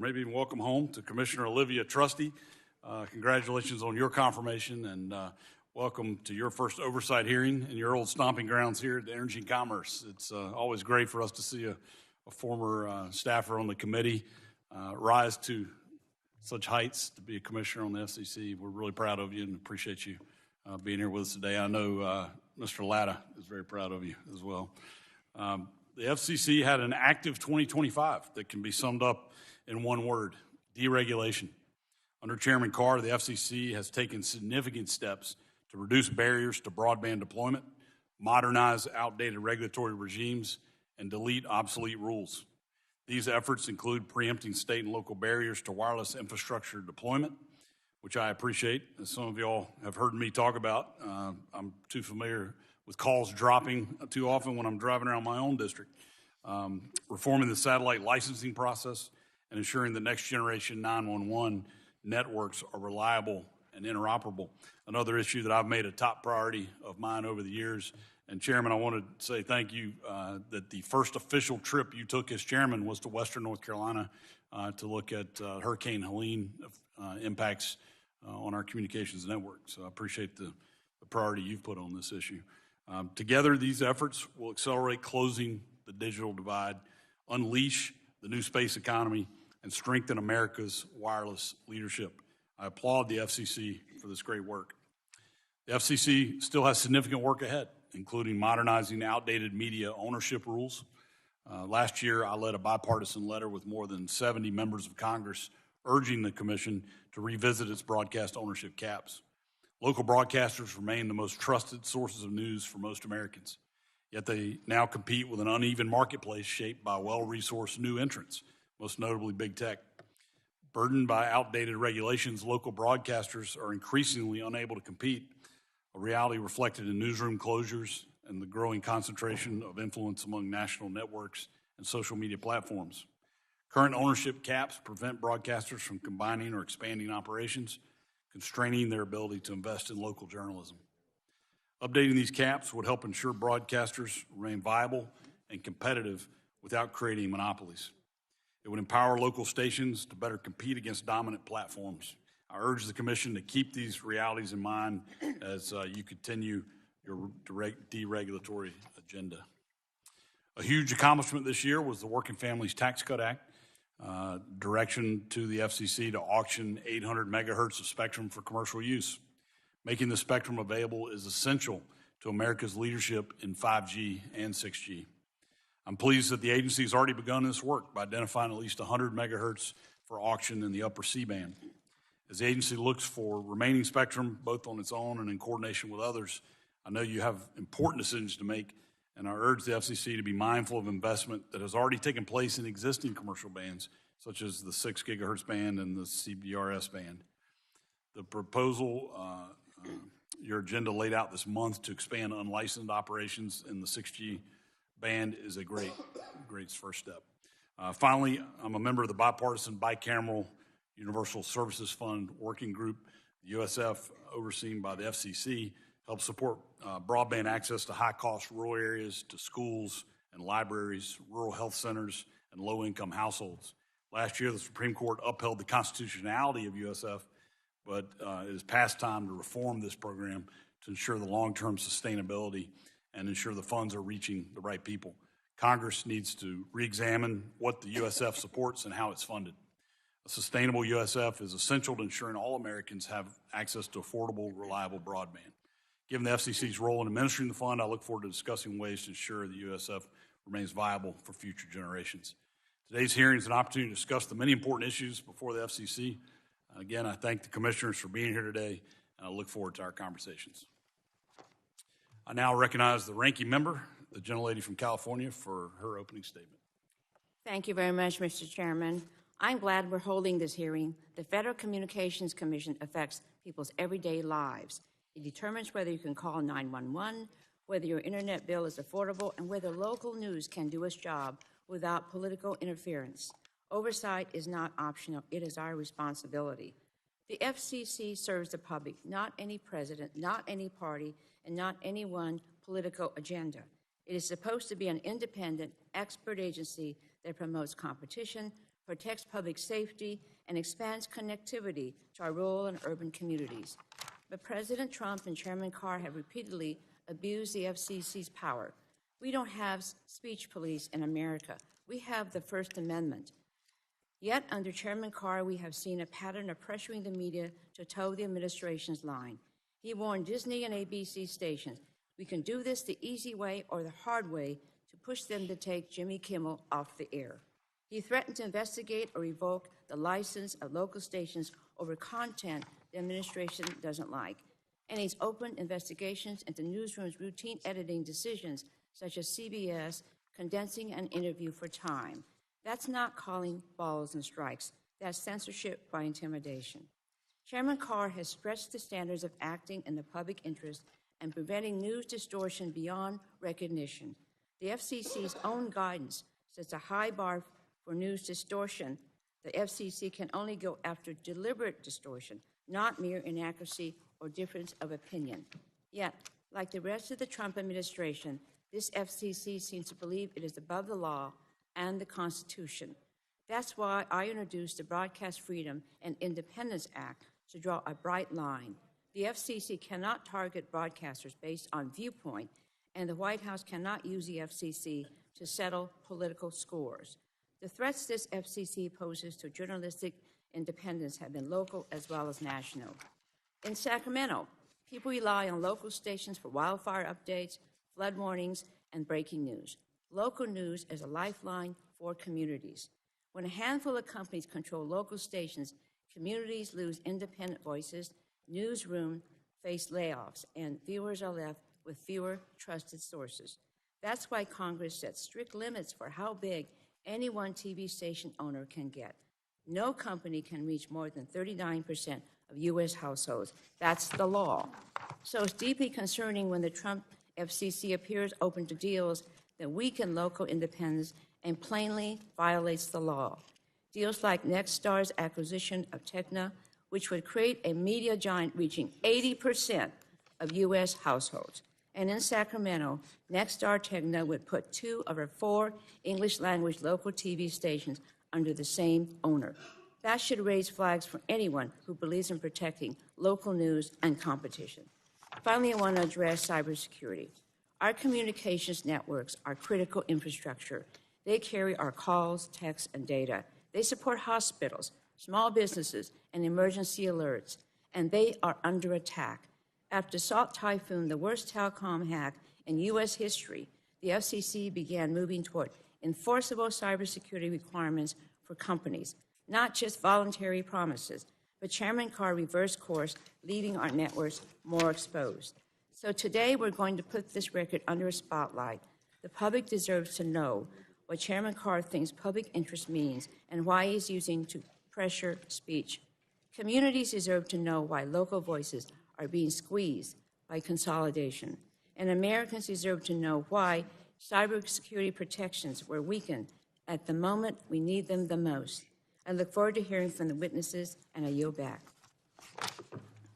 Maybe even welcome home to Commissioner Olivia Trusty. Congratulations on your confirmation, and welcome to your first oversight hearing in your old stomping grounds here at the Energy and Commerce. It's always great for us to see a former staffer on the committee rise to such heights to be a commissioner on the FCC. We're really proud of you and appreciate you being here with us today. I know Mr. Latta is very proud of you as well. The FCC had an active 2025 that can be summed up in one word: deregulation. Under Chairman Carr, the FCC has taken significant steps to reduce barriers to broadband deployment, modernize outdated regulatory regimes, and delete obsolete rules. These efforts include preempting state and local barriers to wireless infrastructure deployment, which I appreciate. As some of y'all have heard me talk about, I'm too familiar with calls dropping too often when I'm driving around my own district. Reforming the satellite licensing process and ensuring the next generation 911 networks are reliable and interoperable. Another issue that I've made a top priority of mine over the years. And Chairman, I want to say thank you that the first official trip you took as chairman was to Western North Carolina to look at Hurricane Helene impacts on our communications network. So I appreciate the priority you've put on this issue. Together, these efforts will accelerate closing the digital divide, unleash the new space economy, and strengthen America's wireless leadership. I applaud the FCC for this great work. The FCC still has significant work ahead, including modernizing outdated media ownership rules. Last year, I led a bipartisan letter with more than 70 members of Congress urging the Commission to revisit its broadcast ownership caps. Local broadcasters remain the most trusted sources of news for most Americans, yet they now compete with an uneven marketplace shaped by well-resourced new entrants, most notably big tech. Burdened by outdated regulations, local broadcasters are increasingly unable to compete, a reality reflected in newsroom closures and the growing concentration of influence among national networks and social media platforms. Current ownership caps prevent broadcasters from combining or expanding operations, constraining their ability to invest in local journalism. Updating these caps would help ensure broadcasters remain viable and competitive without creating monopolies. It would empower local stations to better compete against dominant platforms. I urge the Commission to keep these realities in mind as you continue your deregulatory agenda. A huge accomplishment this year was the Working Families Tax Cut Act, direction to the FCC to auction 800 megahertz of spectrum for commercial use. Making the spectrum available is essential to America's leadership in 5G and 6G. I'm pleased that the agency has already begun this work by identifying at least 100 megahertz for auction in the upper C-band. As the agency looks for remaining spectrum, both on its own and in coordination with others, I know you have important decisions to make, and I urge the FCC to be mindful of investment that has already taken place in existing commercial bands, such as the 6 gigahertz band and the CBRS band. The proposal, your agenda laid out this month to expand unlicensed operations in the 6G band is a great first step. Finally, I'm a member of the bipartisan bicameral Universal Services Fund Working Group. The USF, overseen by the FCC, helps support broadband access to high-cost rural areas, to schools and libraries, rural health centers, and low-income households. Last year, the Supreme Court upheld the constitutionality of USF, but it is past time to reform this program to ensure the long-term sustainability and ensure the funds are reaching the right people. Congress needs to re-examine what the USF supports and how it's funded. A sustainable USF is essential to ensuring all Americans have access to affordable, reliable broadband. Given the FCC's role in administering the fund, I look forward to discussing ways to ensure the USF remains viable for future generations. Today's hearing is an opportunity to discuss the many important issues before the FCC. Again, I thank the commissioners for being here today, and I look forward to our conversations. I now recognize the ranking member, the gentlelady from California, for her opening statement. Thank you very much, Mr. Chairman. I'm glad we're holding this hearing. The Federal Communications Commission affects people's everyday lives. It determines whether you can call 911, whether your internet bill is affordable, and whether local news can do its job without political interference. Oversight is not optional. It is our responsibility. The FCC serves the public, not any president, not any party, and not any one political agenda. It is supposed to be an independent, expert agency that promotes competition, protects public safety, and expands connectivity to our rural and urban communities. But President Trump and Chairman Carr have repeatedly abused the FCC's power. We don't have speech police in America. We have the First Amendment. Yet, under Chairman Carr, we have seen a pattern of pressuring the media to toe the administration's line. He warned Disney and ABC stations, we can do this the easy way or the hard way to push them to take Jimmy Kimmel off the air. He threatened to investigate or revoke the license of local stations over content the administration doesn't like. And he's opened investigations into newsrooms' routine editing decisions, such as CBS condensing an interview for time. That's not calling balls and strikes. That's censorship by intimidation. Chairman Carr has stretched the standards of acting in the public interest and preventing news distortion beyond recognition. The FCC's own guidance sets a high bar for news distortion. The FCC can only go after deliberate distortion, not mere inaccuracy or difference of opinion. Yet, like the rest of the Trump administration, this FCC seems to believe it is above the law and the Constitution. That's why I introduced the Broadcast Freedom and Independence Act to draw a bright line. The FCC cannot target broadcasters based on viewpoint, and the White House cannot use the FCC to settle political scores. The threats this FCC poses to journalistic independence have been local as well as national. In Sacramento, people rely on local stations for wildfire updates, flood warnings, and breaking news. Local news is a lifeline for communities. When a handful of companies control local stations, communities lose independent voices, newsrooms face layoffs, and viewers are left with fewer trusted sources. That's why Congress sets strict limits for how big any one TV station owner can get. No company can reach more than 39% of U.S. households. That's the law. So it's deeply concerning when the Trump FCC appears open to deals that weaken local independence and plainly violates the law. Deals like Nexstar's acquisition of Tegna, which would create a media giant reaching 80% of U.S. households. And in Sacramento, Nexstar Tegna would put 2 of our 4 English-language local TV stations under the same owner. That should raise flags for anyone who believes in protecting local news and competition. Finally, I want to address cybersecurity. Our communications networks are critical infrastructure. They carry our calls, texts, and data. They support hospitals, small businesses, and emergency alerts, and they are under attack. After Salt Typhoon, the worst telecom hack in U.S. history, the FCC began moving toward enforceable cybersecurity requirements for companies, not just voluntary promises. But Chairman Carr reversed course, leaving our networks more exposed. So today we're going to put this record under a spotlight. The public deserves to know what Chairman Carr thinks public interest means and why he's using to pressure speech. Communities deserve to know why local voices are being squeezed by consolidation. And Americans deserve to know why cybersecurity protections were weakened at the moment we need them the most. I look forward to hearing from the witnesses, and I yield back.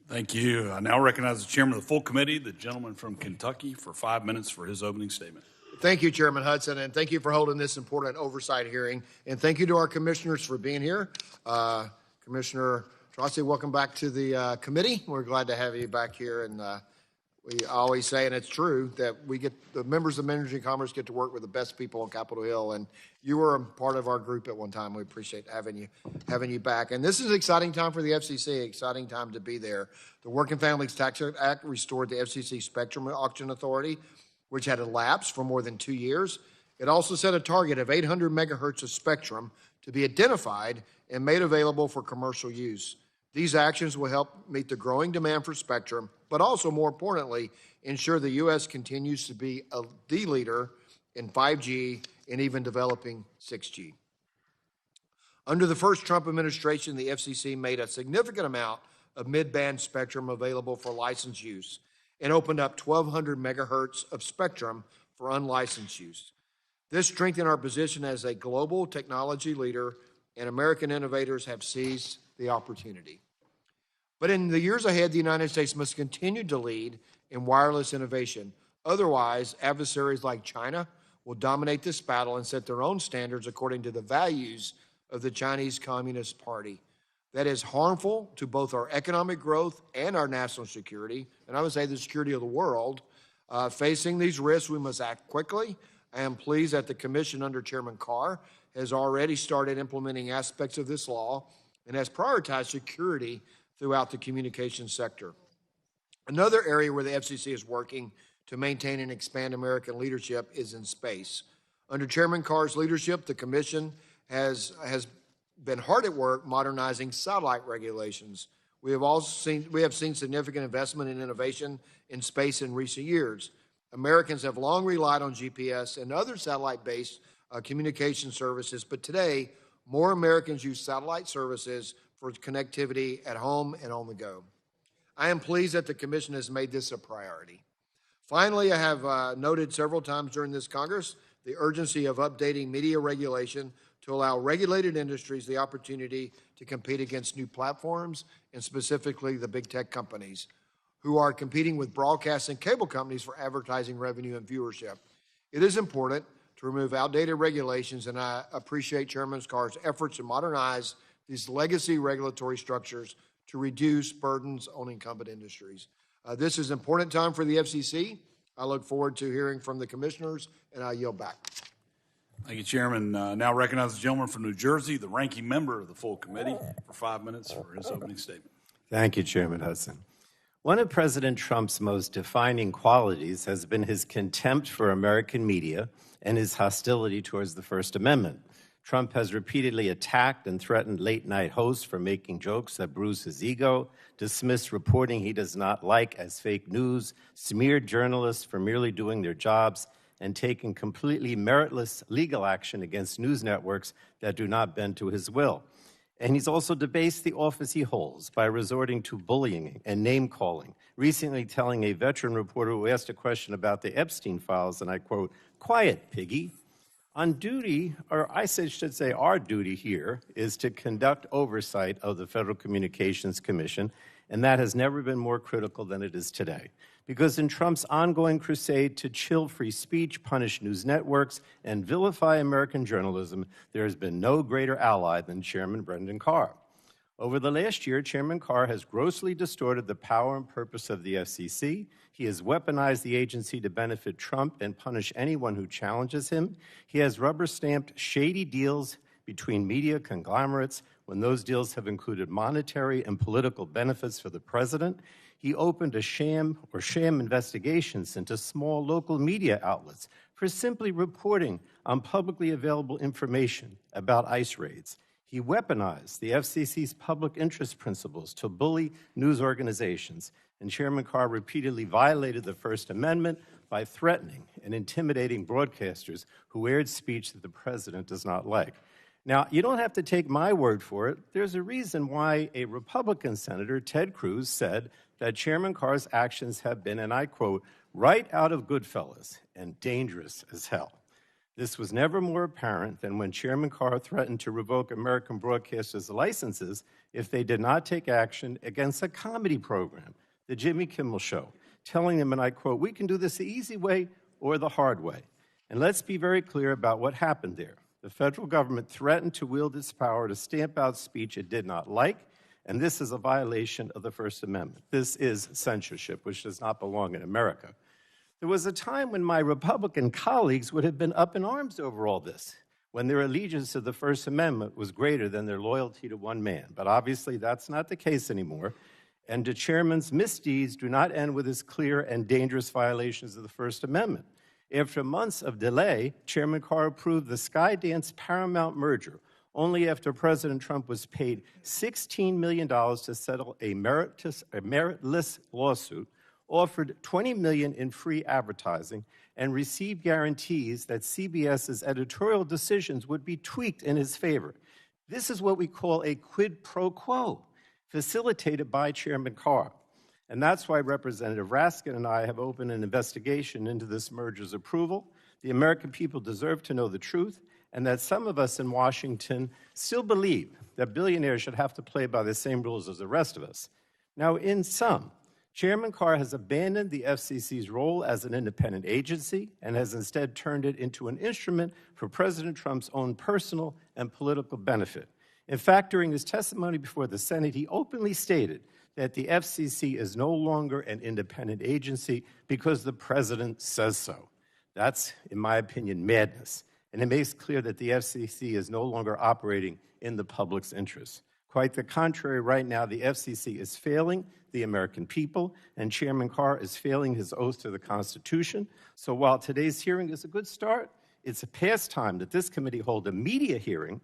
Thank you. I now recognize the chairman of the full committee, the gentleman from Kentucky, for 5 minutes for his opening statement. Thank you, Chairman Hudson, and thank you for holding this important oversight hearing. And thank you to our commissioners for being here. Commissioner Trusty, welcome back to the committee. We're glad to have you back here. And we always say, and it's true, that the members of Energy and Commerce get to work with the best people on Capitol Hill. And you were a part of our group at one time. We appreciate having you back. And this is an exciting time for the FCC, exciting time to be there. The Working Families Tax Act restored the FCC Spectrum Auction Authority, which had elapsed for more than 2 years. It also set a target of 800 megahertz of spectrum to be identified and made available for commercial use. These actions will help meet the growing demand for spectrum, but also, more importantly, ensure the U.S. continues to be the leader in 5G and even developing 6G. Under the first Trump administration, the FCC made a significant amount of mid-band spectrum available for licensed use and opened up 1,200 megahertz of spectrum for unlicensed use. This strengthened our position as a global technology leader, and American innovators have seized the opportunity. But in the years ahead, the United States must continue to lead in wireless innovation. Otherwise, adversaries like China will dominate this battle and set their own standards according to the values of the Chinese Communist Party. That is harmful to both our economic growth and our national security, and I would say the security of the world. Facing these risks, we must act quickly. I am pleased that the Commission under Chairman Carr has already started implementing aspects of this law and has prioritized security throughout the communications sector. Another area where the FCC is working to maintain and expand American leadership is in space. Under Chairman Carr's leadership, the Commission has been hard at work modernizing satellite regulations. We have seen significant investment in innovation in space in recent years. Americans have long relied on GPS and other satellite-based communication services, but today, more Americans use satellite services for connectivity at home and on the go. I am pleased that the Commission has made this a priority. Finally, I have noted several times during this Congress the urgency of updating media regulation to allow regulated industries the opportunity to compete against new platforms, and specifically the big tech companies who are competing with broadcast and cable companies for advertising revenue and viewership. It is important to remove outdated regulations, and I appreciate Chairman Carr's efforts to modernize these legacy regulatory structures to reduce burdens on incumbent industries. This is an important time for the FCC. I look forward to hearing from the commissioners, and I yield back. Thank you, Chairman. Now recognize the gentleman from New Jersey, the ranking member of the full committee, for 5 minutes for his opening statement. Thank you, Chairman Hudson. One of President Trump's most defining qualities has been his contempt for American media and his hostility towards the First Amendment. Trump has repeatedly attacked and threatened late-night hosts for making jokes that bruise his ego, dismissed reporting he does not like as fake news, smeared journalists for merely doing their jobs, and taken completely meritless legal action against news networks that do not bend to his will. And he's also debased the office he holds by resorting to bullying and name-calling, recently telling a veteran reporter who asked a question about the Epstein files, and I quote, "Quiet, piggy." On duty, or I should say our duty here, is to conduct oversight of the Federal Communications Commission, and that has never been more critical than it is today. Because in Trump's ongoing crusade to chill free speech, punish news networks, and vilify American journalism, there has been no greater ally than Chairman Brendan Carr. Over the last year, Chairman Carr has grossly distorted the power and purpose of the FCC. He has weaponized the agency to benefit Trump and punish anyone who challenges him. He has rubber-stamped shady deals between media conglomerates when those deals have included monetary and political benefits for the president. He opened a sham investigations into small local media outlets for simply reporting on publicly available information about ICE raids. He weaponized the FCC's public interest principles to bully news organizations, and Chairman Carr repeatedly violated the First Amendment by threatening and intimidating broadcasters who aired speech that the president does not like. Now, you don't have to take my word for it. There's a reason why a Republican Senator, Ted Cruz, said that Chairman Carr's actions have been, and I quote, "right out of Goodfellas and dangerous as hell." This was never more apparent than when Chairman Carr threatened to revoke American broadcasters' licenses if they did not take action against a comedy program, The Jimmy Kimmel Show, telling them, and I quote, "we can do this the easy way or the hard way." And let's be very clear about what happened there. The federal government threatened to wield its power to stamp out speech it did not like, and this is a violation of the First Amendment. This is censorship, which does not belong in America. There was a time when my Republican colleagues would have been up in arms over all this, when their allegiance to the First Amendment was greater than their loyalty to one man. But obviously that's not the case anymore, and the chairman's misdeeds do not end with his clear and dangerous violations of the First Amendment. After months of delay, Chairman Carr approved the Skydance Paramount merger, only after President Trump was paid $16 million to settle a meritless lawsuit, offered $20 million in free advertising, and received guarantees that CBS's editorial decisions would be tweaked in his favor. This is what we call a quid pro quo, facilitated by Chairman Carr. And that's why Representative Raskin and I have opened an investigation into this merger's approval. The American people deserve to know the truth, and that some of us in Washington still believe that billionaires should have to play by the same rules as the rest of us. Now, in sum, Chairman Carr has abandoned the FCC's role as an independent agency and has instead turned it into an instrument for President Trump's own personal and political benefit. In fact, during his testimony before the Senate, he openly stated that the FCC is no longer an independent agency because the president says so. That's, in my opinion, madness. And it makes clear that the FCC is no longer operating in the public's interest. Quite the contrary, right now, the FCC is failing the American people, and Chairman Carr is failing his oath to the Constitution. So while today's hearing is a good start, it's past time that this committee hold a media hearing,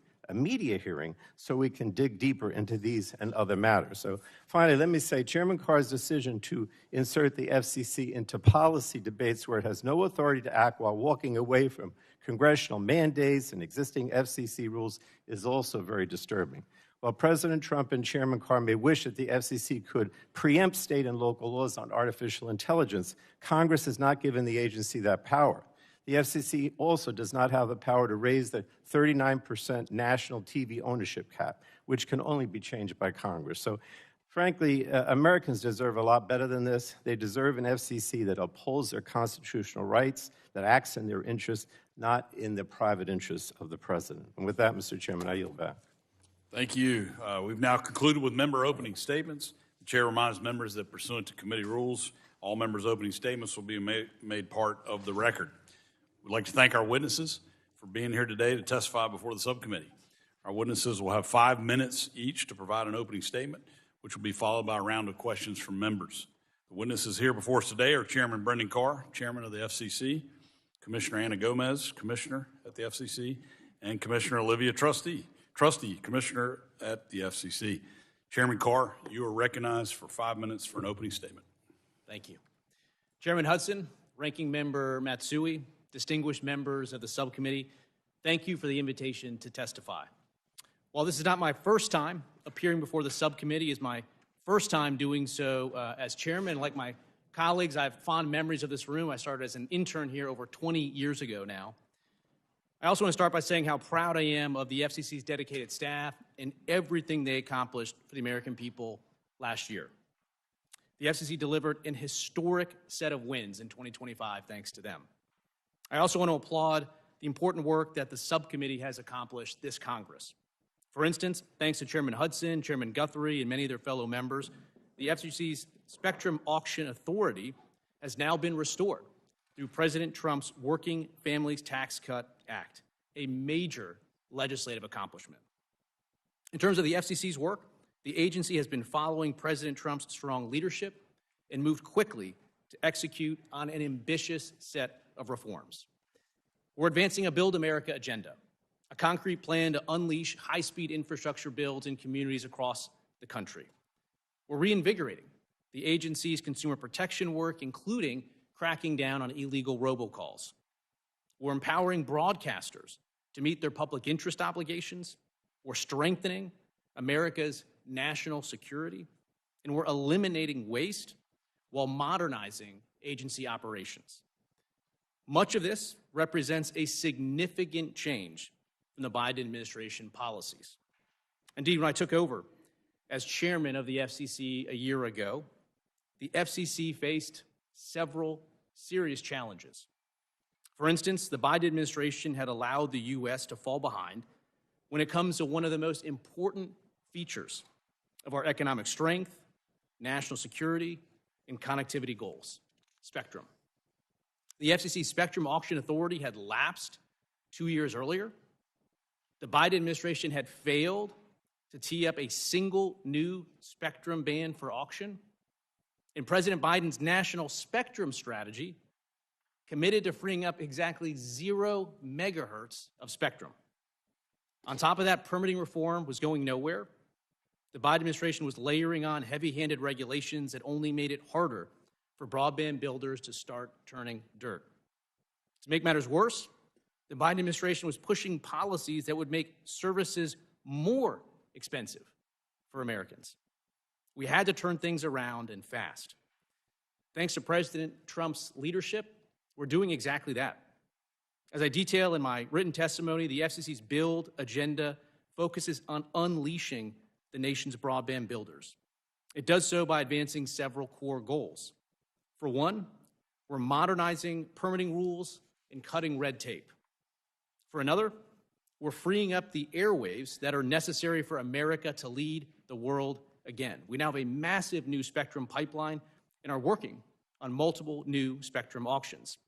so we can dig deeper into these and other matters. So finally, let me say, Chairman Carr's decision to insert the FCC into policy debates where it has no authority to act while walking away from congressional mandates and existing FCC rules is also very disturbing. While President Trump and Chairman Carr may wish that the FCC could preempt state and local laws on artificial intelligence, Congress has not given the agency that power. The FCC also does not have the power to raise the 39% national TV ownership cap, which can only be changed by Congress. So, frankly, Americans deserve a lot better than this. They deserve an FCC that upholds their constitutional rights, that acts in their interests, not in the private interests of the president. And with that, Mr. Chairman, I yield back. Thank you. We've now concluded with member opening statements. The chair reminds members that pursuant to committee rules, all members' opening statements will be made part of the record. We'd like to thank our witnesses for being here today to testify before the subcommittee. Our witnesses will have 5 minutes each to provide an opening statement, which will be followed by a round of questions from members. The witnesses here before us today are Chairman Brendan Carr, Chairman of the FCC, Commissioner Ana Gomez, Commissioner at the FCC, and Commissioner Olivia Trusty, Commissioner at the FCC. Chairman Carr, you are recognized for 5 minutes for an opening statement. Thank you. Chairman Hudson, Ranking Member Matsui, distinguished members of the subcommittee, thank you for the invitation to testify. While this is not my first time appearing before the subcommittee, it's my first time doing so as chairman. Like my colleagues, I have fond memories of this room. I started as an intern here over 20 years ago now. I also want to start by saying how proud I am of the FCC's dedicated staff and everything they accomplished for the American people last year. The FCC delivered an historic set of wins in 2025 thanks to them. I also want to applaud the important work that the subcommittee has accomplished this Congress. For instance, thanks to Chairman Hudson, Chairman Guthrie, and many of their fellow members, the FCC's Spectrum Auction Authority has now been restored through President Trump's Working Families Tax Cut Act, a major legislative accomplishment. In terms of the FCC's work, the agency has been following President Trump's strong leadership and moved quickly to execute on an ambitious set of reforms. We're advancing a Build America agenda, a concrete plan to unleash high-speed infrastructure builds in communities across the country. We're reinvigorating the agency's consumer protection work, including cracking down on illegal robocalls. We're empowering broadcasters to meet their public interest obligations. We're strengthening America's national security, and we're eliminating waste while modernizing agency operations. Much of this represents a significant change from the Biden administration policies. Indeed, when I took over as chairman of the FCC a year ago, the FCC faced several serious challenges. For instance, the Biden administration had allowed the U.S. to fall behind when it comes to one of the most important features of our economic strength, national security, and connectivity goals: spectrum. The FCC Spectrum Auction Authority had lapsed 2 years earlier. The Biden administration had failed to tee up a single new spectrum band for auction. And President Biden's national spectrum strategy committed to freeing up exactly 0 megahertz of spectrum. On top of that, permitting reform was going nowhere. The Biden administration was layering on heavy-handed regulations that only made it harder for broadband builders to start turning dirt. To make matters worse, the Biden administration was pushing policies that would make services more expensive for Americans. We had to turn things around and fast. Thanks to President Trump's leadership, we're doing exactly that. As I detail in my written testimony, the FCC's Build agenda focuses on unleashing the nation's broadband builders. It does so by advancing several core goals. For one, we're modernizing permitting rules and cutting red tape. For another, we're freeing up the airwaves that are necessary for America to lead the world again. We now have a massive new spectrum pipeline and are working on multiple new spectrum auctions.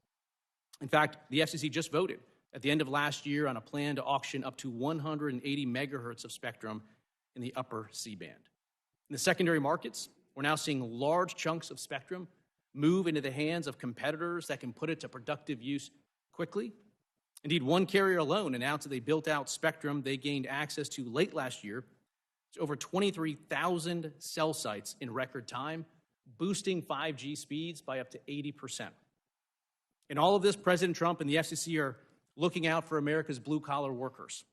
In fact, the FCC just voted at the end of last year on a plan to auction up to 180 megahertz of spectrum in the upper C-band. In the secondary markets, we're now seeing large chunks of spectrum move into the hands of competitors that can put it to productive use quickly. Indeed, one carrier alone announced that they built out spectrum they gained access to late last year to over 23,000 cell sites in record time, boosting 5G speeds by up to 80%. In all of this, President Trump and the FCC are looking out for America's blue-collar workers.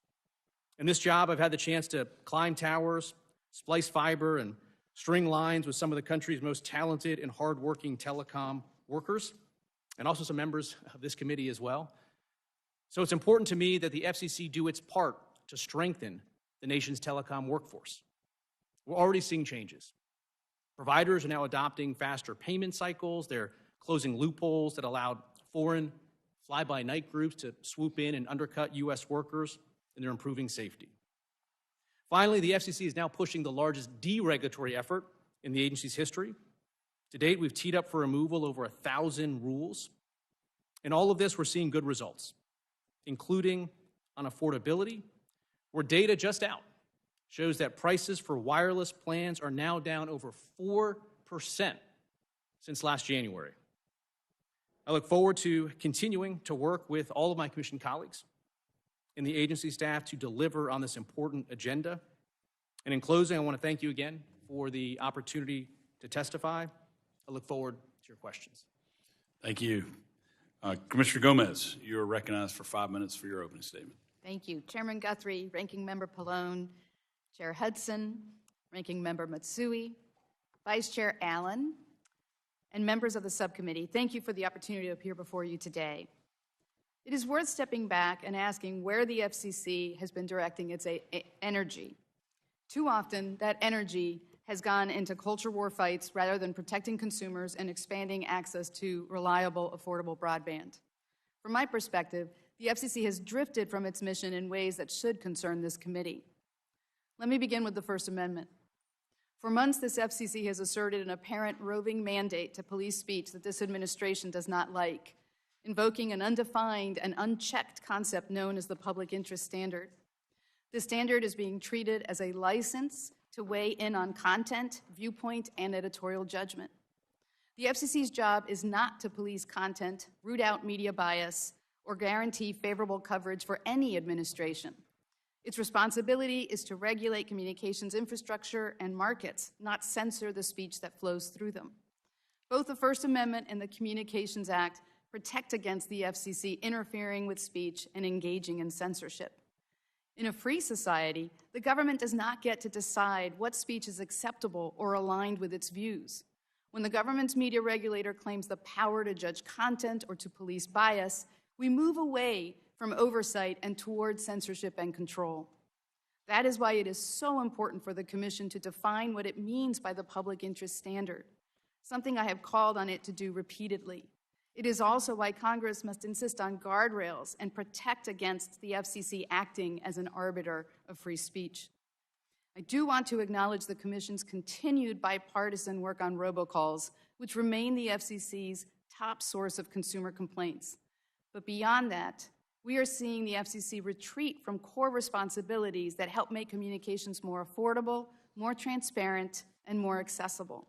In this job, I've had the chance to climb towers, splice fiber, and string lines with some of the country's most talented and hardworking telecom workers, and also some members of this committee as well. So it's important to me that the FCC do its part to strengthen the nation's telecom workforce. We're already seeing changes. Providers are now adopting faster payment cycles. They're closing loopholes that allowed foreign fly-by-night groups to swoop in and undercut U.S. workers, and they're improving safety. Finally, the FCC is now pushing the largest deregulatory effort in the agency's history. To date, we've teed up for removal over 1,000 rules. In all of this, we're seeing good results, including on affordability, where data just out shows that prices for wireless plans are now down over 4% since last January. I look forward to continuing to work with all of my commission colleagues and the agency staff to deliver on this important agenda. And in closing, I want to thank you again for the opportunity to testify. I look forward to your questions. Thank you. Commissioner Gomez, you are recognized for 5 minutes for your opening statement. Thank you. Chairman Guthrie, Ranking Member Pallone, Chair Hudson, Ranking Member Matsui, Vice Chair Allen, and members of the subcommittee, thank you for the opportunity to appear before you today. It is worth stepping back and asking where the FCC has been directing its energy. Too often, that energy has gone into culture war fights rather than protecting consumers and expanding access to reliable, affordable broadband. From my perspective, the FCC has drifted from its mission in ways that should concern this committee. Let me begin with the First Amendment. For months, this FCC has asserted an apparent roving mandate to police speech that this administration does not like, invoking an undefined and unchecked concept known as the public interest standard. This standard is being treated as a license to weigh in on content, viewpoint, and editorial judgment. The FCC's job is not to police content, root out media bias, or guarantee favorable coverage for any administration. Its responsibility is to regulate communications infrastructure and markets, not censor the speech that flows through them. Both the First Amendment and the Communications Act protect against the FCC interfering with speech and engaging in censorship. In a free society, the government does not get to decide what speech is acceptable or aligned with its views. When the government's media regulator claims the power to judge content or to police bias, we move away from oversight and toward censorship and control. That is why it is so important for the Commission to define what it means by the public interest standard, something I have called on it to do repeatedly. It is also why Congress must insist on guardrails and protect against the FCC acting as an arbiter of free speech. I do want to acknowledge the Commission's continued bipartisan work on robocalls, which remain the FCC's top source of consumer complaints. But beyond that, we are seeing the FCC retreat from core responsibilities that help make communications more affordable, more transparent, and more accessible.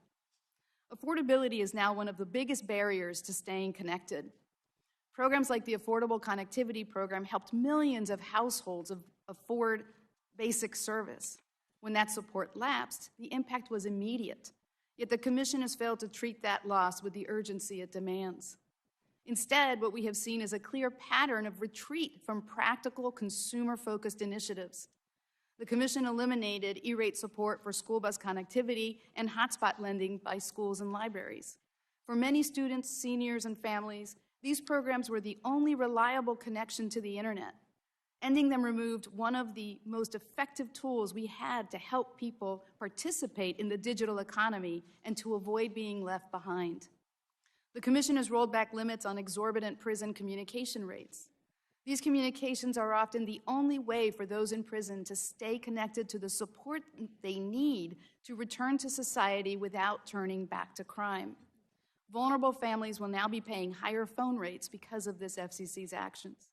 Affordability is now one of the biggest barriers to staying connected. Programs like the Affordable Connectivity Program helped millions of households afford basic service. When that support lapsed, the impact was immediate. Yet the Commission has failed to treat that loss with the urgency it demands. Instead, what we have seen is a clear pattern of retreat from practical, consumer-focused initiatives. The Commission eliminated E-rate support for school bus connectivity and hotspot lending by schools and libraries. For many students, seniors, and families, these programs were the only reliable connection to the internet. Ending them removed one of the most effective tools we had to help people participate in the digital economy and to avoid being left behind. The Commission has rolled back limits on exorbitant prison communication rates. These communications are often the only way for those in prison to stay connected to the support they need to return to society without turning back to crime. Vulnerable families will now be paying higher phone rates because of this FCC's actions.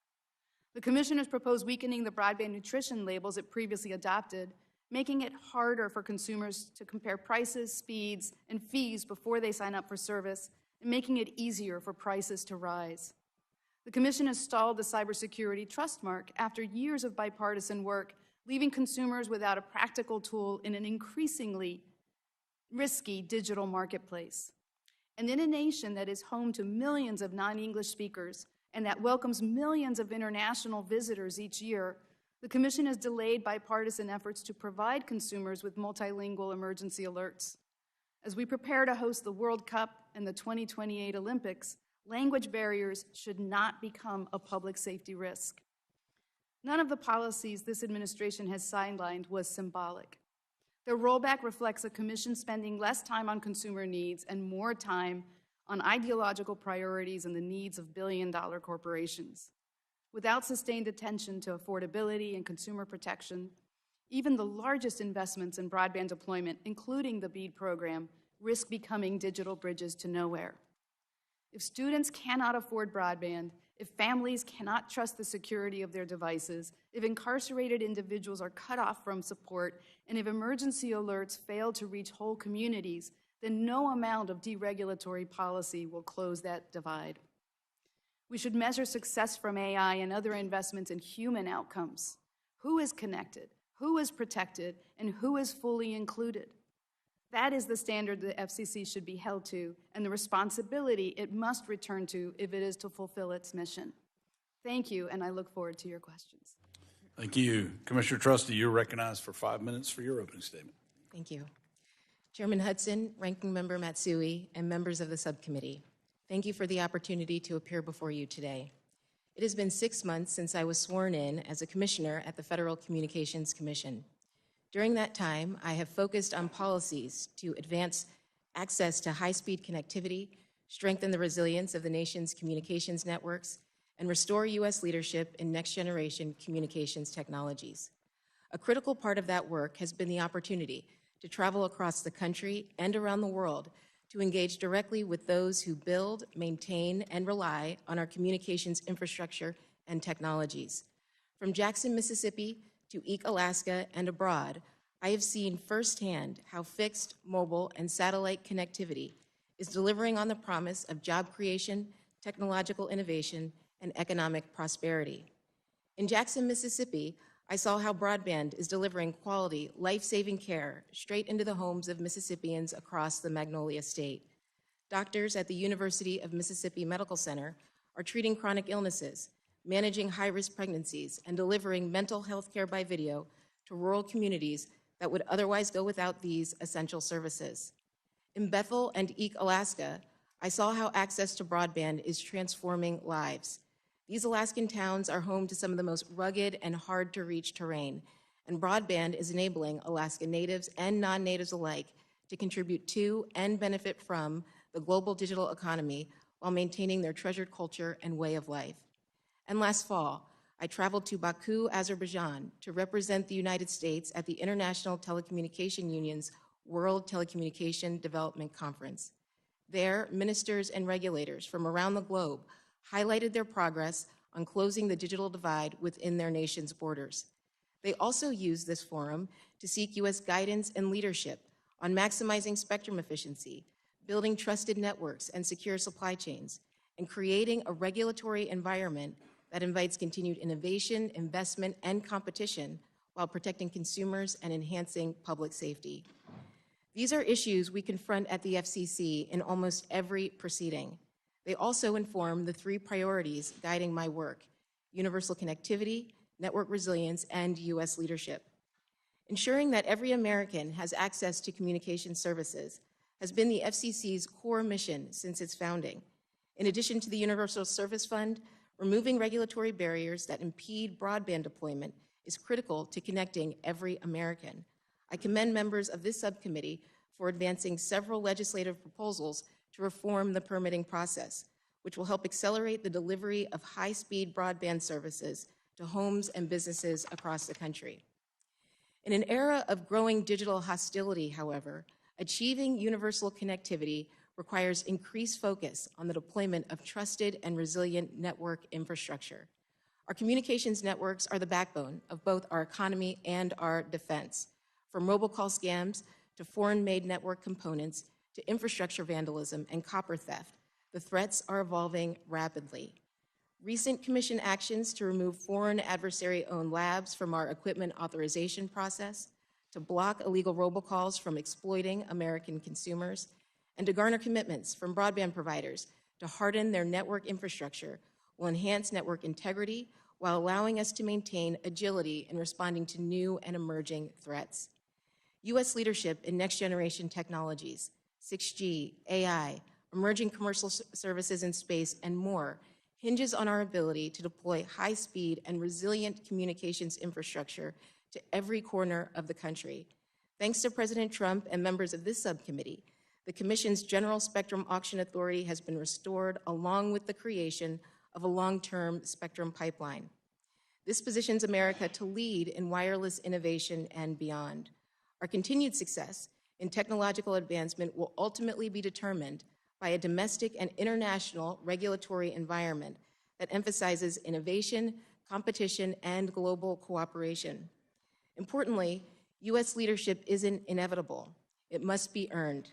The Commission has proposed weakening the broadband nutrition labels it previously adopted, making it harder for consumers to compare prices, speeds, and fees before they sign up for service, and making it easier for prices to rise. The Commission has stalled the cybersecurity trust mark after years of bipartisan work, leaving consumers without a practical tool in an increasingly risky digital marketplace. And in a nation that is home to millions of non-English speakers and that welcomes millions of international visitors each year, the Commission has delayed bipartisan efforts to provide consumers with multilingual emergency alerts. As we prepare to host the World Cup and the 2028 Olympics, language barriers should not become a public safety risk. None of the policies this administration has sidelined was symbolic. Their rollback reflects a Commission spending less time on consumer needs and more time on ideological priorities and the needs of billion-dollar corporations. Without sustained attention to affordability and consumer protection, even the largest investments in broadband deployment, including the BEAD program, risk becoming digital bridges to nowhere. If students cannot afford broadband, if families cannot trust the security of their devices, if incarcerated individuals are cut off from support, and if emergency alerts fail to reach whole communities, then no amount of deregulatory policy will close that divide. We should measure success from AI and other investments in human outcomes. Who is connected, who is protected, and who is fully included? That is the standard the FCC should be held to and the responsibility it must return to if it is to fulfill its mission. Thank you, and I look forward to your questions. Thank you. Commissioner Trusty, you're recognized for 5 minutes for your opening statement. Thank you. Chairman Hudson, Ranking Member Matsui, and members of the subcommittee, thank you for the opportunity to appear before you today. It has been 6 months since I was sworn in as a commissioner at the Federal Communications Commission. During that time, I have focused on policies to advance access to high-speed connectivity, strengthen the resilience of the nation's communications networks, and restore U.S. leadership in next-generation communications technologies. A critical part of that work has been the opportunity to travel across the country and around the world to engage directly with those who build, maintain, and rely on our communications infrastructure and technologies. From Jackson, Mississippi, to Eek, Alaska, and abroad, I have seen firsthand how fixed, mobile, and satellite connectivity is delivering on the promise of job creation, technological innovation, and economic prosperity. In Jackson, Mississippi, I saw how broadband is delivering quality, life-saving care straight into the homes of Mississippians across the Magnolia State. Doctors at the University of Mississippi Medical Center are treating chronic illnesses, managing high-risk pregnancies, and delivering mental health care by video to rural communities that would otherwise go without these essential services. In Bethel and Eek, Alaska, I saw how access to broadband is transforming lives. These Alaskan towns are home to some of the most rugged and hard-to-reach terrain, and broadband is enabling Alaska natives and non-natives alike to contribute to and benefit from the global digital economy while maintaining their treasured culture and way of life. And last fall, I traveled to Baku, Azerbaijan, to represent the United States at the International Telecommunication Union's World Telecommunication Development Conference. There, ministers and regulators from around the globe highlighted their progress on closing the digital divide within their nation's borders. They also used this forum to seek U.S. guidance and leadership on maximizing spectrum efficiency, building trusted networks and secure supply chains, and creating a regulatory environment that invites continued innovation, investment, and competition while protecting consumers and enhancing public safety. These are issues we confront at the FCC in almost every proceeding. They also inform the 3 priorities guiding my work: universal connectivity, network resilience, and U.S. leadership. Ensuring that every American has access to communication services has been the FCC's core mission since its founding. In addition to the Universal Service Fund, Removing regulatory barriers that impede broadband deployment is critical to connecting every American. I commend members of this subcommittee for advancing several legislative proposals to reform the permitting process, which will help accelerate the delivery of high-speed broadband services to homes and businesses across the country. In an era of growing digital hostility, however, achieving universal connectivity requires increased focus on the deployment of trusted and resilient network infrastructure. Our communications networks are the backbone of both our economy and our defense. From robocall scams to foreign-made network components to infrastructure vandalism and copper theft, the threats are evolving rapidly. Recent Commission actions to remove foreign adversary-owned labs from our equipment authorization process, to block illegal robocalls from exploiting American consumers, and to garner commitments from broadband providers to harden their network infrastructure will enhance network integrity while allowing us to maintain agility in responding to new and emerging threats. U.S. leadership in next-generation technologies, 6G, AI, emerging commercial services in space, and more hinges on our ability to deploy high-speed and resilient communications infrastructure to every corner of the country. Thanks to President Trump and members of this subcommittee, the Commission's General Spectrum Auction Authority has been restored along with the creation of a long-term spectrum pipeline. This positions America to lead in wireless innovation and beyond. Our continued success in technological advancement will ultimately be determined by a domestic and international regulatory environment that emphasizes innovation, competition, and global cooperation. Importantly, U.S. leadership isn't inevitable. It must be earned.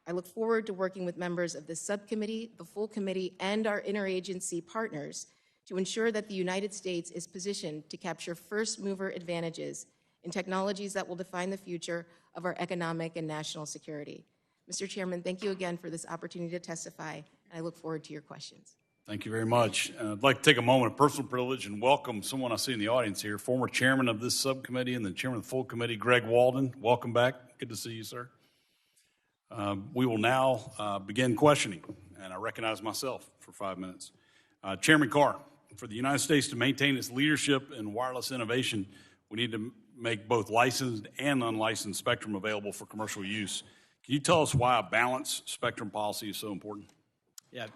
I look forward to working with members of this subcommittee, the full committee, and our interagency partners to ensure that the United States is positioned to capture first-mover advantages in technologies that will define the future of our economic and national security. Mr. Chairman, thank you again for this opportunity to testify, and I look forward to your questions. Thank you very much. I'd like to take a moment of personal privilege and welcome someone I see in the audience here, former chairman of this subcommittee and the chairman of the full committee, Greg Walden. Welcome back. Good to see you, sir. We will now begin questioning, and I recognize myself for 5 minutes. Chairman Carr, for the United States to maintain its leadership in wireless innovation, we need to make both licensed and unlicensed spectrum available for commercial use. Can you tell us why a balanced spectrum policy is so important? Yeah,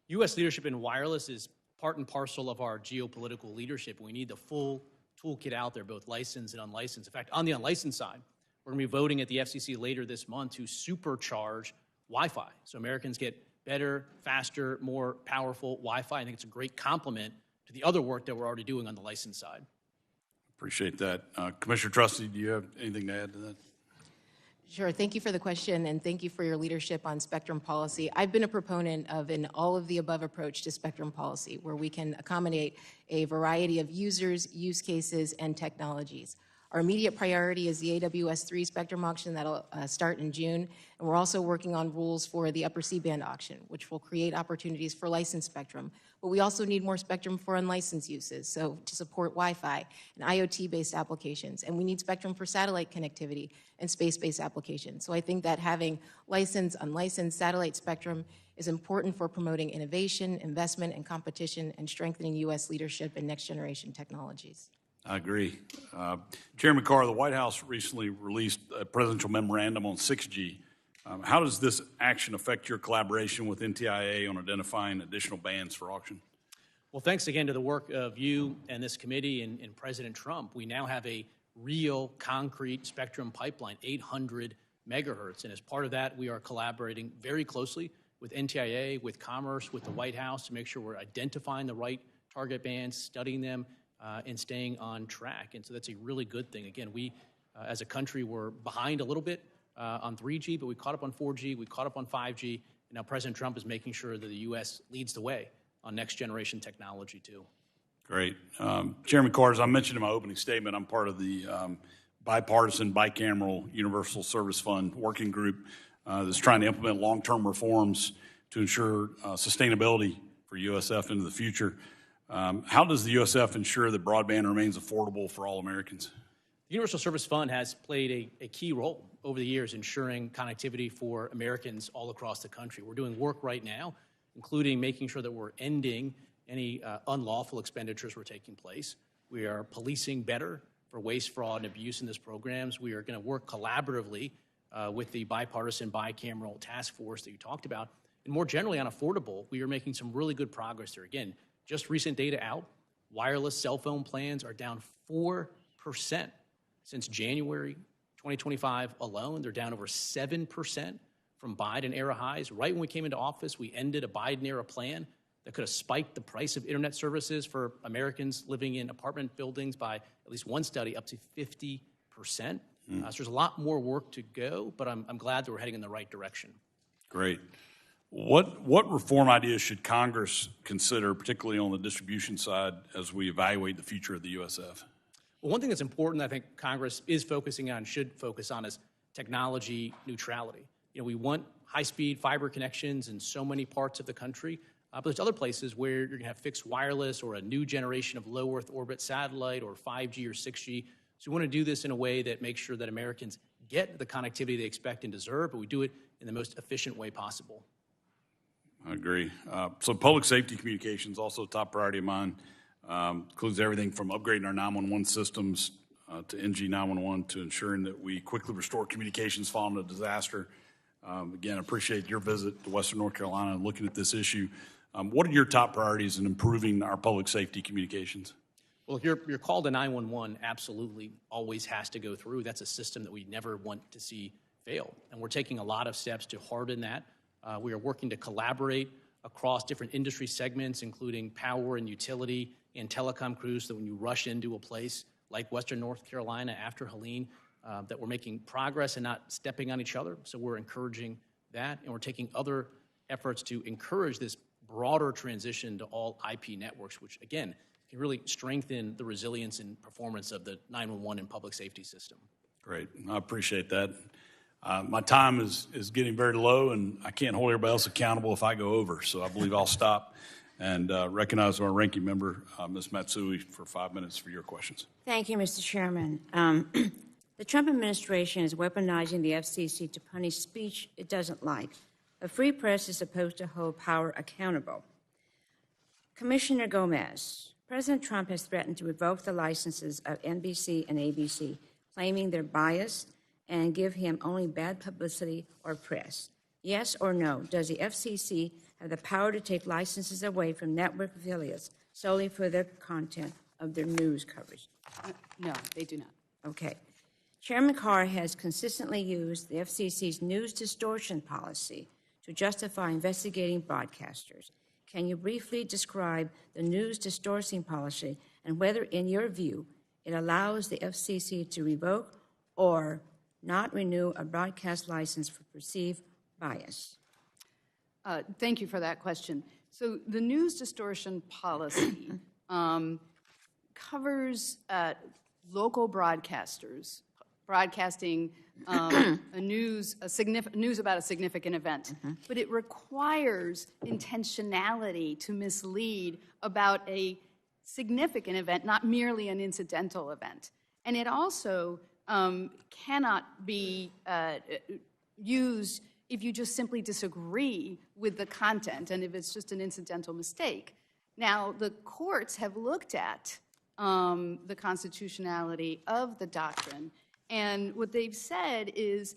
U.S. leadership in wireless is part and parcel of our geopolitical leadership. We need the full toolkit out there, both licensed and unlicensed. In fact, on the unlicensed side, we're going to be voting at the FCC later this month to supercharge Wi-Fi, so Americans get better, faster, more powerful Wi-Fi. I think it's a great complement to the other work that we're already doing on the licensed side. Appreciate that. Commissioner Trusty, do you have anything to add to that? Sure. Thank you for the question, and thank you for your leadership on spectrum policy. I've been a proponent of an all-of-the-above approach to spectrum policy, where we can accommodate a variety of users, use cases, and technologies. Our immediate priority is the AWS-3 spectrum auction that'll start in June, and we're also working on rules for the upper C-band auction, which will create opportunities for licensed spectrum. But we also need more spectrum for unlicensed uses, so to support Wi-Fi and IoT-based applications. And we need spectrum for satellite connectivity and space-based applications. So I think that having licensed, unlicensed satellite spectrum is important for promoting innovation, investment, and competition, and strengthening U.S. leadership in next-generation technologies. I agree. Chairman Carr, the White House recently released a presidential memorandum on 6G. How does this action affect your collaboration with NTIA on identifying additional bands for auction? Well, thanks again to the work of you and this committee and President Trump, we now have a real concrete spectrum pipeline, 800 megahertz. And as part of that, we are collaborating very closely with NTIA, with Commerce, with the White House to make sure we're identifying the right target bands, studying them, and staying on track. And so that's a really good thing. Again, we, as a country, were behind a little bit on 3G, but we caught up on 4G, we caught up on 5G, and now President Trump is making sure that the U.S. leads the way on next-generation technology, too. Great. Chairman Carr, as I mentioned in my opening statement, I'm part of the bipartisan, bicameral Universal Service Fund working group that's trying to implement long-term reforms to ensure sustainability for USF into the future. How does the USF ensure that broadband remains affordable for all Americans? The Universal Service Fund has played a key role over the years ensuring connectivity for Americans all across the country. We're doing work right now, including making sure that we're ending any unlawful expenditures were taking place. We are policing better for waste, fraud, and abuse in these programs. We are going to work collaboratively with the bipartisan, bicameral task force that you talked about. And more generally on affordable, we are making some really good progress there. Again, just recent data out, wireless cell phone plans are down 4% since January 2025 alone. They're down over 7% from Biden-era highs. Right when we came into office, we ended a Biden-era plan that could have spiked the price of internet services for Americans living in apartment buildings by at least one study up to 50%. So there's a lot more work to go, but I'm glad that we're heading in the right direction. Great. What reform ideas should Congress consider, particularly on the distribution side, as we evaluate the future of the USF? Well, one thing that's important I think Congress is focusing on, should focus on, is technology neutrality. You know, we want high-speed fiber connections in so many parts of the country, but there's other places where you're going to have fixed wireless or a new generation of low Earth orbit satellite or 5G or 6G. So we want to do this in a way that makes sure that Americans get the connectivity they expect and deserve, but we do it in the most efficient way possible. I agree. So public safety communications, also a top priority of mine, includes everything from upgrading our 911 systems to NG 911 to ensuring that we quickly restore communications following a disaster. Again, I appreciate your visit to Western North Carolina and looking at this issue. What are your top priorities in improving our public safety communications? Well, your call to 911 absolutely always has to go through. That's a system that we never want to see fail. And we're taking a lot of steps to harden that. We are working to collaborate across different industry segments, including power and utility and telecom crews, so that when you rush into a place like Western North Carolina after Helene, that we're making progress and not stepping on each other. So we're encouraging that, and we're taking other efforts to encourage this broader transition to all IP networks, which, again, can really strengthen the resilience and performance of the 911 and public safety system. Great. I appreciate that. My time is getting very low, and I can't hold everybody else accountable if I go over, so I believe I'll stop and recognize our ranking member, Ms. Matsui, for 5 minutes for your questions. Thank you, Mr. Chairman. The Trump administration is weaponizing the FCC to punish speech it doesn't like. A free press is supposed to hold power accountable. Commissioner Gomez, President Trump has threatened to revoke the licenses of NBC and ABC, claiming they're biased and give him only bad publicity or press. Yes or no, does the FCC have the power to take licenses away from network affiliates solely for the content of their news coverage? No, they do not. Okay. Chairman Carr has consistently used the FCC's news distortion policy to justify investigating broadcasters. Can you briefly describe the news distortion policy and whether, in your view, it allows the FCC to revoke or not renew a broadcast license for perceived bias? Thank you for that question. So the news distortion policy covers local broadcasters broadcasting news about a significant event, but it requires intentionality to mislead about a significant event, not merely an incidental event. And it also cannot be used if you just simply disagree with the content and if it's just an incidental mistake. Now, the courts have looked at the constitutionality of the doctrine, and what they've said is,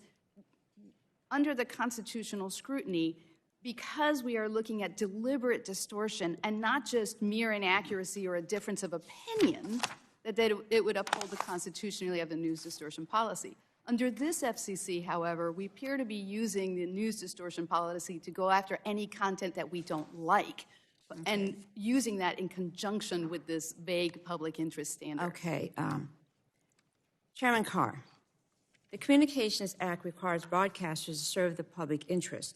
under the constitutional scrutiny, because we are looking at deliberate distortion and not just mere inaccuracy or a difference of opinion, that it would uphold the constitutionality of the news distortion policy. Under this FCC, however, we appear to be using the news distortion policy to go after any content that we don't like, and using that in conjunction with this vague public interest standard. Okay. Chairman Carr, the Communications Act requires broadcasters to serve the public interest.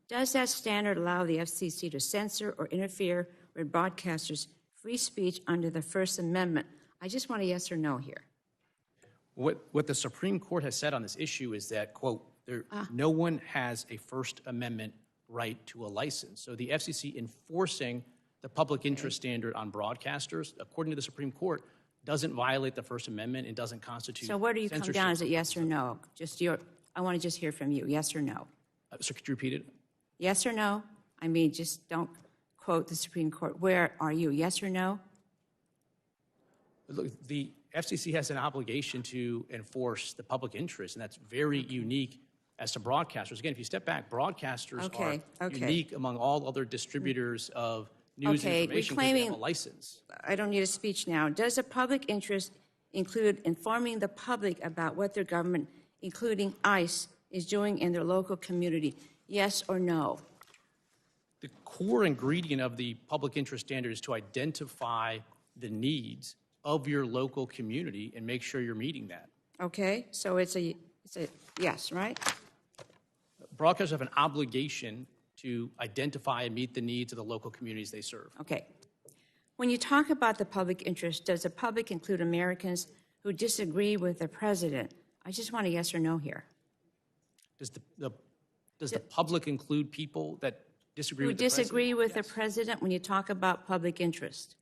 Does that standard allow the FCC to censor or interfere with broadcasters' free speech under the First Amendment? I just want a yes or no here. What the Supreme Court has said on this issue is that, quote, no one has a First Amendment right to a license. So the FCC enforcing the public interest standard on broadcasters, according to the Supreme Court, doesn't violate the First Amendment and doesn't constitute So where do you censorship. come down? Is it yes or no? I want to just hear from you, yes or no. So could you repeat it? Yes or no? I mean, just don't quote, the Supreme Court. Where are you? Yes or no? Look, the FCC has an obligation to enforce the public interest, and that's very unique as to broadcasters. Again, if you step back, broadcasters are unique among all other distributors of news and information because they have a license. I don't need a speech now. Does the public interest include informing the public about what their government, including ICE, is doing in their local community? Yes or no? The core ingredient of the public interest standard is to identify the needs of your local community and make sure you're meeting that. Okay, so it's a yes, right? Broadcasters have an obligation to identify and meet the needs of the local communities they serve. Okay. When you talk about the public interest, does the public include Americans who disagree with the president? I just want a yes or no here. Does the public include people that disagree Who with the president? disagree with the Yes. president when you talk about public interest?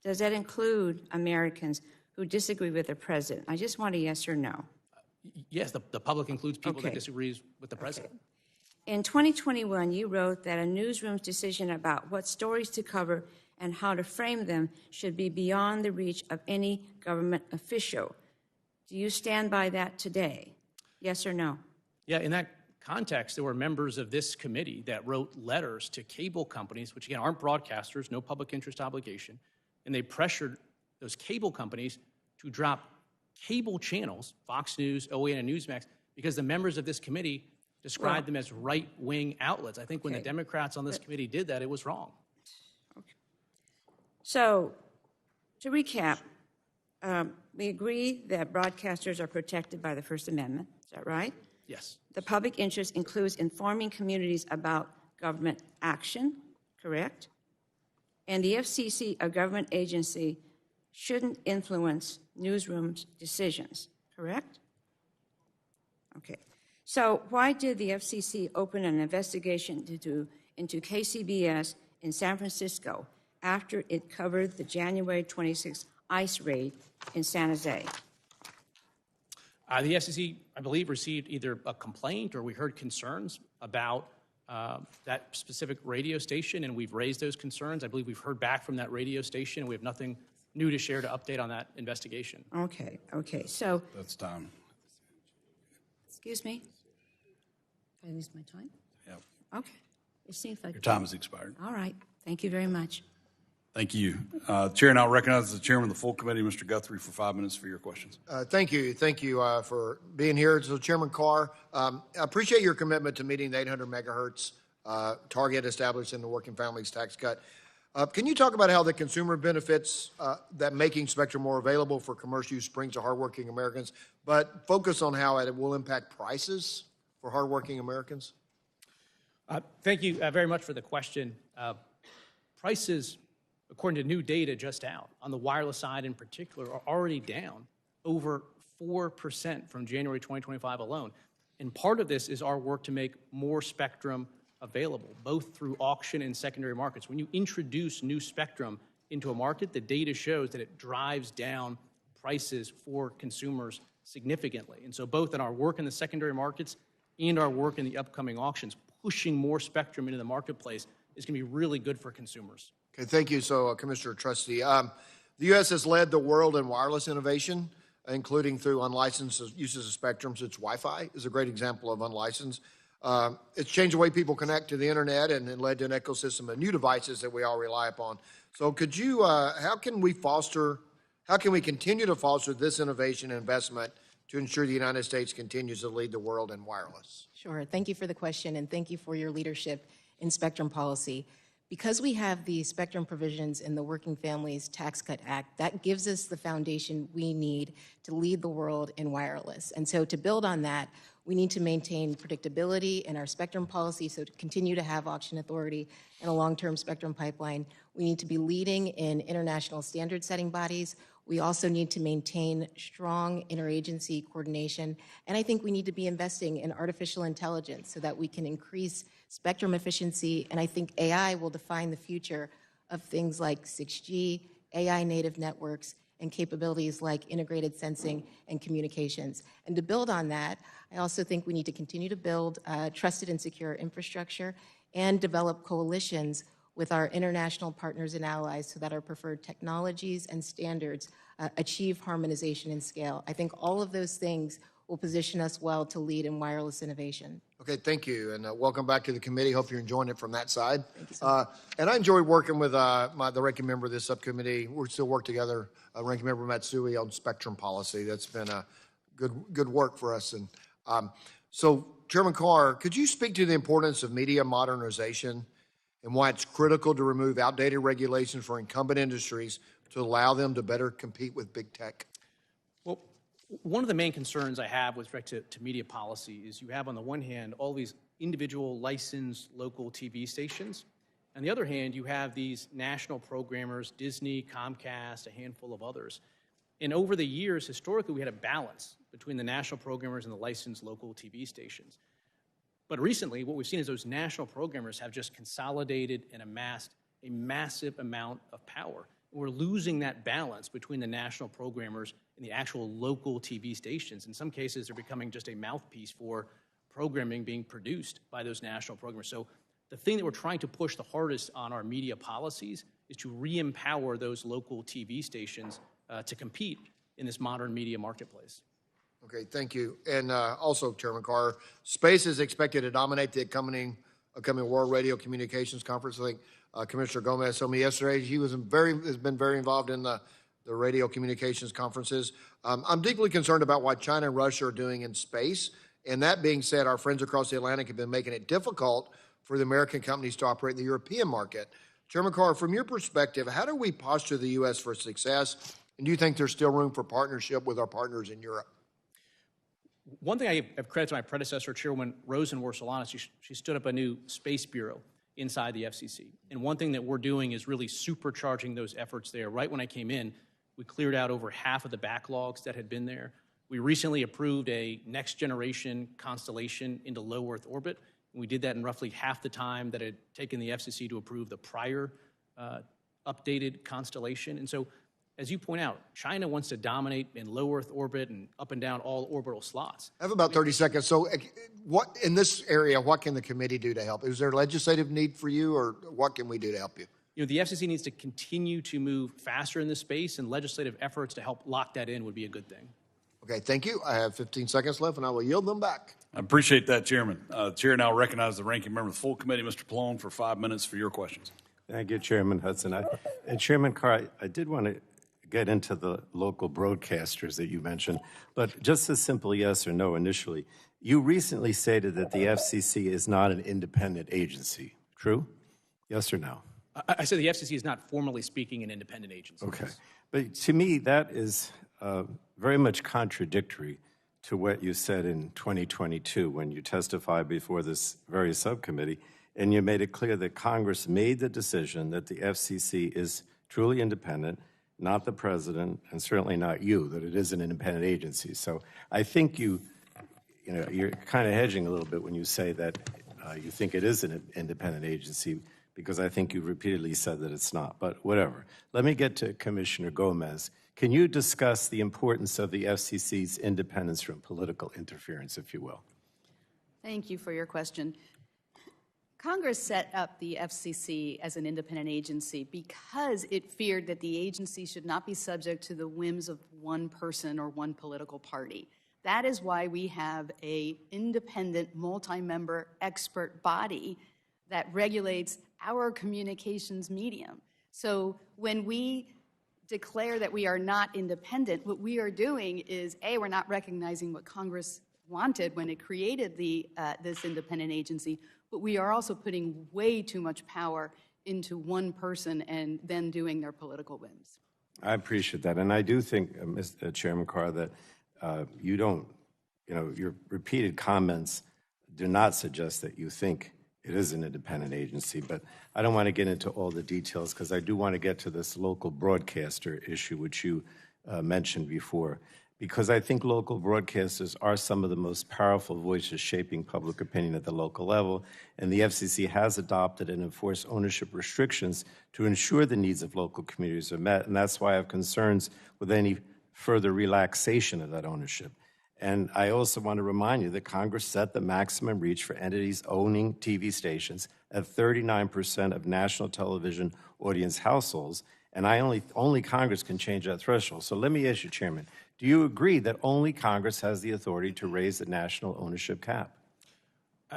Does that include Americans who disagree with the president? I just want a yes or no. Yes, the public includes people that Okay. disagree with the president. In 2021, you wrote that a newsroom's decision about what stories to cover and how to frame them should be beyond the reach of any government official. Do you stand by that today? Yes or no? Yeah, in that context, there were members of this committee that wrote letters to cable companies, which again aren't broadcasters, no public interest obligation, and they pressured those cable companies to drop cable channels, Fox News, OAN, and Newsmax, because the members of this committee described them as right-wing outlets. I think when the Democrats on this committee did that, it was wrong. So, to recap, we agree that broadcasters are protected by the First Amendment. Is that right? Yes. The public interest includes informing communities about government action, correct? And the FCC, a government agency, shouldn't influence newsrooms' decisions, correct? Okay. So why did the FCC open an investigation into KCBS in San Francisco after it covered the January 26th ICE raid in San Jose? The FCC, I believe, received either a complaint or we heard concerns about that specific radio station, and we've raised those concerns. I believe we've heard back from that radio station, and we have nothing new to share to update on that investigation. Okay, so, That's time. excuse me? Did I lose my time? Yep. Okay, it seems like. Your time has expired. All right, thank you very much. Thank you. Chair now recognizes the chairman of the full committee, Mr. Guthrie, for 5 minutes for your questions. Thank you for being here. So Chairman Carr, I appreciate your commitment to meeting the 800 megahertz target established in the Working Families Tax Cut. Can you talk about how the consumer benefits that making spectrum more available for commercial use brings to hardworking Americans, but focus on how it will impact prices for hardworking Americans? Thank you very much for the question. Prices, according to new data just out, on the wireless side in particular, are already down over 4% from January 2025 alone. And part of this is our work to make more spectrum available, both through auction and secondary markets. When you introduce new spectrum into a market, the data shows that it drives down prices for consumers significantly. And so both in our work in the secondary markets and our work in the upcoming auctions, pushing more spectrum into the marketplace is going to be really good for consumers. Okay, thank you. So, Commissioner Trusty, the U.S. has led the world in wireless innovation, including through unlicensed uses of spectrum, such as Wi-Fi is a great example of unlicensed. It's changed the way people connect to the internet and led to an ecosystem of new devices that we all rely upon. So could you, how can we continue to foster this innovation and investment to ensure the United States continues to lead the world in wireless? Sure. Thank you for the question, and thank you for your leadership in spectrum policy. Because we have the spectrum provisions in the Working Families Tax Cut Act, that gives us the foundation we need to lead the world in wireless. And so to build on that, we need to maintain predictability in our spectrum policy, so to continue to have auction authority and a long-term spectrum pipeline. We need to be leading in international standard-setting bodies. We also need to maintain strong interagency coordination. And I think we need to be investing in artificial intelligence so that we can increase spectrum efficiency. And I think AI will define the future of things like 6G, AI-native networks, and capabilities like integrated sensing and communications. And to build on that, I also think we need to continue to build trusted and secure infrastructure and develop coalitions with our international partners and allies so that our preferred technologies and standards achieve harmonization and scale. I think all of those things will position us well to lead in wireless innovation. Okay, thank you, and welcome back to the committee. Hope you're enjoying it from that side. Thank you so much. And I enjoyed working with the ranking member of this subcommittee. We still work together, ranking member Matsui, on spectrum policy. That's been a good work for us. And so, Chairman Carr, could you speak to the importance of media modernization and why it's critical to remove outdated regulations for incumbent industries to allow them to better compete with big tech? Well, one of the main concerns I have with respect to media policy is you have, on the one hand, all these individual licensed local TV stations. On the other hand, you have these national programmers, Disney, Comcast, a handful of others. And over the years, historically, we had a balance between the national programmers and the licensed local TV stations. But recently, what we've seen is those national programmers have just consolidated and amassed a massive amount of power. We're losing that balance between the national programmers and the actual local TV stations. In some cases, they're becoming just a mouthpiece for programming being produced by those national programmers. So the thing that we're trying to push the hardest on our media policies is to re-empower those local TV stations to compete in this modern media marketplace. Okay, thank you. And also, Chairman Carr, space is expected to dominate the upcoming World Radio Communications Conference. I think Commissioner Gomez told me yesterday he has been very involved in the radio communications conferences. I'm deeply concerned about what China and Russia are doing in space. And that being said, our friends across the Atlantic have been making it difficult for the American companies to operate in the European market. Chairman Carr, from your perspective, how do we posture the U.S. for success? And do you think there's still room for partnership with our partners in Europe? One thing I have credit to my predecessor, Chairwoman Rosenworcel, she stood up a new space bureau inside the FCC. And one thing that we're doing is really supercharging those efforts there. Right when I came in, we cleared out over half of the backlogs that had been there. We recently approved a next generation constellation into low Earth orbit. And we did that in roughly half the time that it had taken the FCC to approve the prior updated constellation. And so, as you point out, China wants to dominate in low Earth orbit and up and down all orbital slots. I have about 30 seconds. So what in this area, what can the committee do to help? Is there legislative need for you, or what can we do to help you? You know, the FCC needs to continue to move faster in this space, and legislative efforts to help lock that in would be a good thing. Okay, thank you. I have 15 seconds left, and I will yield them back. I appreciate that, Chairman. Chair now recognizes the ranking member of the full committee, Mr. Pallone, for 5 minutes for your questions. Thank you, Chairman Hudson. And Chairman Carr, I did want to get into the local broadcasters that you mentioned, but just a simple yes or no initially. You recently stated that the FCC is not an independent agency. True? Yes or no? I said the FCC is not formally speaking an independent agency. Okay. But to me, that is very much contradictory to what you said in 2022 when you testified before this very subcommittee, and you made it clear that Congress made the decision that the FCC is truly independent, not the president, and certainly not you, that it is an independent agency. So I think you're kind of hedging a little bit when you say that you think it is an independent agency, because I think you repeatedly said that it's not, but whatever. Let me get to Commissioner Gomez. Can you discuss the importance of the FCC's independence from political interference, if you will? Thank you for your question. Congress set up the FCC as an independent agency because it feared that the agency should not be subject to the whims of one person or one political party. That is why we have an independent, multi-member expert body that regulates our communications medium. So when we declare that we are not independent, what we are doing is, A, we're not recognizing what Congress wanted when it created this independent agency, but we are also putting way too much power into one person and then doing their political whims. I appreciate that. And I do think, Mr. Chairman Carr, that your repeated comments do not suggest that you think it is an independent agency, but I don't want to get into all the details because I do want to get to this local broadcaster issue, which you mentioned before, because I think local broadcasters are some of the most powerful voices shaping public opinion at the local level, and the FCC has adopted and enforced ownership restrictions to ensure the needs of local communities are met, and that's why I have concerns with any further relaxation of that ownership. And I also want to remind you that Congress set the maximum reach for entities owning TV stations at 39% of national television audience households, and only Congress can change that threshold. So let me ask you, Chairman, do you agree that only Congress has the authority to raise the national ownership cap?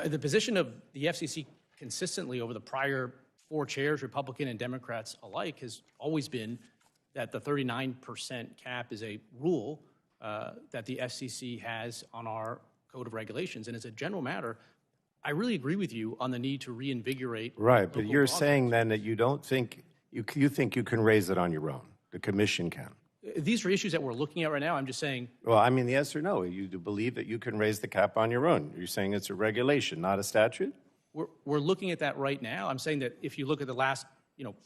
The position of the FCC consistently over the prior 4 chairs, Republican and Democrats alike, has always been that the 39% cap is a rule that the FCC has on our Code of Regulations. And as a general matter, I really agree with you on the need to reinvigorate. Right, but you're saying then that you don't think, you think you can raise it on your own. The commission can. These are issues that we're looking at right now. I'm just saying. Well, I mean, yes or no? You do believe that you can raise the cap on your own? You're saying it's a regulation, not a statute? We're looking at that right now. I'm saying that if you look at the last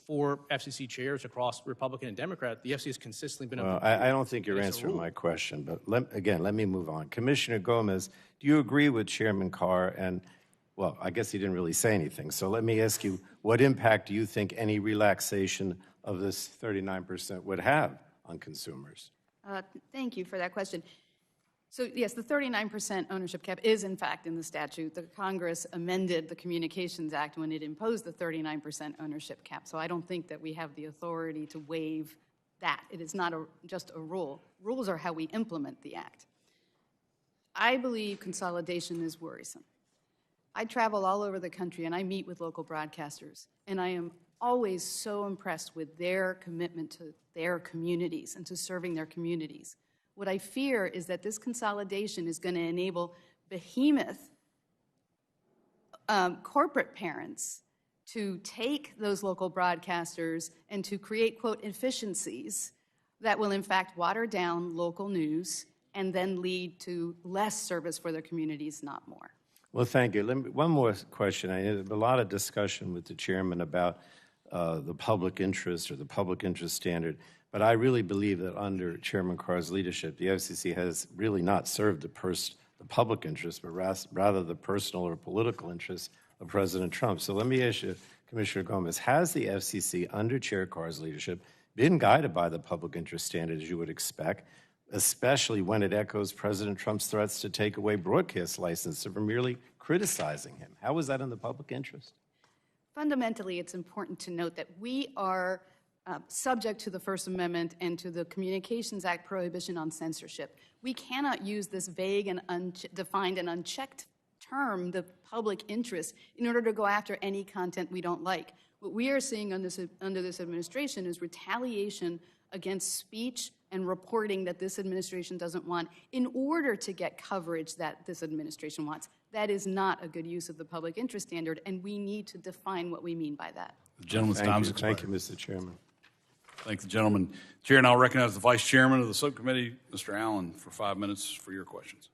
4 FCC chairs across Republican and Democrat, the FCC has consistently been. Well, I don't think you're answering my question, but let me move on. Commissioner Gomez, do you agree with Chairman Carr? And, well, I guess he didn't really say anything. So let me ask you, what impact do you think any relaxation of this 39% would have on consumers? Thank you for that question. So, yes, the 39% ownership cap is, in fact, in the statute. The Congress amended the Communications Act when it imposed the 39% ownership cap. So I don't think that we have the authority to waive that. It is not just a rule. Rules are how we implement the act. I believe consolidation is worrisome. I travel all over the country, and I meet with local broadcasters, and I am always so impressed with their commitment to their communities and to serving their communities. What I fear is that this consolidation is going to enable behemoth corporate parents to take those local broadcasters and to create, quote, efficiencies that will, in fact, water down local news and then lead to less service for their communities, not more. Well, thank you. One more question. I had a lot of discussion with the chairman about the public interest or the public interest standard. But I really believe that under Chairman Carr's leadership, the FCC has really not served the public interest, but rather the personal or political interests of President Trump. So let me ask you, Commissioner Gomez, has the FCC, under Chair Carr's leadership, been guided by the public interest standard, as you would expect, especially when it echoes President Trump's threats to take away broadcast licenses for merely criticizing him? How is that in the public interest? Fundamentally, it's important to note that we are subject to the First Amendment and to the Communications Act prohibition on censorship. We cannot use this vague and undefined and unchecked term, the public interest, in order to go after any content we don't like. What we are seeing under this administration is retaliation against speech and reporting that this administration doesn't want in order to get coverage that this administration wants. That is not a good use of the public interest standard, and we need to define what we mean by that. The gentleman's time has expired. Thank you, Mr. Chairman. Thank the gentleman. Chair, and I'll recognize the Vice Chairman of the Subcommittee, Mr. Allen, for 5 minutes for your questions.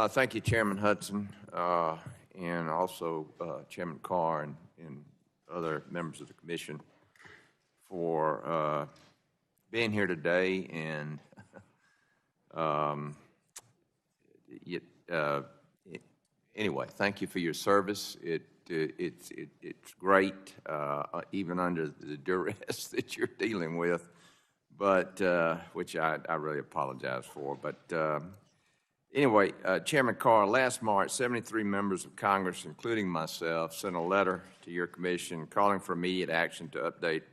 Thank you, Chairman Hudson, and also Chairman Carr and other members of the Commission for being here today. And anyway, thank you for your service. It's great, even under the duress that you're dealing with, but which I really apologize for. But anyway, Chairman Carr, last March, 73 members of Congress, including myself, sent a letter to your commission calling for immediate action to update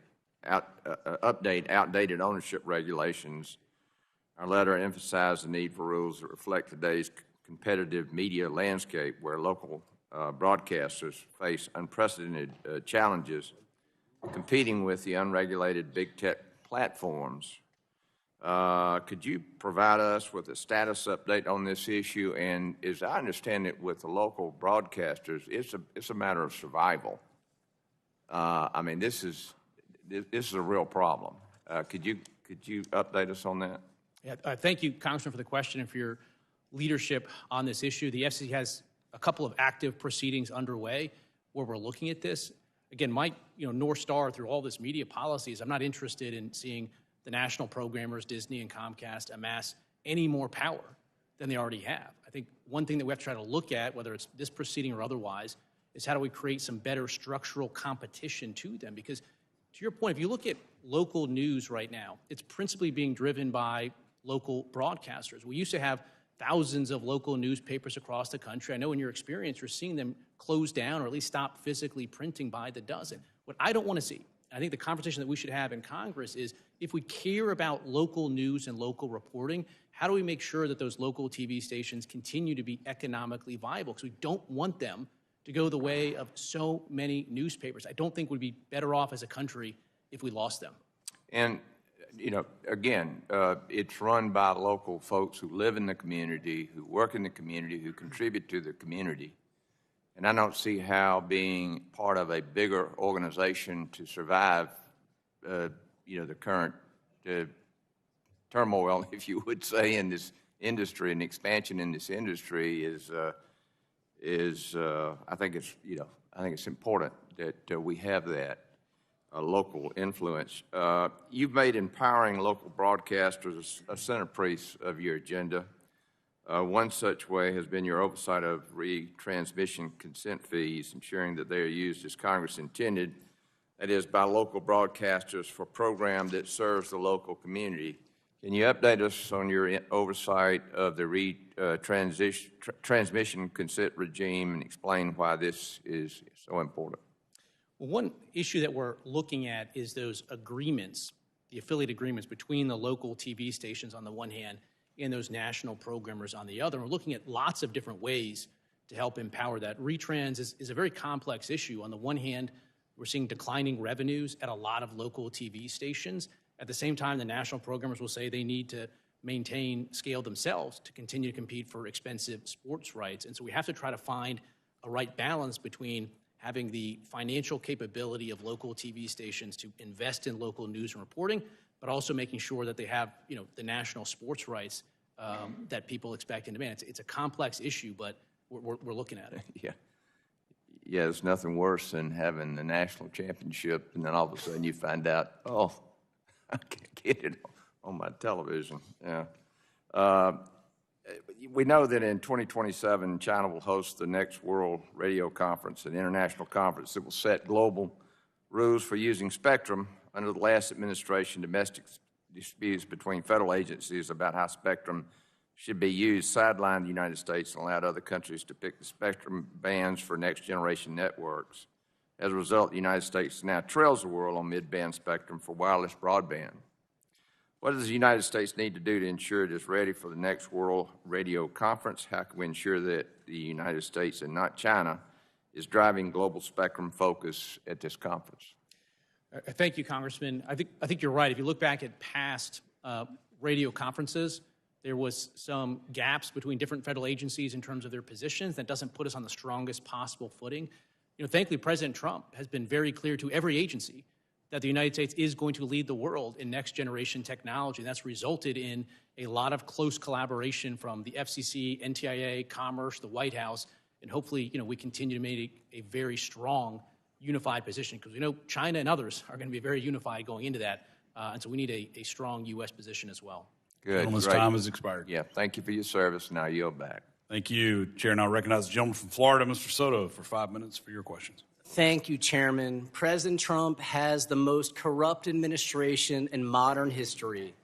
outdated ownership regulations. Our letter emphasized the need for rules that reflect today's competitive media landscape, where local broadcasters face unprecedented challenges competing with the unregulated big tech platforms. Could you provide us with a status update on this issue? And as I understand it, with the local broadcasters, it's a matter of survival. I mean, this is a real problem. Could you update us on that? Yeah, thank you, Congressman, for the question and for your leadership on this issue. The FCC has a couple of active proceedings underway where we're looking at this. Again, my North Star through all this media policy is I'm not interested in seeing the national programmers, Disney and Comcast, amass any more power than they already have. I think one thing that we have to try to look at, whether it's this proceeding or otherwise, is how do we create some better structural competition to them? Because to your point, if you look at local news right now, it's principally being driven by local broadcasters. We used to have thousands of local newspapers across the country. I know in your experience, you're seeing them close down or at least stop physically printing by the dozen. What I don't want to see, I think the conversation that we should have in Congress is, if we care about local news and local reporting, how do we make sure that those local TV stations continue to be economically viable? Because we don't want them to go the way of so many newspapers. I don't think we'd be better off as a country if we lost them. And, you know, again, it's run by local folks who live in the community, who work in the community, who contribute to the community. And I don't see how being part of a bigger organization to survive, you know, the current turmoil, if you would say, in this industry and expansion in this industry is I think it's, you know, I think it's important that we have that local influence. You've made empowering local broadcasters a centerpiece of your agenda. One such way has been your oversight of retransmission consent fees, ensuring that they are used as Congress intended, that is, by local broadcasters for a program that serves the local community. Can you update us on your oversight of the transmission consent regime and explain why this is so important? Well, one issue that we're looking at is those agreements, the affiliate agreements between the local TV stations on the one hand and those national programmers on the other. We're looking at lots of different ways to help empower that. Retrans is a very complex issue. On the one hand, we're seeing declining revenues at a lot of local TV stations. At the same time, the national programmers will say they need to maintain scale themselves to continue to compete for expensive sports rights. And so we have to try to find a right balance between having the financial capability of local TV stations to invest in local news and reporting, but also making sure that they have, you know, the national sports rights that people expect and demand. It's a complex issue, but we're looking at it. Yeah. Yeah, there's nothing worse than having the national championship and then all of a sudden you find out, oh, I can't get it on my television. Yeah. We know that in 2027, China will host the next World Radio Conference, an international conference that will set global rules for using spectrum. Under the last administration, domestic disputes between federal agencies about how spectrum should be used sidelined the United States and allowed other countries to pick the spectrum bands for next-generation networks. As a result, the United States now trails the world on mid-band spectrum for wireless broadband. What does the United States need to do to ensure it is ready for the next World Radio Conference? How can we ensure that the United States and not China is driving global spectrum focus at this conference? Thank you, Congressman. I think you're right. If you look back at past radio conferences, there was some gaps between different federal agencies in terms of their positions. That doesn't put us on the strongest possible footing. You know, thankfully, President Trump has been very clear to every agency that the United States is going to lead the world in next-generation technology. And that's resulted in a lot of close collaboration from the FCC, NTIA, Commerce, the White House, and hopefully, you know, we continue to make a very strong, unified position, because we know China and others are going to be very unified going into that. And so we need a strong U.S. position as well. Good. Gentleman's time has expired. Yeah, thank you for your service. Now yield back. Thank you. Chair now recognizes the gentleman from Florida, Mr. Soto, for 5 minutes for your questions. Thank you, Chairman. President Trump has the most corrupt administration in modern history.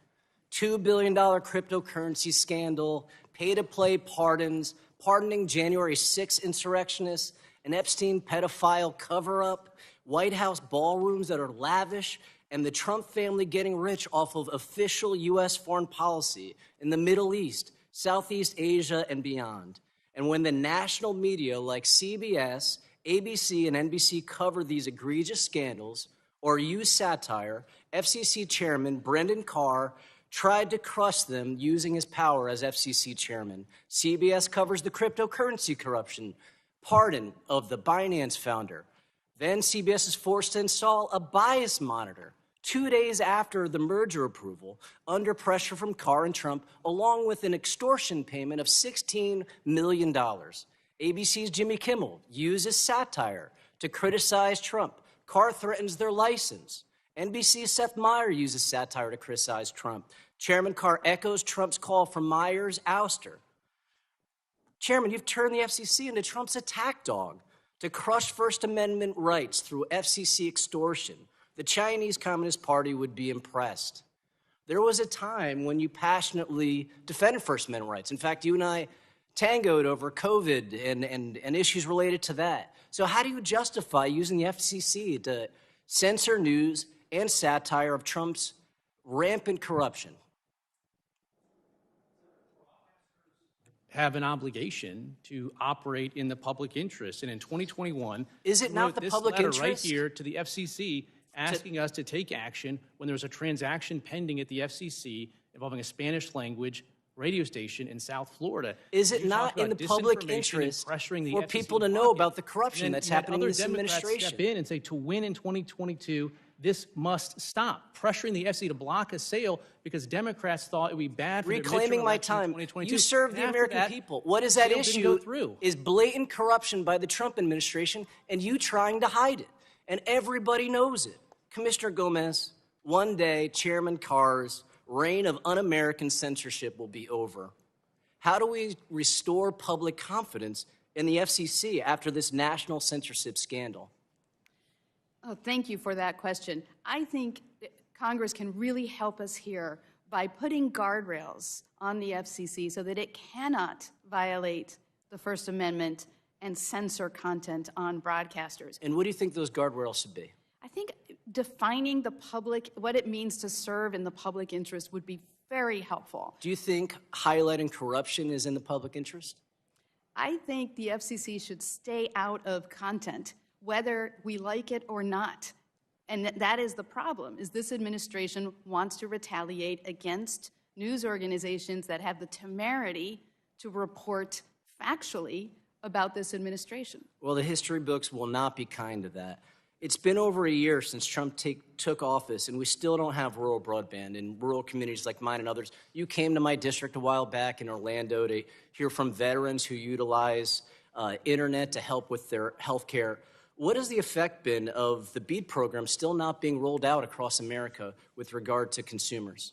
$2 billion cryptocurrency scandal, pay-to-play pardons, pardoning January 6 insurrectionists, an Epstein pedophile cover-up, White House ballrooms that are lavish, and the Trump family getting rich off of official U.S. foreign policy in the Middle East, Southeast Asia, and beyond. And when the national media like CBS, ABC, and NBC cover these egregious scandals or use satire, FCC Chairman Brendan Carr tried to crush them using his power as FCC Chairman. CBS covers the cryptocurrency corruption, pardon of the Binance founder. Then CBS is forced to install a bias monitor 2 days after the merger approval, under pressure from Carr and Trump, along with an extortion payment of $16 million. ABC's Jimmy Kimmel uses satire to criticize Trump. Carr threatens their license. NBC's Seth Meyers uses satire to criticize Trump. Chairman Carr echoes Trump's call for Meyers' ouster. Chairman, you've turned the FCC into Trump's attack dog to crush First Amendment rights through FCC extortion. The Chinese Communist Party would be impressed. There was a time when you passionately defended First Amendment rights. In fact, you and I tangoed over COVID and issues related to that. So how do you justify using the FCC to censor news and satire of Trump's rampant corruption? Have an obligation to operate in the public interest. And in 2021, is it not the public interest? Right here to the FCC asking us to take action when there's a transaction pending at the FCC involving a Spanish language radio station in South Florida. Is it not in the public interest for people to know about the corruption that's happening in this administration? Step in and say, to win in 2022, this must stop. Pressuring the FCC to block a sale because Democrats thought it would be bad for reclaiming my time. You serve the American people. What is that issue? Is blatant corruption by the Trump administration and you trying to hide it. And everybody knows it. Commissioner Gomez, one day Chairman Carr's reign of un-American censorship will be over. How do we restore public confidence in the FCC after this national censorship scandal? Oh, thank you for that question. I think Congress can really help us here by putting guardrails on the FCC so that it cannot violate the First Amendment and censor content on broadcasters. And what do you think those guardrails should be? I think defining the public, what it means to serve in the public interest would be very helpful. Do you think highlighting corruption is in the public interest? I think the FCC should stay out of content, whether we like it or not. And that is the problem, is this administration wants to retaliate against news organizations that have the temerity to report factually about this administration. Well, the history books will not be kind to that. It's been over a year since Trump took office, and we still don't have rural broadband in rural communities like mine and others. You came to my district a while back in Orlando to hear from veterans who utilize internet to help with their health care. What has the effect been of the BEAD program still not being rolled out across America with regard to consumers?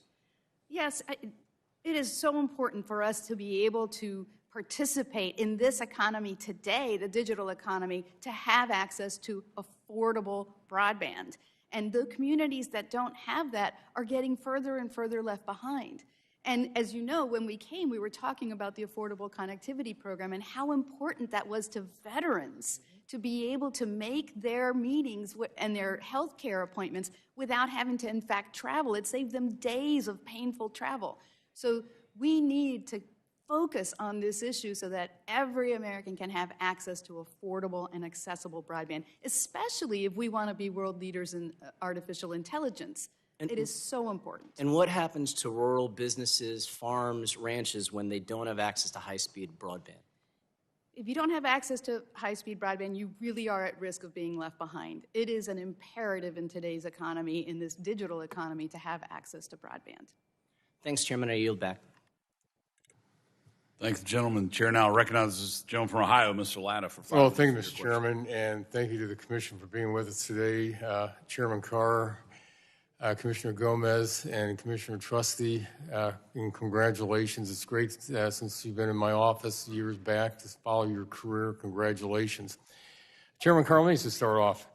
Yes, it is so important for us to be able to participate in this economy today, the digital economy, to have access to affordable broadband. And the communities that don't have that are getting further and further left behind. And as you know, when we came, we were talking about the Affordable Connectivity Program and how important that was to veterans to be able to make their meetings and their health care appointments without having to, in fact, travel. It saved them days of painful travel. So we need to focus on this issue so that every American can have access to affordable and accessible broadband, especially if we want to be world leaders in artificial intelligence. It is so important. And what happens to rural businesses, farms, ranches when they don't have access to high-speed broadband? If you don't have access to high-speed broadband, you really are at risk of being left behind. It is an imperative in today's economy, in this digital economy, to have access to broadband. Thanks, Chairman. I yield back. Thanks, gentleman. The chair now recognizes the gentleman from Ohio, Mr. Latta, for 5 minutes. Well, thank you, Mr. Chairman, and thank you to the Commission for being with us today. Chairman Carr, Commissioner Gomez, and Commissioner Trusty, and congratulations. It's great since you've been in my office years back to follow your career. Congratulations. Chairman Carr, let me just start off.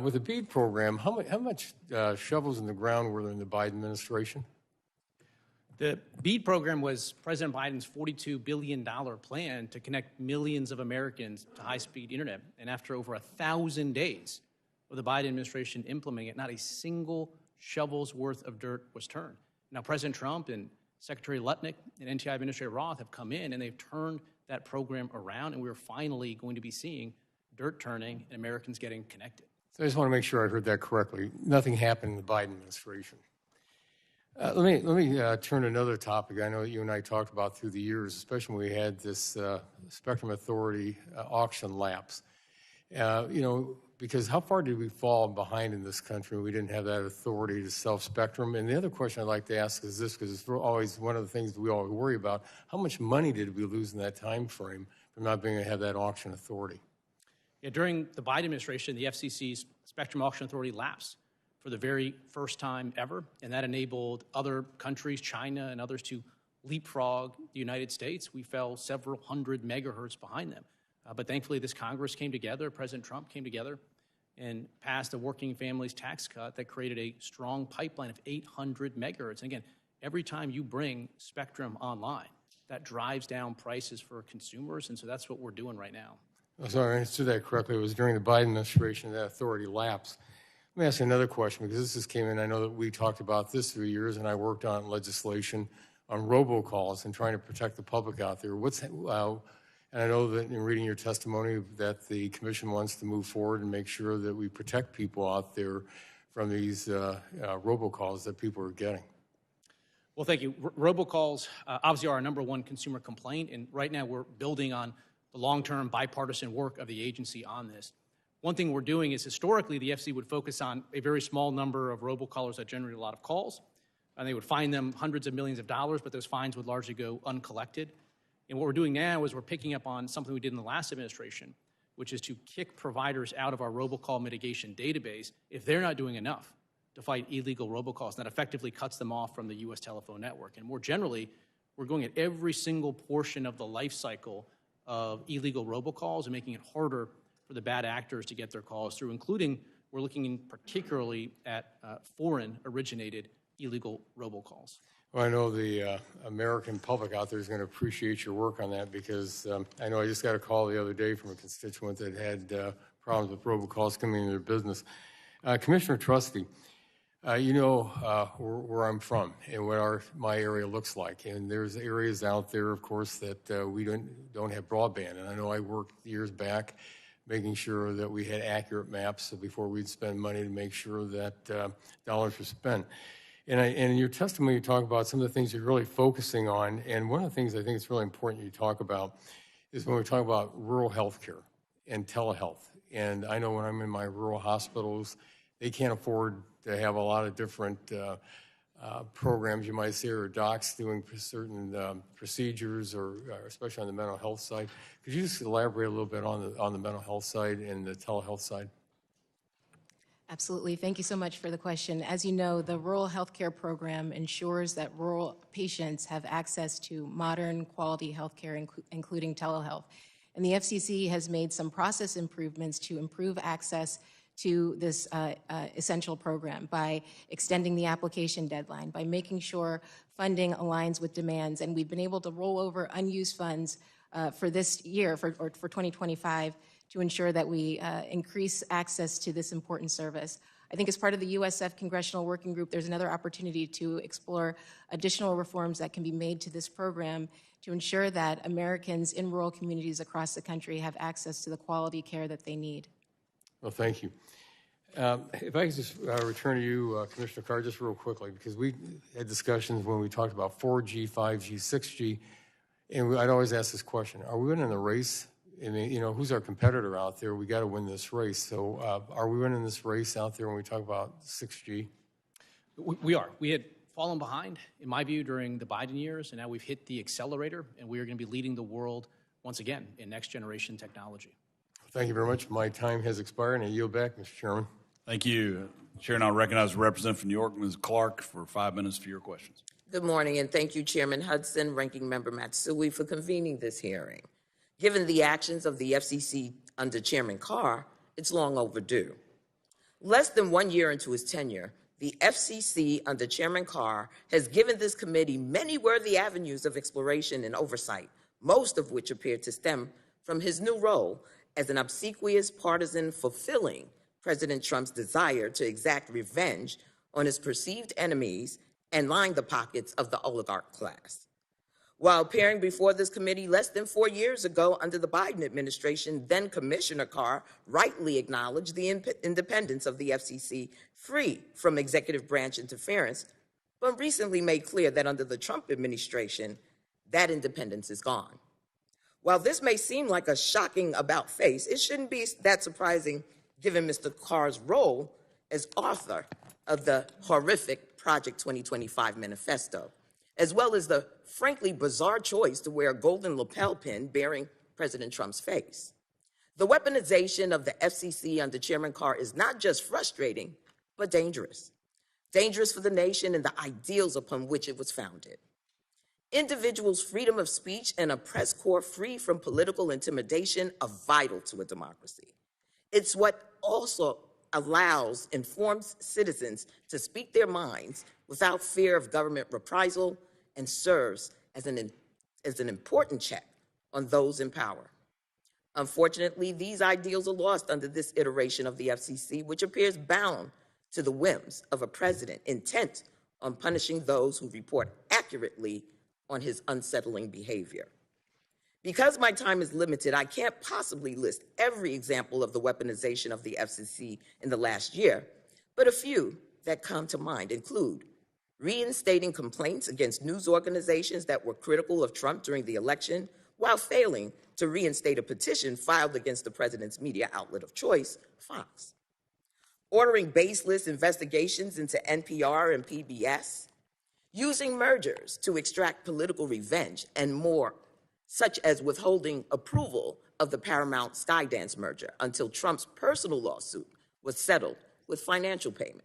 With the BEAD program, how much shovels in the ground were there in the Biden administration? The BEAD program was President Biden's $42 billion plan to connect millions of Americans to high-speed internet. And after over 1,000 days of the Biden administration implementing it, not a single shovel's worth of dirt was turned. Now, President Trump and Secretary Lutnick and NTI Administrator Roth have come in, and they've turned that program around, and we're finally going to be seeing dirt turning and Americans getting connected. So I just want to make sure I heard that correctly. Nothing happened in the Biden administration. Let me turn to another topic I know that you and I talked about through the years, especially when we had this Spectrum Authority auction lapse. Because how far did we fall behind in this country when we didn't have that authority to sell spectrum? And the other question I'd like to ask is this, because it's always one of the things that we always worry about. How much money did we lose in that time frame from not being able to have that auction authority? Yeah, during the Biden administration, the FCC's Spectrum Auction Authority lapsed for the very first time ever, and that enabled other countries, China and others, to leapfrog the United States. We fell several hundred megahertz behind them. But thankfully, this Congress came together, President Trump came together, and passed a working families tax cut that created a strong pipeline of 800 megahertz. And again, every time you bring spectrum online, that drives down prices for consumers, and so that's what we're doing right now. So I understood that correctly. It was during the Biden administration that authority lapsed. Let me ask you another question, because this just came in. I know that we talked about this for years, and I worked on legislation on robocalls and trying to protect the public out there. And I know that in reading your testimony that the commission wants to move forward and make sure that we protect people out there from these robocalls that people are getting. Well, thank you. Robocalls obviously are our number one consumer complaint, and right now we're building on the long-term bipartisan work of the agency on this. One thing we're doing is historically the FCC would focus on a very small number of robocallers that generate a lot of calls, and they would fine them hundreds of millions of dollars, but those fines would largely go uncollected. And what we're doing now is we're picking up on something we did in the last administration, which is to kick providers out of our robocall mitigation database if they're not doing enough to fight illegal robocalls. And that effectively cuts them off from the U.S. telephone network. And more generally, we're going at every single portion of the life cycle of illegal robocalls and making it harder for the bad actors to get their calls through, including we're looking in particularly at foreign-originated illegal robocalls. Well, I know the American public out there is going to appreciate your work on that, because I know I just got a call the other day from a constituent that had problems with robocalls coming into their business. Commissioner Trusty, you know where I'm from and what my area looks like. And there's areas out there, of course, that we don't have broadband. And I know I worked years back making sure that we had accurate maps before we'd spend money to make sure that dollars were spent. And in your testimony, you talk about some of the things you're really focusing on. And one of the things I think it's really important you talk about is when we talk about rural health care and telehealth. And I know when I'm in my rural hospitals, they can't afford to have a lot of different programs, you might say, or docs doing certain procedures, or especially on the mental health side. Could you just elaborate a little bit on the mental health side and the telehealth side? Absolutely. Thank you so much for the question. As you know, the Rural Healthcare Program ensures that rural patients have access to modern, quality healthcare, including telehealth. And the FCC has made some process improvements to improve access to this essential program by extending the application deadline, by making sure funding aligns with demands. And we've been able to roll over unused funds for this year, for 2025, to ensure that we increase access to this important service. I think as part of the USF Congressional Working Group, there's another opportunity to explore additional reforms that can be made to this program to ensure that Americans in rural communities across the country have access to the quality care that they need. Well, thank you. If I could just return to you, Commissioner Carr, just real quickly, because we had discussions when we talked about 4G, 5G, 6G, and I'd always ask this question: are we winning the race? I mean, you know, who's our competitor out there? We got to win this race. So are we winning this race out there when we talk about 6G? We are. We had fallen behind, in my view, during the Biden years, and now we've hit the accelerator, and we are going to be leading the world once again in next-generation technology. Thank you very much. My time has expired, and I yield back, Mr. Chairman. Thank you. Chair, now recognize the representative from New York, Ms. Clark, for 5 minutes for your questions. Good morning, and thank you, Chairman Hudson, Ranking Member Matsui, for convening this hearing. Given the actions of the FCC under Chairman Carr, it's long overdue. Less than 1 year into his tenure, the FCC under Chairman Carr has given this committee many worthy avenues of exploration and oversight, most of which appear to stem from his new role as an obsequious partisan fulfilling President Trump's desire to exact revenge on his perceived enemies and line the pockets of the oligarch class. While appearing before this committee less than 4 years ago under the Biden administration, then Commissioner Carr rightly acknowledged the independence of the FCC, free from executive branch interference, but recently made clear that under the Trump administration, that independence is gone. While this may seem like a shocking about-face, it shouldn't be that surprising given Mr. Carr's role as author of the horrific Project 2025 manifesto, as well as the frankly bizarre choice to wear a golden lapel pin bearing President Trump's face. The weaponization of the FCC under Chairman Carr is not just frustrating, but dangerous. Dangerous for the nation and the ideals upon which it was founded. Individuals' freedom of speech and a press corps free from political intimidation are vital to a democracy. It's what also allows informed citizens to speak their minds without fear of government reprisal and serves as an important check on those in power. Unfortunately, these ideals are lost under this iteration of the FCC, which appears bound to the whims of a president intent on punishing those who report accurately on his unsettling behavior. Because my time is limited, I can't possibly list every example of the weaponization of the FCC in the last year, but a few that come to mind include reinstating complaints against news organizations that were critical of Trump during the election while failing to reinstate a petition filed against the president's media outlet of choice, Fox. Ordering baseless investigations into NPR and PBS, using mergers to extract political revenge, and more, such as withholding approval of the Paramount Skydance merger until Trump's personal lawsuit was settled with financial payment.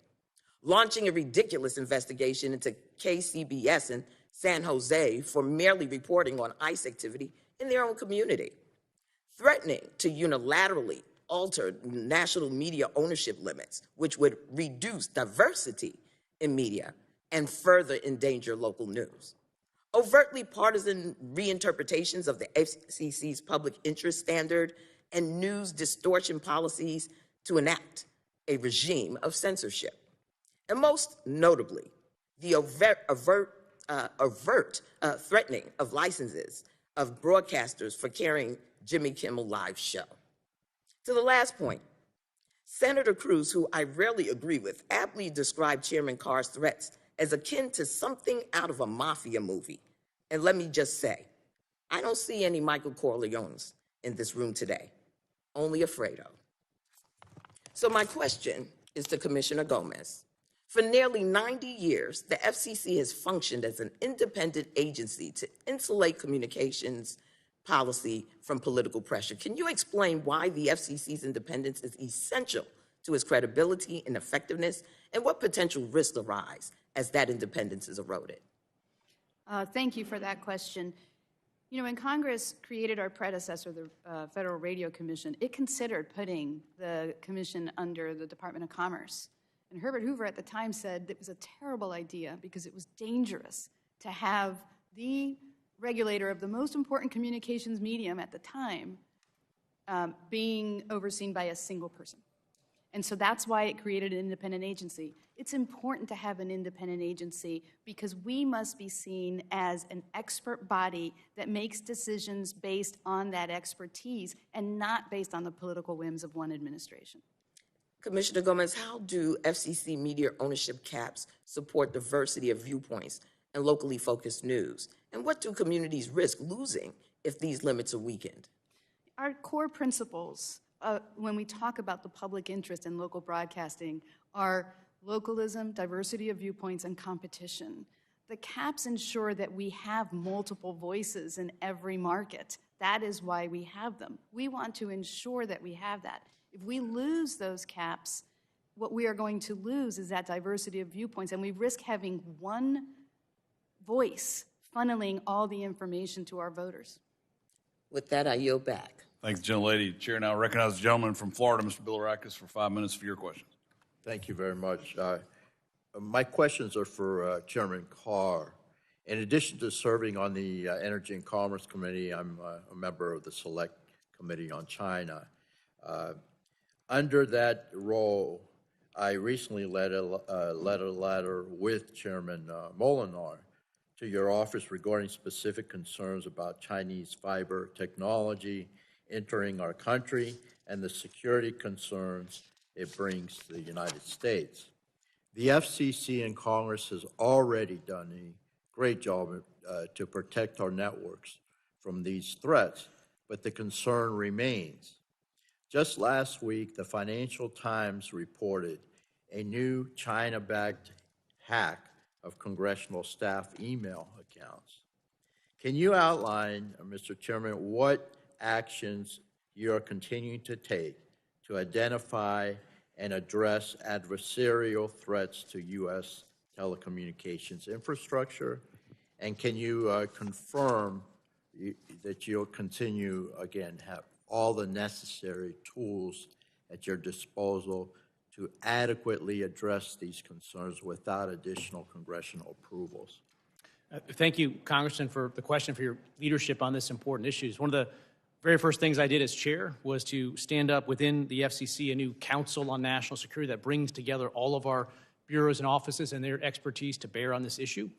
Launching a ridiculous investigation into KCBS in San Jose for merely reporting on ICE activity in their own community. Threatening to unilaterally alter national media ownership limits, which would reduce diversity in media and further endanger local news. Overtly partisan reinterpretations of the FCC's public interest standard and news distortion policies to enact a regime of censorship. And most notably, the overt threatening of licenses of broadcasters for carrying Jimmy Kimmel Live show. To the last point, Senator Cruz, who I rarely agree with, aptly described Chairman Carr's threats as akin to something out of a mafia movie. And let me just say, I don't see any Michael Corleones in this room today, only Alfredo. So my question is to Commissioner Gomez. For nearly 90 years, the FCC has functioned as an independent agency to insulate communications policy from political pressure. Can you explain why the FCC's independence is essential to its credibility and effectiveness, and what potential risks arise as that independence is eroded? Thank you for that question. You know, when Congress created our predecessor, the Federal Radio Commission, it considered putting the commission under the Department of Commerce. And Herbert Hoover at the time said it was a terrible idea because it was dangerous to have the regulator of the most important communications medium at the time being overseen by a single person. And so that's why it created an independent agency. It's important to have an independent agency because we must be seen as an expert body that makes decisions based on that expertise and not based on the political whims of one administration. Commissioner Gomez, how do FCC media ownership caps support diversity of viewpoints and locally focused news? And what do communities risk losing if these limits are weakened? Our core principles when we talk about the public interest in local broadcasting are localism, diversity of viewpoints, and competition. The caps ensure that we have multiple voices in every market. That is why we have them. We want to ensure that we have that. If we lose those caps, what we are going to lose is that diversity of viewpoints, and we risk having one voice funneling all the information to our voters. With that, I yield back. Thanks, gentlelady. Chair now recognizes the gentleman from Florida, Mr. Bilirakis, for 5 minutes for your questions. Thank you very much. My questions are for Chairman Carr. In addition to serving on the Energy and Commerce Committee, I'm a member of the Select Committee on China. Under that role, I recently led a letter with Chairman Molinar to your office regarding specific concerns about Chinese fiber technology entering our country and the security concerns it brings to the United States. The FCC and Congress has already done a great job to protect our networks from these threats, but the concern remains. Just last week, the Financial Times reported a new China-backed hack of congressional staff email accounts. Can you outline, Mr. Chairman, what actions you are continuing to take to identify and address adversarial threats to U.S. telecommunications infrastructure? And can you confirm that you'll continue, again, have all the necessary tools at your disposal to adequately address these concerns without additional congressional approvals? Thank you, Congressman, for the question, for your leadership on this important issue. One of the very first things I did as chair was to stand up within the FCC a new Council on National Security that brings together all of our bureaus and offices and their expertise to bear on this issue,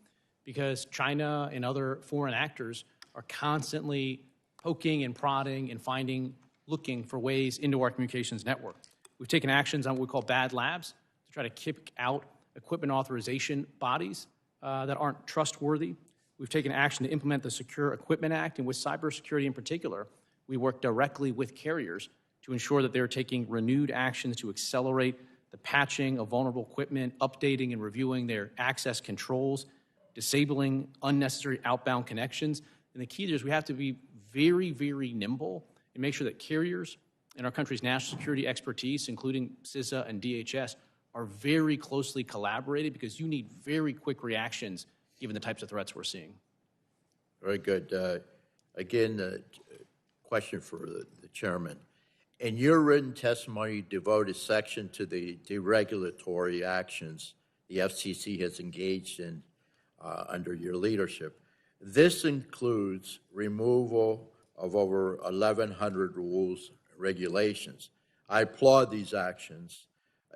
because China and other foreign actors are constantly poking and prodding and looking for ways into our communications network. We've taken actions on what we call bad labs to try to kick out equipment authorization bodies that aren't trustworthy. We've taken action to implement the Secure Equipment Act, and with cybersecurity in particular, we work directly with carriers to ensure that they're taking renewed actions to accelerate the patching of vulnerable equipment, updating and reviewing their access controls, disabling unnecessary outbound connections. And the key there is we have to be very, very nimble and make sure that carriers and our country's national security expertise, including CISA and DHS, are very closely collaborated, because you need very quick reactions given the types of threats we're seeing. Very good. Again, question for the chairman. In your written testimony, you devoted a section to the deregulatory actions the FCC has engaged in under your leadership. This includes removal of over 1,100 rules, regulations. I applaud these actions,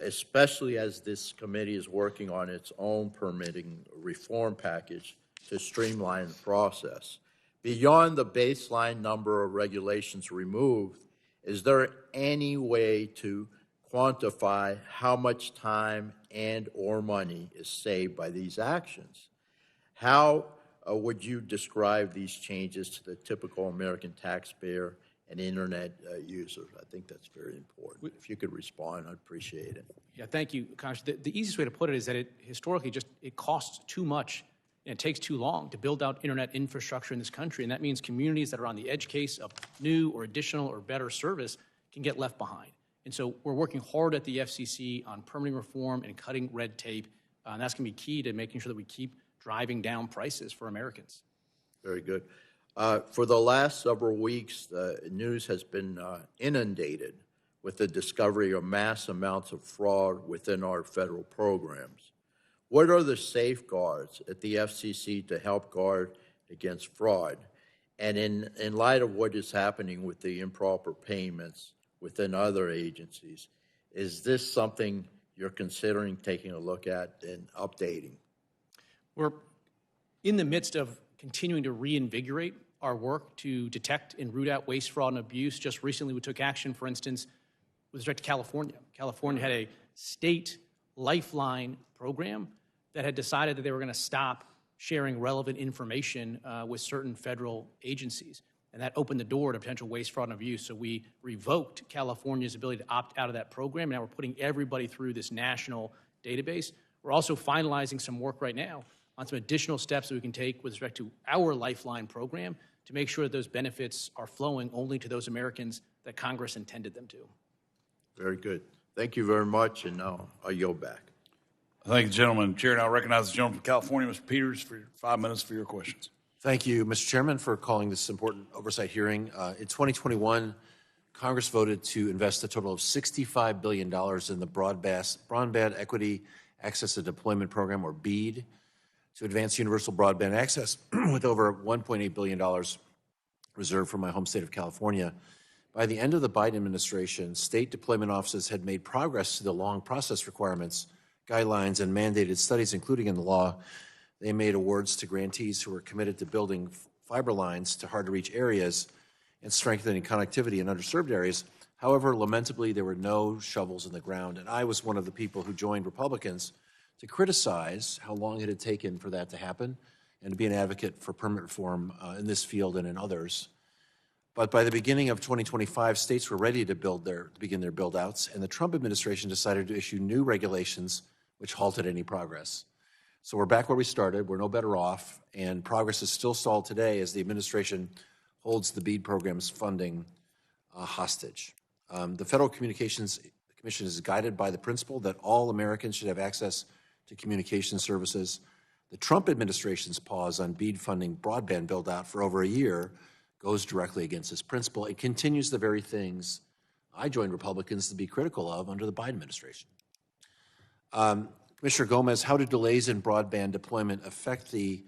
especially as this committee is working on its own permitting reform package to streamline the process. Beyond the baseline number of regulations removed, is there any way to quantify how much time and or money is saved by these actions? How would you describe these changes to the typical American taxpayer and internet user? I think that's very important. If you could respond, I'd appreciate it. Yeah, thank you, Congressman. The easiest way to put it is that it historically it costs too much and it takes too long to build out internet infrastructure in this country, and that means communities that are on the edge case of new or additional or better service can get left behind. And so we're working hard at the FCC on permitting reform and cutting red tape, and that's going to be key to making sure that we keep driving down prices for Americans. Very good. For the last several weeks, the news has been inundated with the discovery of mass amounts of fraud within our federal programs. What are the safeguards at the FCC to help guard against fraud? And in light of what is happening with the improper payments within other agencies, is this something you're considering taking a look at and updating? We're in the midst of continuing to reinvigorate our work to detect and root out waste, fraud, and abuse. Just recently, we took action, for instance, with respect to California. California had a state lifeline program that had decided that they were going to stop sharing relevant information with certain federal agencies. And that opened the door to potential waste, fraud, and abuse. So we revoked California's ability to opt out of that program. Now we're putting everybody through this national database. We're also finalizing some work right now on some additional steps that we can take with respect to our Lifeline program to make sure that those benefits are flowing only to those Americans that Congress intended them to. Very good. Thank you very much, and now I'll yield back. Thank you, gentlemen. Chair, now recognize the gentleman from California, Mr. Peters, for 5 minutes for your questions. Thank you, Mr. Chairman, for calling this important oversight hearing. In 2021, Congress voted to invest a total of $65 billion in the Broadband Equity Access and Deployment Program, or BEAD, to advance universal broadband access with over $1.8 billion reserved for my home state of California. By the end of the Biden administration, state deployment offices had made progress to the long process requirements, guidelines, and mandated studies, including in the law. They made awards to grantees who were committed to building fiber lines to hard-to-reach areas and strengthening connectivity in underserved areas. However, lamentably, there were no shovels in the ground, and I was one of the people who joined Republicans to criticize how long it had taken for that to happen and to be an advocate for permit reform in this field and in others. But by the beginning of 2025, states were ready to begin their build-outs, and the Trump administration decided to issue new regulations which halted any progress. So we're back where we started. We're no better off, and progress is still stalled today as the administration holds the BEAD program's funding hostage. The Federal Communications Commission is guided by the principle that all Americans should have access to communication services. The Trump administration's pause on BEAD funding broadband build-out for over a year goes directly against this principle. It continues the very things I joined Republicans to be critical of under the Biden administration. Commissioner Gomez, how do delays in broadband deployment affect the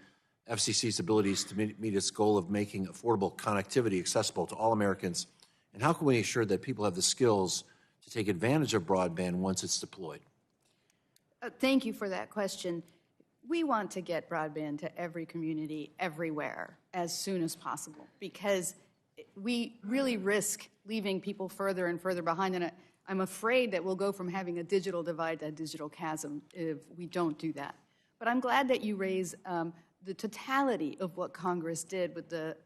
FCC's abilities to meet its goal of making affordable connectivity accessible to all Americans? And how can we ensure that people have the skills to take advantage of broadband once it's deployed? Thank you for that question. We want to get broadband to every community, everywhere, as soon as possible, because we really risk leaving people further and further behind. And I'm afraid that we'll go from having a digital divide to a digital chasm if we don't do that. But I'm glad that you raise the totality of what Congress did with the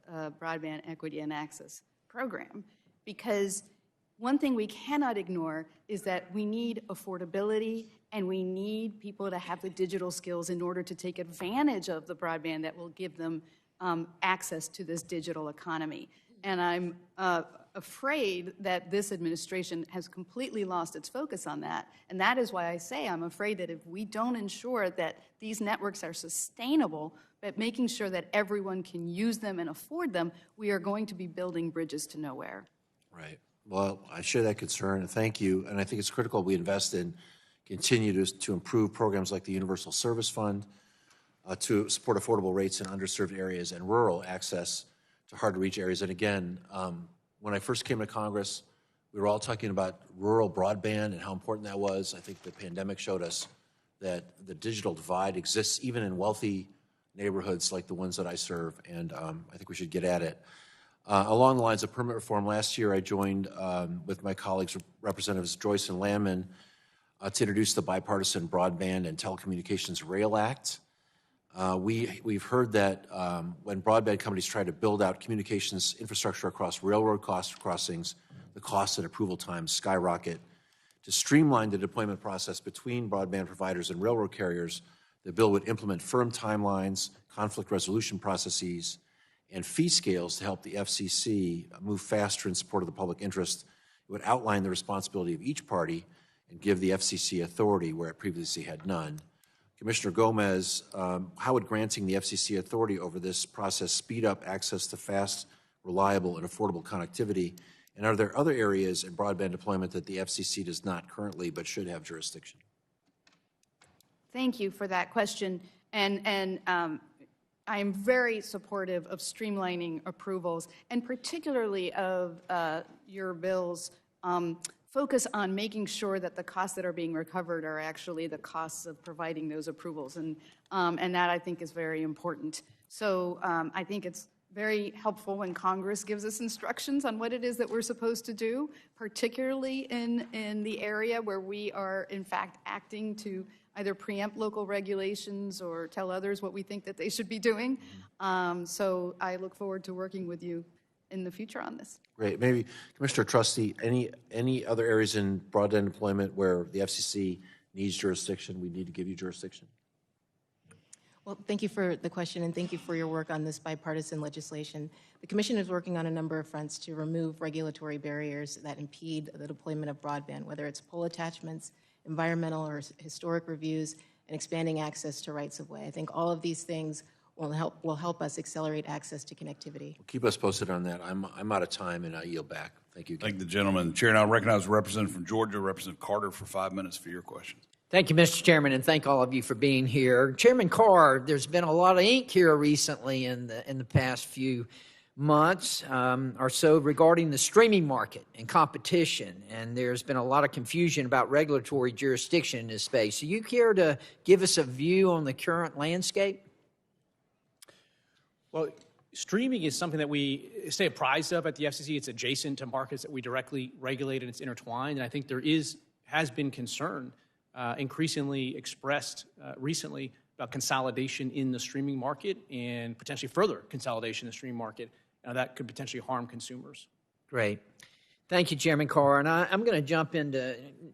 Broadband Equity and Access Program, because one thing we cannot ignore is that we need affordability and we need people to have the digital skills in order to take advantage of the broadband that will give them access to this digital economy. And I'm afraid that this administration has completely lost its focus on that. And that is why I say I'm afraid that if we don't ensure that these networks are sustainable, but making sure that everyone can use them and afford them, we are going to be building bridges to nowhere. Right. Well, I share that concern, and thank you. And I think it's critical we invest in, continue to improve programs like the Universal Service Fund to support affordable rates in underserved areas and rural access to hard-to-reach areas. And again, when I first came to Congress, we were all talking about rural broadband and how important that was. I think the pandemic showed us that the digital divide exists even in wealthy neighborhoods like the ones that I serve, and I think we should get at it. Along the lines of permit reform, last year I joined with my colleagues, Representatives Joyce and Landman, to introduce the bipartisan Broadband and Telecommunications Rail Act. We've heard that when broadband companies try to build out communications infrastructure across railroad crossings, the costs and approval times skyrocket. To streamline the deployment process between broadband providers and railroad carriers, the bill would implement firm timelines, conflict resolution processes, and fee scales to help the FCC move faster in support of the public interest. It would outline the responsibility of each party and give the FCC authority where it previously had none. Commissioner Gomez, how would granting the FCC authority over this process speed up access to fast, reliable, and affordable connectivity? And are there other areas in broadband deployment that the FCC does not currently but should have jurisdiction? Thank you for that question. And I am very supportive of streamlining approvals, and particularly of your bill's focus on making sure that the costs that are being recovered are actually the costs of providing those approvals, and that I think is very important. So I think it's very helpful when Congress gives us instructions on what it is that we're supposed to do, particularly in the area where we are in fact acting to either preempt local regulations or tell others what we think that they should be doing. So I look forward to working with you in the future on this. Great. Maybe Commissioner Trusty, any other areas in broadband deployment where the FCC needs jurisdiction, we need to give you jurisdiction? Well, thank you for the question, and thank you for your work on this bipartisan legislation. The Commission is working on a number of fronts to remove regulatory barriers that impede the deployment of broadband, whether it's pole attachments, environmental or historic reviews, and expanding access to rights-of-way. I think all of these things will help us accelerate access to connectivity. Well, keep us posted on that. I'm out of time, and I yield back. Thank you. Thank the gentleman. Chair, now recognize the representative from Georgia, Representative Carter, for 5 minutes for your questions. Thank you, Mr. Chairman, and thank all of you for being here. Chairman Carr, there's been a lot of ink here recently in the past few months or so regarding the streaming market and competition, and there's been a lot of confusion about regulatory jurisdiction in this space. So you care to give us a view on the current landscape? Well, streaming is something that we stay apprised of at the FCC. It's adjacent to markets that we directly regulate, and it's intertwined. And I think there has been concern increasingly expressed recently about consolidation in the streaming market and potentially further consolidation in the streaming market. That could potentially harm consumers. Great. Thank you, Chairman Carr. And I'm going to jump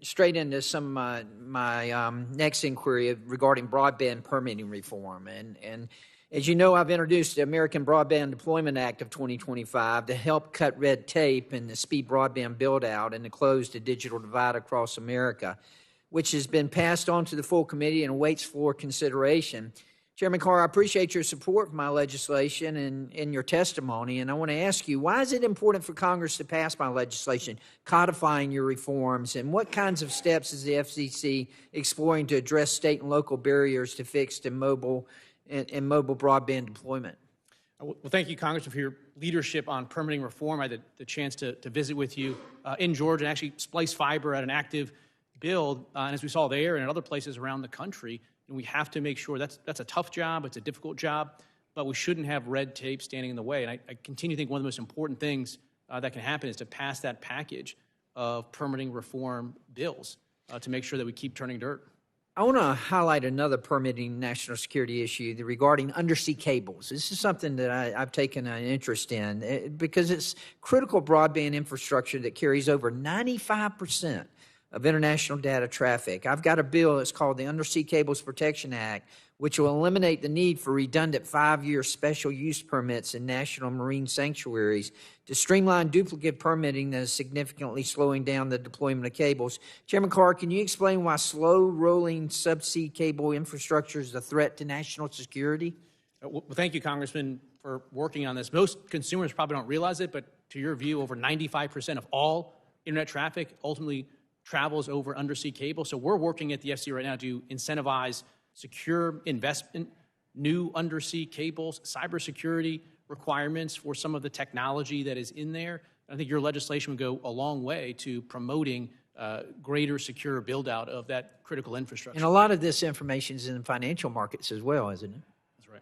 straight into some of my next inquiry regarding broadband permitting reform. And as you know, I've introduced the American Broadband Deployment Act of 2025 to help cut red tape in the speed broadband build-out and to close the digital divide across America, which has been passed on to the full committee and awaits floor consideration. Chairman Carr, I appreciate your support for my legislation and your testimony, and I want to ask you, why is it important for Congress to pass my legislation codifying your reforms, and what kinds of steps is the FCC exploring to address state and local barriers to fixed and mobile broadband deployment? Well, thank you, Congressman, for your leadership on permitting reform. I had the chance to visit with you in Georgia and actually splice fiber at an active build, and as we saw there and at other places around the country, and we have to make sure that's a tough job, it's a difficult job, but we shouldn't have red tape standing in the way. And I continue to think one of the most important things that can happen is to pass that package of permitting reform bills to make sure that we keep turning dirt. I want to highlight another permitting national security issue regarding undersea cables. This is something that I've taken an interest in because it's critical broadband infrastructure that carries over 95% of international data traffic. I've got a bill that's called the Undersea Cables Protection Act, which will eliminate the need for redundant 5-year special use permits in national marine sanctuaries to streamline duplicate permitting that is significantly slowing down the deployment of cables. Chairman Carr, can you explain why slow-rolling subsea cable infrastructure is a threat to national security? Well, thank you, Congressman, for working on this. Most consumers probably don't realize it, but to your view, over 95% of all internet traffic ultimately travels over undersea cable. So we're working at the FCC right now to incentivize secure investment, new undersea cables, cybersecurity requirements for some of the technology that is in there. I think your legislation would go a long way to promoting greater secure build-out of that critical infrastructure. And a lot of this information is in financial markets as well, isn't it? That's right.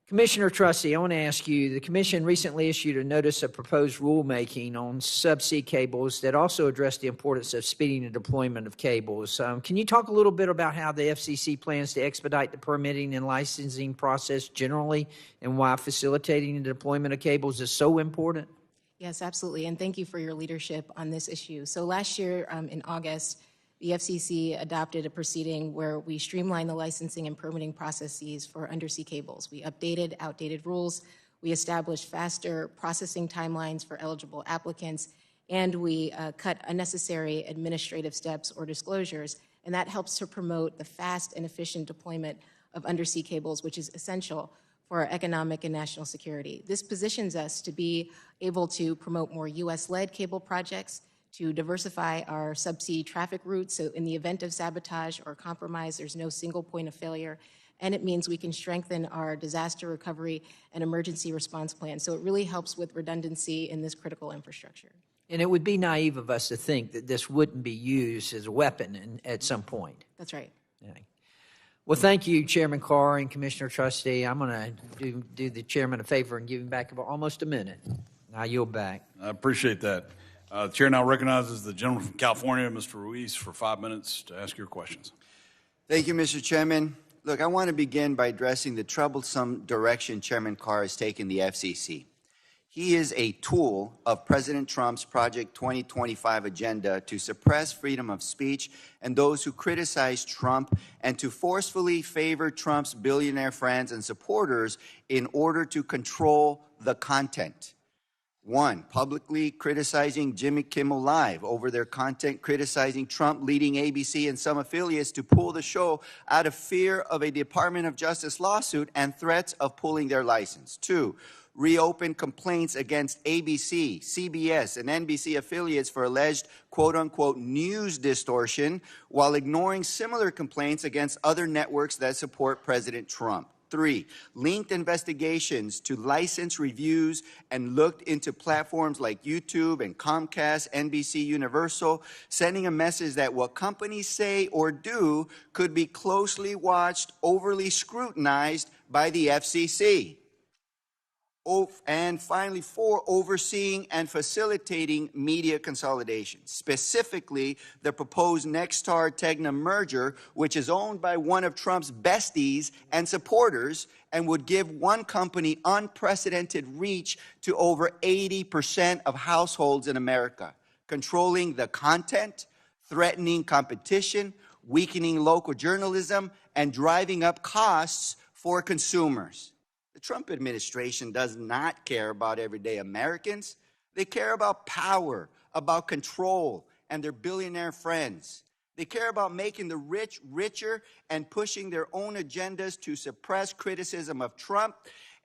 Commissioner Trusty, I want to ask you, the Commission recently issued a notice of proposed rulemaking on subsea cables that also addressed the importance of speeding the deployment of cables. Can you talk a little bit about how the FCC plans to expedite the permitting and licensing process generally, and why facilitating the deployment of cables is so important? Yes, absolutely, and thank you for your leadership on this issue. So last year in August, the FCC adopted a proceeding where we streamlined the licensing and permitting processes for undersea cables. We updated outdated rules, we established faster processing timelines for eligible applicants, and we cut unnecessary administrative steps or disclosures, and that helps to promote the fast and efficient deployment of undersea cables, which is essential for our economic and national security. This positions us to be able to promote more U.S.-led cable projects, to diversify our subsea traffic routes, so in the event of sabotage or compromise, there's no single point of failure, and it means we can strengthen our disaster recovery and emergency response plans. So it really helps with redundancy in this critical infrastructure. And it would be naive of us to think that this wouldn't be used as a weapon at some point. That's right. Yeah. Well, thank you, Chairman Carr and Commissioner Trusty. I'm going to do the chairman a favor and give him back about almost a minute. I yield back. I appreciate that. The chair now recognizes the gentleman from California, Mr. Ruiz, for 5 minutes to ask your questions. Thank you, Mr. Chairman. Look, I want to begin by addressing the troublesome direction Chairman Carr has taken the FCC. He is a tool of President Trump's Project 2025 agenda to suppress freedom of speech and those who criticize Trump, and to forcefully favor Trump's billionaire friends and supporters in order to control the content. 1, publicly criticizing Jimmy Kimmel Live over their content criticizing Trump, leading ABC and some affiliates to pull the show out of fear of a Department of Justice lawsuit and threats of pulling their license. 2, reopen complaints against ABC, CBS, and NBC affiliates for alleged quote-unquote news distortion, while ignoring similar complaints against other networks that support President Trump. 3, linked investigations to license reviews and looked into platforms like YouTube and Comcast, NBC Universal, sending a message that what companies say or do could be closely watched, overly scrutinized by the FCC. And finally, 4, overseeing and facilitating media consolidation, specifically the proposed Nexstar-Tegna merger, which is owned by one of Trump's besties and supporters, and would give one company unprecedented reach to over 80% of households in America, controlling the content, threatening competition, weakening local journalism, and driving up costs for consumers. The Trump administration does not care about everyday Americans. They care about power, about control, and their billionaire friends. They care about making the rich richer and pushing their own agendas to suppress criticism of Trump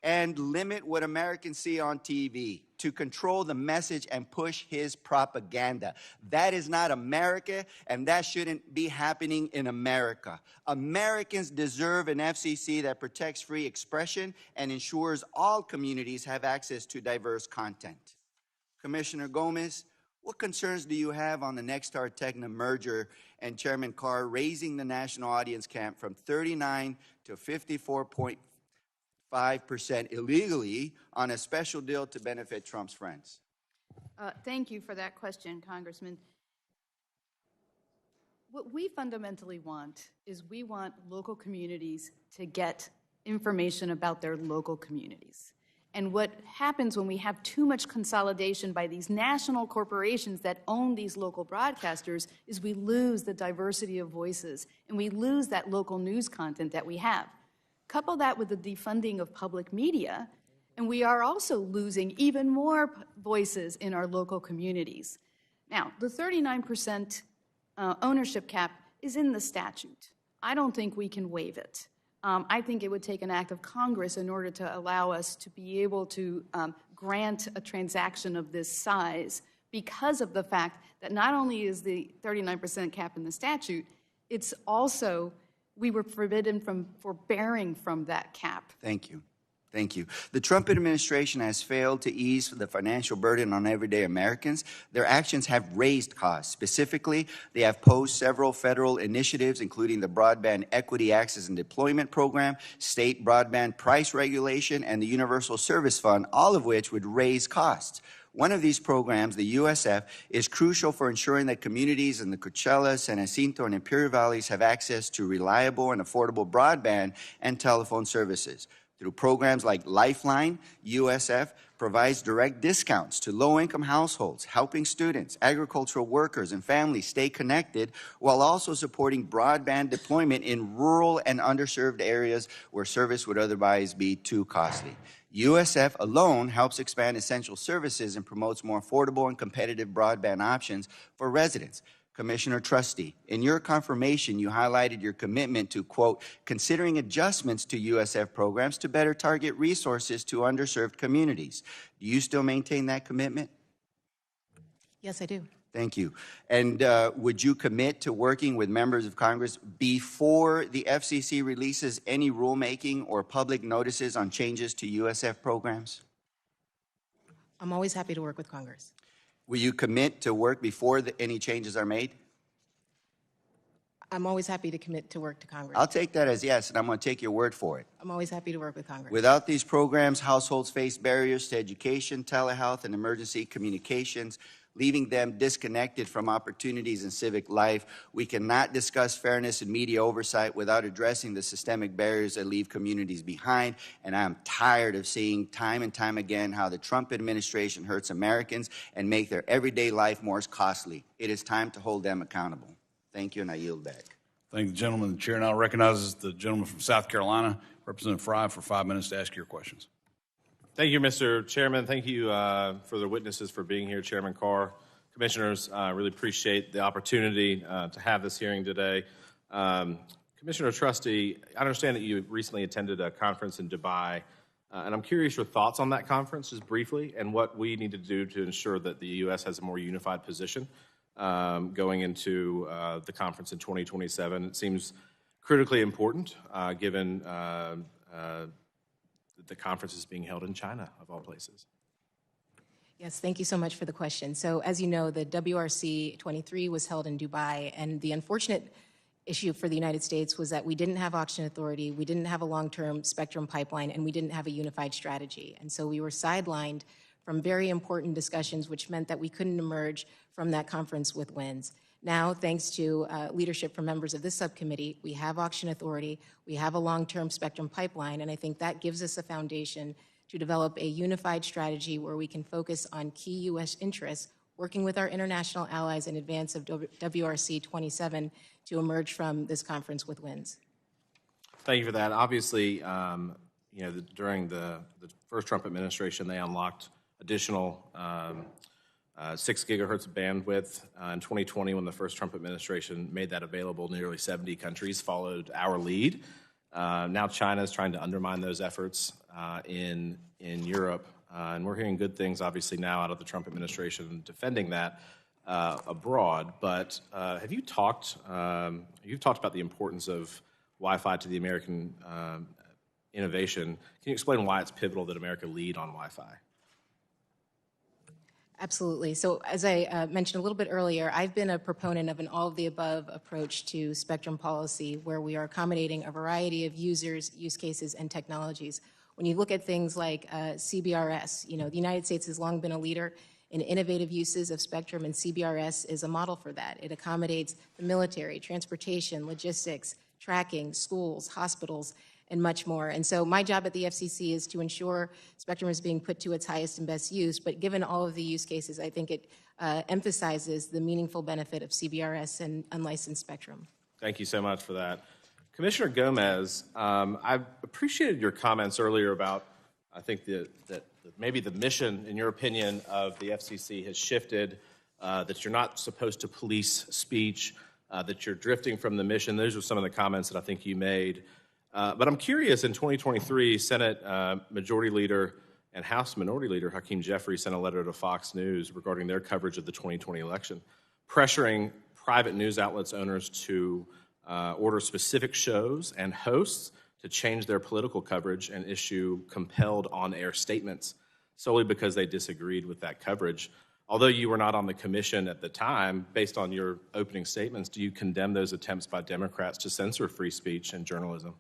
and limit what Americans see on TV, to control the message and push his propaganda. That is not America, and that shouldn't be happening in America. Americans deserve an FCC that protects free expression and ensures all communities have access to diverse content. Commissioner Gomez, what concerns do you have on the Nexstar-Tegna merger and Chairman Carr raising the national audience cap from 39 to 54.5% illegally on a special deal to benefit Trump's friends? Thank you for that question, Congressman. What we fundamentally want is we want local communities to get information about their local communities. And what happens when we have too much consolidation by these national corporations that own these local broadcasters is we lose the diversity of voices and we lose that local news content that we have. Couple that with the defunding of public media, and we are also losing even more voices in our local communities. Now, the 39% ownership cap is in the statute. I don't think we can waive it. I think it would take an act of Congress in order to allow us to be able to grant a transaction of this size because of the fact that not only is the 39% cap in the statute, it's also we were forbidden from forbearing from that cap. Thank you. Thank you. The Trump administration has failed to ease the financial burden on everyday Americans. Their actions have raised costs. Specifically, they have posed several federal initiatives, including the Broadband Equity Access and Deployment Program, state broadband price regulation, and the Universal Service Fund, all of which would raise costs. One of these programs, the USF, is crucial for ensuring that communities in the Coachella, San Jacinto, and Imperial Valleys have access to reliable and affordable broadband and telephone services. Through programs like Lifeline, USF provides direct discounts to low-income households, helping students, agricultural workers, and families stay connected while also supporting broadband deployment in rural and underserved areas where service would otherwise be too costly. USF alone helps expand essential services and promotes more affordable and competitive broadband options for residents. Commissioner Trusty, in your confirmation, you highlighted your commitment to, quote, considering adjustments to USF programs to better target resources to underserved communities. Do you still maintain that commitment? Yes, I do. Thank you. And would you commit to working with members of Congress before the FCC releases any rulemaking or public notices on changes to USF programs? I'm always happy to work with Congress. Will you commit to work before any changes are made? I'm always happy to commit to work to Congress. I'll take that as yes, and I'm going to take your word for it. I'm always happy to work with Congress. Without these programs, households face barriers to education, telehealth, and emergency communications, leaving them disconnected from opportunities in civic life. We cannot discuss fairness and media oversight without addressing the systemic barriers that leave communities behind. And I'm tired of seeing time and time again how the Trump administration hurts Americans and make their everyday life more costly. It is time to hold them accountable. Thank you, and I yield back. Thank the gentleman. The chair now recognizes the gentleman from South Carolina, Representative Fry, for 5 minutes to ask your questions. Thank you, Mr. Chairman. Thank you for the witnesses for being here, Chairman Carr. Commissioners, I really appreciate the opportunity to have this hearing today. Commissioner Trusty, I understand that you recently attended a conference in Dubai, and I'm curious your thoughts on that conference, just briefly, and what we need to do to ensure that the U.S. has a more unified position going into the conference in 2027. It seems critically important, given the conference is being held in China, of all places. Yes, thank you so much for the question. So as you know, the WRC 23 was held in Dubai, and the unfortunate issue for the United States was that we didn't have auction authority, we didn't have a long-term spectrum pipeline, and we didn't have a unified strategy. And so we were sidelined from very important discussions, which meant that we couldn't emerge from that conference with wins. Now, thanks to leadership from members of this subcommittee, we have auction authority, we have a long-term spectrum pipeline, and I think that gives us a foundation to develop a unified strategy where we can focus on key U.S. interests, working with our international allies in advance of WRC 27 to emerge from this conference with wins. Thank you for that. Obviously, during the first Trump administration, they unlocked additional 6 gigahertz of bandwidth. In 2020, when the first Trump administration made that available, nearly 70 countries followed our lead. Now China is trying to undermine those efforts in Europe, and we're hearing good things, obviously, now out of the Trump administration defending that abroad. But have you talked? You've talked about the importance of Wi-Fi to the American innovation. Can you explain why it's pivotal that America lead on Wi-Fi? Absolutely. So as I mentioned a little bit earlier, I've been a proponent of an all-of-the-above approach to spectrum policy where we are accommodating a variety of users, use cases, and technologies. When you look at things like CBRS, the United States has long been a leader in innovative uses of spectrum, and CBRS is a model for that. It accommodates the military, transportation, logistics, tracking, schools, hospitals, and much more. And so my job at the FCC is to ensure spectrum is being put to its highest and best use, but given all of the use cases, I think it emphasizes the meaningful benefit of CBRS and unlicensed spectrum. Thank you so much for that. Commissioner Gomez, I appreciated your comments earlier about, I think, that maybe the mission, in your opinion, of the FCC has shifted, that you're not supposed to police speech, that you're drifting from the mission. Those are some of the comments that I think you made. But I'm curious, in 2023, Senate Majority Leader and House Minority Leader Hakeem Jeffries sent a letter to Fox News regarding their coverage of the 2020 election, pressuring private news outlets owners to order specific shows and hosts to change their political coverage and issue compelled on-air statements solely because they disagreed with that coverage. Although you were not on the commission at the time, based on your opening statements, do you condemn those attempts by Democrats to censor free speech and journalism?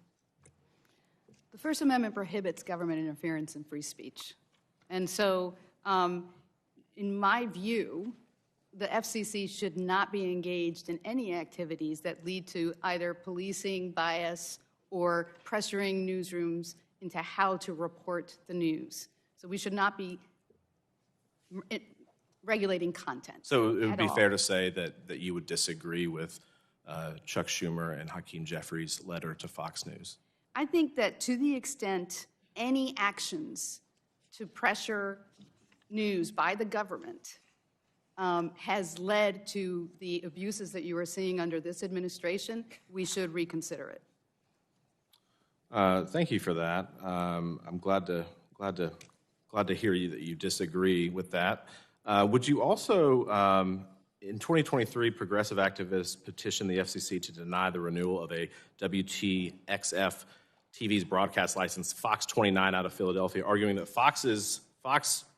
The First Amendment prohibits government interference in free speech. And so, in my view, the FCC should not be engaged in any activities that lead to either policing bias or pressuring newsrooms into how to report the news. So we should not be regulating content. So it would be fair to say that you would disagree with Chuck Schumer and Hakeem Jeffries' letter to Fox News? I think that to the extent any actions to pressure news by the government has led to the abuses that you are seeing under this administration, we should reconsider it. Thank you for that. I'm glad to hear you that you disagree with that. Would you also, in 2023, progressive activists petitioned the FCC to deny the renewal of a WTXF TV's broadcast license, Fox 29 out of Philadelphia, arguing that Fox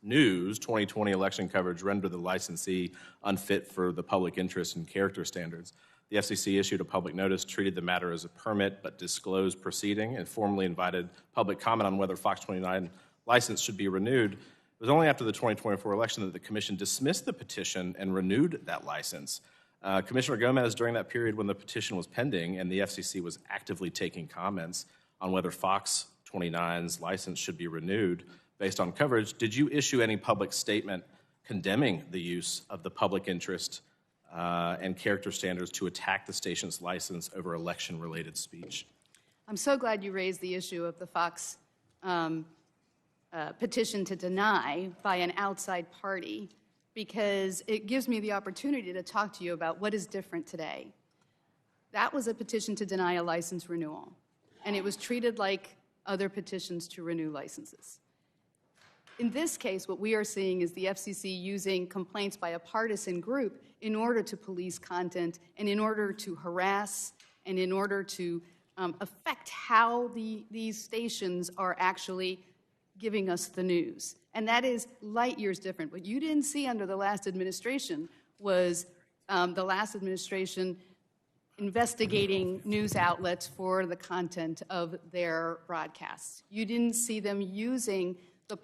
News 2020 election coverage rendered the licensee unfit for the public interest and character standards. The FCC issued a public notice, treated the matter as a permit but disclosed proceeding, and formally invited public comment on whether Fox 29 license should be renewed. It was only after the 2024 election that the Commission dismissed the petition and renewed that license. Commissioner Gomez, during that period when the petition was pending and the FCC was actively taking comments on whether Fox 29's license should be renewed based on coverage, did you issue any public statement condemning the use of the public interest and character standards to attack the station's license over election-related speech? I'm so glad you raised the issue of the Fox petition to deny by an outside party, because it gives me the opportunity to talk to you about what is different today. That was a petition to deny a license renewal, and it was treated like other petitions to renew licenses. In this case, what we are seeing is the FCC using complaints by a partisan group in order to police content and in order to harass and in order to affect how these stations are actually giving us the news. And that is light years different. What you didn't see under the last administration was the last administration investigating news outlets for the content of their broadcasts. You didn't see them using the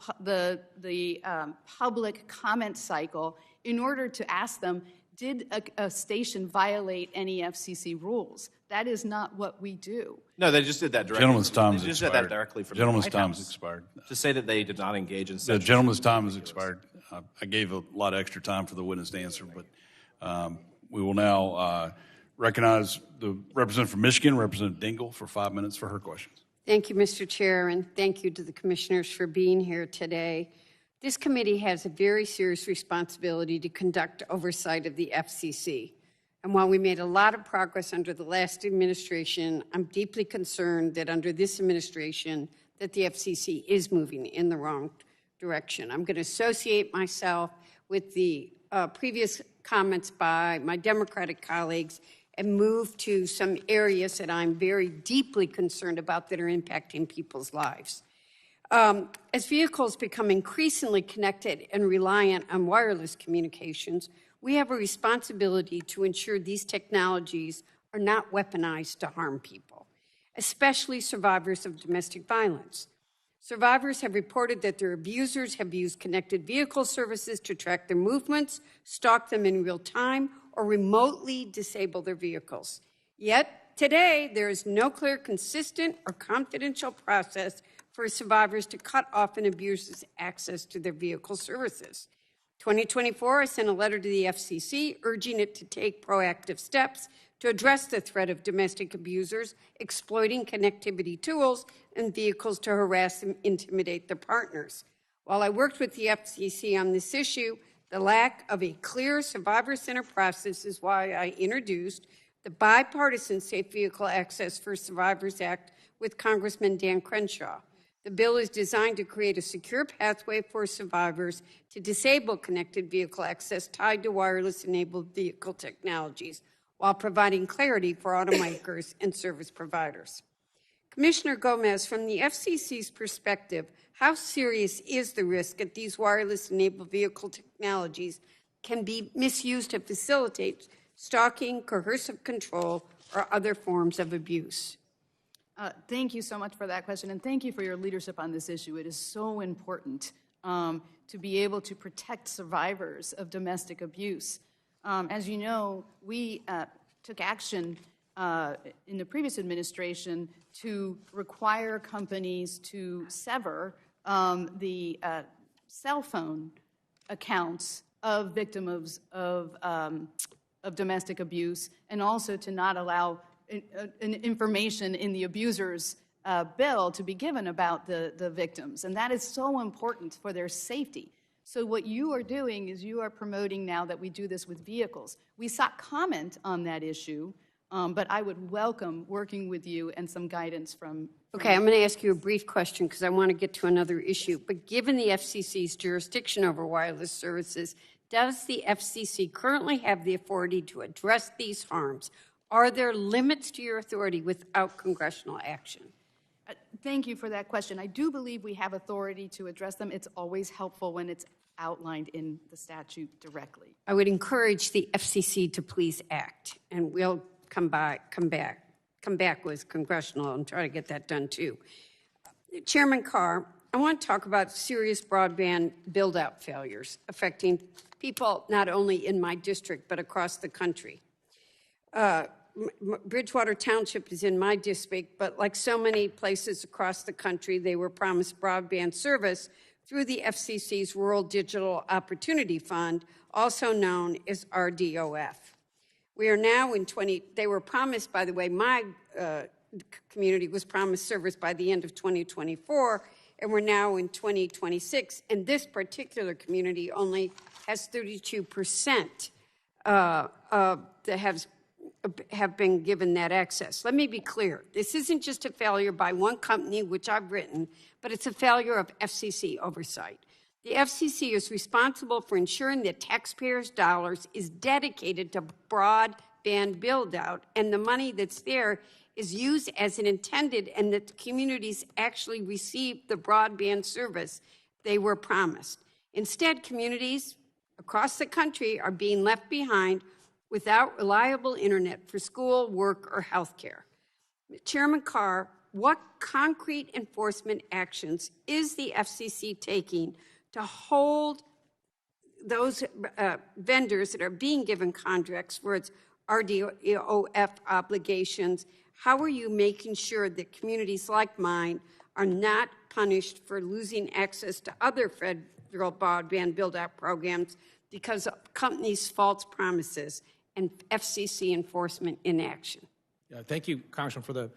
public comment cycle in order to ask them, did a station violate any FCC rules? That is not what we do. No, they just did that directly. Gentleman's time has They just did that directly from Gentleman's the White time House. has expired. To say that they did not engage in The such... gentleman's time has expired. I gave a lot of extra time for the witness to answer, but we will now recognize the representative from Michigan, Representative Dingell, for 5 minutes for her questions. Thank you, Mr. Chair, and thank you to the commissioners for being here today. This committee has a very serious responsibility to conduct oversight of the FCC. And while we made a lot of progress under the last administration, I'm deeply concerned that under this administration that the FCC is moving in the wrong direction. I'm going to associate myself with the previous comments by my Democratic colleagues and move to some areas that I'm very deeply concerned about that are impacting people's lives. As vehicles become increasingly connected and reliant on wireless communications, we have a responsibility to ensure these technologies are not weaponized to harm people, especially survivors of domestic violence. Survivors have reported that their abusers have used connected vehicle services to track their movements, stalk them in real time, or remotely disable their vehicles. Yet, today, there is no clear, consistent, or confidential process for survivors to cut off an abuser's access to their vehicle services. 2024, I sent a letter to the FCC urging it to take proactive steps to address the threat of domestic abusers exploiting connectivity tools and vehicles to harass and intimidate their partners. While I worked with the FCC on this issue, the lack of a clear survivor-centered process is why I introduced the Bipartisan Safe Vehicle Access for Survivors Act with Congressman Dan Crenshaw. The bill is designed to create a secure pathway for survivors to disable connected vehicle access tied to wireless-enabled vehicle technologies, while providing clarity for automakers and service providers. Commissioner Gomez, from the FCC's perspective, how serious is the risk that these wireless-enabled vehicle technologies can be misused to facilitate stalking, coercive control, or other forms of abuse? Thank you so much for that question, and thank you for your leadership on this issue. It is so important to be able to protect survivors of domestic abuse. As you know, we took action in the previous administration to require companies to sever the cell phone accounts of victims of domestic abuse, and also to not allow information in the abuser's bill to be given about the victims. And that is so important for their safety. So what you are doing is you are promoting now that we do this with vehicles. We sought comment on that issue, but I would welcome working with you and some guidance from Okay, I'm going to ask you a brief question because I want to get to another issue. But given the FCC's jurisdiction over wireless services, does the FCC currently have the authority to address these harms? Are there limits to your authority without congressional action? Thank you for that question. I do believe we have authority to address them. It's always helpful when it's outlined in the statute directly. I would encourage the FCC to please act, and we'll come back with congressional and try to get that done too. Chairman Carr, I want to talk about serious broadband build-out failures affecting people not only in my district but across the country. Bridgewater Township is in my district, but like so many places across the country, they were promised broadband service through the FCC's Rural Digital Opportunity Fund, also known as RDOF. We are now in they were promised, by the way, my community was promised service by the end of 2024, and we're now in 2026, and this particular community only has 32% that have been given that access. Let me be clear. This isn't just a failure by one company, which I've written, but it's a failure of FCC oversight. The FCC is responsible for ensuring that taxpayers' dollars is dedicated to broadband build-out, and the money that's there is used as it intended, and that the communities actually receive the broadband service they were promised. Instead, communities across the country are being left behind without reliable internet for school, work, or health care. Chairman Carr, what concrete enforcement actions is the FCC taking to hold those vendors that are being given contracts for its RDOF obligations? How are you making sure that communities like mine are not punished for losing access to other federal broadband build-out programs because of companies' false promises and FCC enforcement inaction? Thank you, Congressman, for the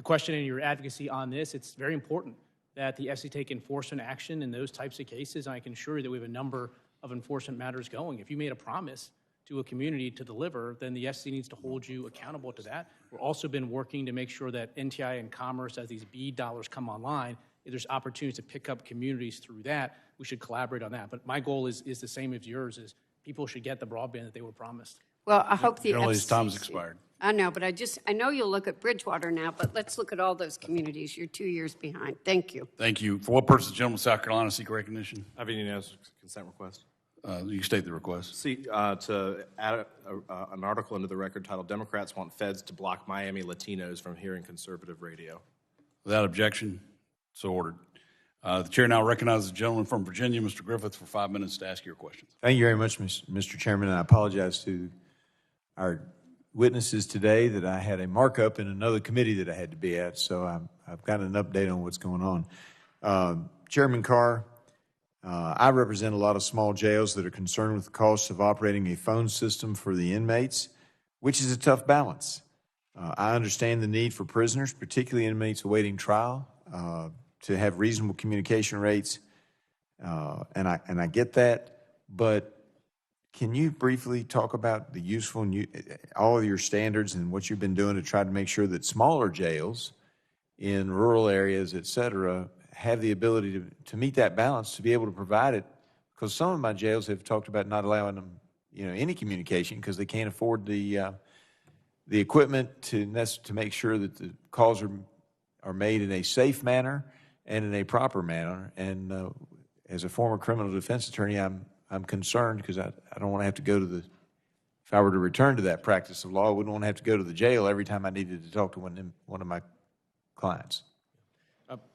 question and your advocacy on this. It's very important that the FCC take enforcement action in those types of cases. And I can assure you that we have a number of enforcement matters going. If you made a promise to a community to deliver, then the FCC needs to hold you accountable to that. We've also been working to make sure that NTI and Commerce, as these BEAD dollars come online, if there's opportunities to pick up communities through that, we should collaborate on that. But my goal is the same as yours, is people should get the broadband that they were promised. Well, I hope the Generally, his FCC time's expired. I know, but I know you'll look at Bridgewater now, but let's look at all those communities. You're 2 years behind. Thank you. Thank you. For what purpose does the gentleman from South Carolina seek recognition? I have a unanimous consent request. You can state the request. See, to add an article into the record titled "Democrats Want Feds to Block Miami Latinos from Hearing Conservative Radio." Without objection, so ordered. The chair now recognizes the gentleman from Virginia, Mr. Griffith, for 5 minutes to ask your questions. Thank you very much, Mr. Chairman. And I apologize to our witnesses today that I had a markup in another committee that I had to be at, so I've got an update on what's going on. Chairman Carr, I represent a lot of small jails that are concerned with the costs of operating a phone system for the inmates, which is a tough balance. I understand the need for prisoners, particularly inmates awaiting trial, to have reasonable communication rates, and I get that, but can you briefly talk about the useful, all of your standards and what you've been doing to try to make sure that smaller jails in rural areas, et cetera, have the ability to meet that balance, to be able to provide it? Because some of my jails have talked about not allowing them, any communication because they can't afford the equipment to make sure that the calls are made in a safe manner and in a proper manner. And as a former criminal defense attorney, I'm concerned because I don't want to have to go to if I were to return to that practice of law, I wouldn't want to have to go to the jail every time I needed to talk to one of my clients.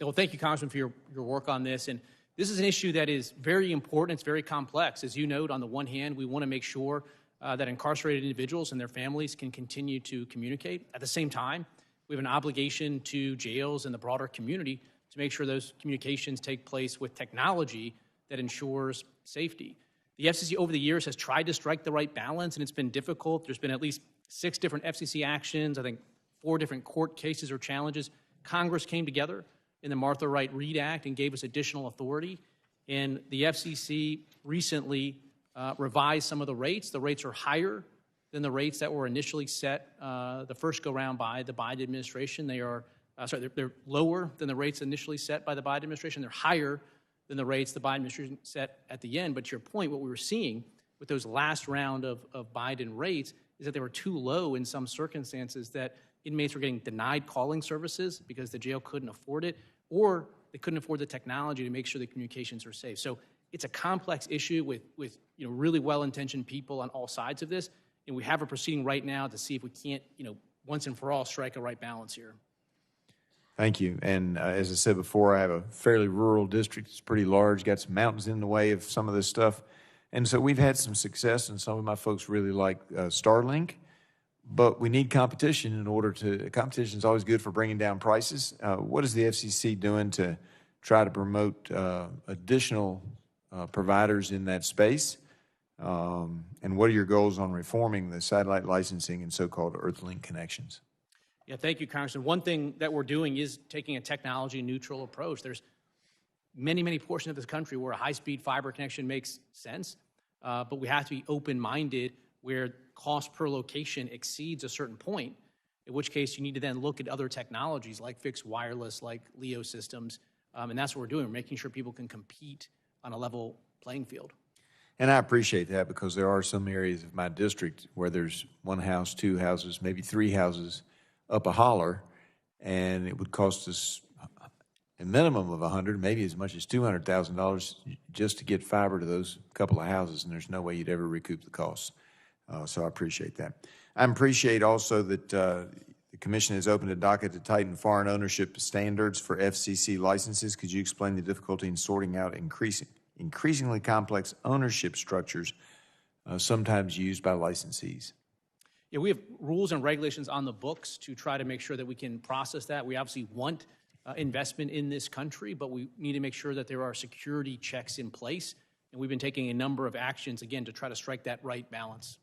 Well, thank you, Congressman, for your work on this. And this is an issue that is very important. It's very complex. As you note, on the one hand, we want to make sure that incarcerated individuals and their families can continue to communicate. At the same time, we have an obligation to jails and the broader community to make sure those communications take place with technology that ensures safety. The FCC over the years has tried to strike the right balance, and it's been difficult. There's been at least 6 different FCC actions, I think 4 different court cases or challenges. Congress came together in the Martha Wright Reed Act and gave us additional authority. And the FCC recently revised some of the rates. The rates are higher than the rates that were initially set the first go-round by the Biden administration. They're lower than the rates initially set by the Biden administration. They're higher than the rates the Biden administration set at the end. But to your point, what we were seeing with those last round of Biden rates is that they were too low in some circumstances, that inmates were getting denied calling services because the jail couldn't afford it, or they couldn't afford the technology to make sure the communications are safe. So it's a complex issue with really well-intentioned people on all sides of this, and we have a proceeding right now to see if we can't, once and for all, strike a right balance here. Thank you. And as I said before, I have a fairly rural district. It's pretty large, got some mountains in the way of some of this stuff. And so we've had some success, and some of my folks really like Starlink. But we need competition in order to, competition is always good for bringing down prices. What is the FCC doing to try to promote additional providers in that space? And what are your goals on reforming the satellite licensing and so-called Earthlink connections? Yeah, thank you, Congressman. One thing that we're doing is taking a technology-neutral approach. There's many portions of this country where a high-speed fiber connection makes sense, but we have to be open-minded where cost per location exceeds a certain point, in which case you need to then look at other technologies like fixed wireless, like LEO systems, and that's what we're doing. We're making sure people can compete on a level playing field. And I appreciate that, because there are some areas of my district where there's 1 house, 2 houses, maybe 3 houses up a holler, and it would cost us a minimum of $100,000, maybe as much as $200,000 just to get fiber to those couple of houses, and there's no way you'd ever recoup the costs. So I appreciate that. I appreciate also that the Commission has opened a docket to tighten foreign ownership standards for FCC licenses. Could you explain the difficulty in sorting out increasingly complex ownership structures sometimes used by licensees? Yeah, we have rules and regulations on the books to try to make sure that we can process that. We obviously want investment in this country, but we need to make sure that there are security checks in place. And we've been taking a number of actions, again, to try to strike that right balance.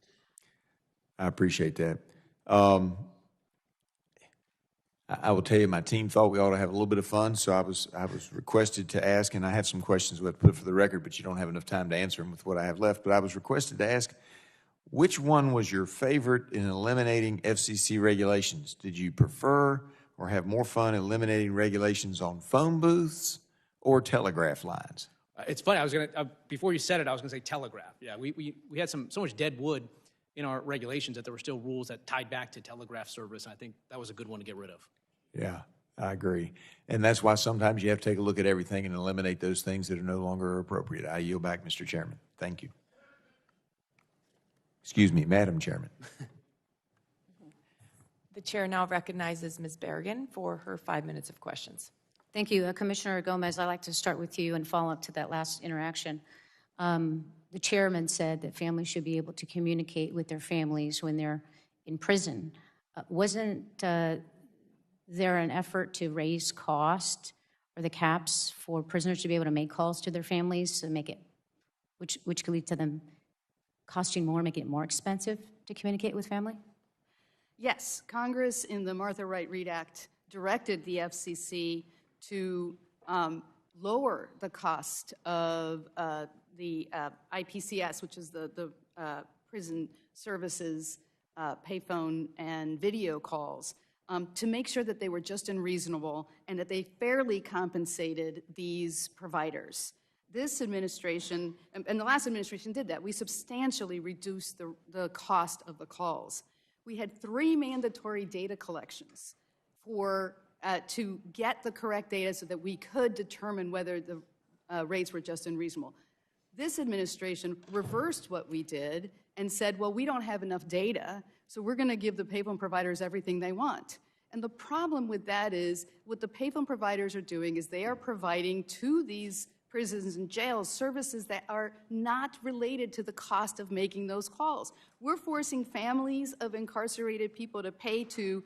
I appreciate that. I will tell you, my team thought we ought to have a little bit of fun, so I was requested to ask, and I have some questions we have to put for the record, but you don't have enough time to answer them with what I have left. But I was requested to ask, which one was your favorite in eliminating FCC regulations? Did you prefer or have more fun eliminating regulations on phone booths or telegraph lines? It's funny, I was going to, before you said it, I was going to say telegraph. Yeah, we had so much dead wood in our regulations that there were still rules that tied back to telegraph service. And I think that was a good one to get rid of. Yeah, I agree. And that's why sometimes you have to take a look at everything and eliminate those things that are no longer appropriate. I yield back, Mr. Chairman. Thank you. Excuse me, Madam Chairman. The chair now recognizes Ms. Berrigan for her 5 minutes of questions. Thank you. Commissioner Gomez, I'd like to start with you and follow up to that last interaction. The chairman said that families should be able to communicate with their families when they're in prison. Wasn't there an effort to raise cost or the caps for prisoners to be able to make calls to their families to make it, which could lead to them costing more, making it more expensive to communicate with family? Yes, Congress in the Martha Wright Reed Act directed the FCC to lower the cost of the IPCS, which is the prison services payphone and video calls, to make sure that they were just and reasonable and that they fairly compensated these providers. This administration, and the last administration did that, we substantially reduced the cost of the calls. We had 3 mandatory data collections to get the correct data so that we could determine whether the rates were just and reasonable. This administration reversed what we did and said, well, we don't have enough data, so we're going to give the payphone providers everything they want. And the problem with that is what the payphone providers are doing is they are providing to these prisons and jails services that are not related to the cost of making those calls. We're forcing families of incarcerated people to pay to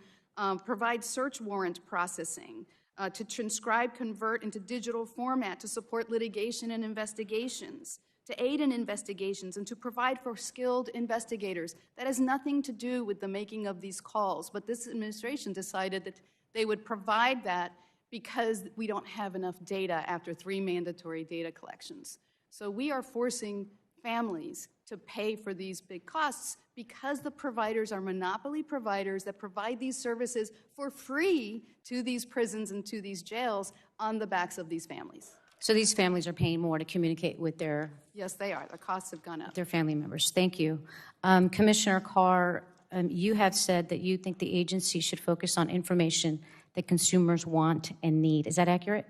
provide search warrant processing, to transcribe, convert into digital format, to support litigation and investigations, to aid in investigations, and to provide for skilled investigators. That has nothing to do with the making of these calls, but this administration decided that they would provide that because we don't have enough data after 3 mandatory data collections. So we are forcing families to pay for these big costs because the providers are monopoly providers that provide these services for free to these prisons and to these jails on the backs of these families. So these families are paying more to communicate with their Yes, they are. The costs have gone up. their family members. Thank you. Commissioner Carr, you have said that you think the agency should focus on information that consumers want and need. Is that accurate?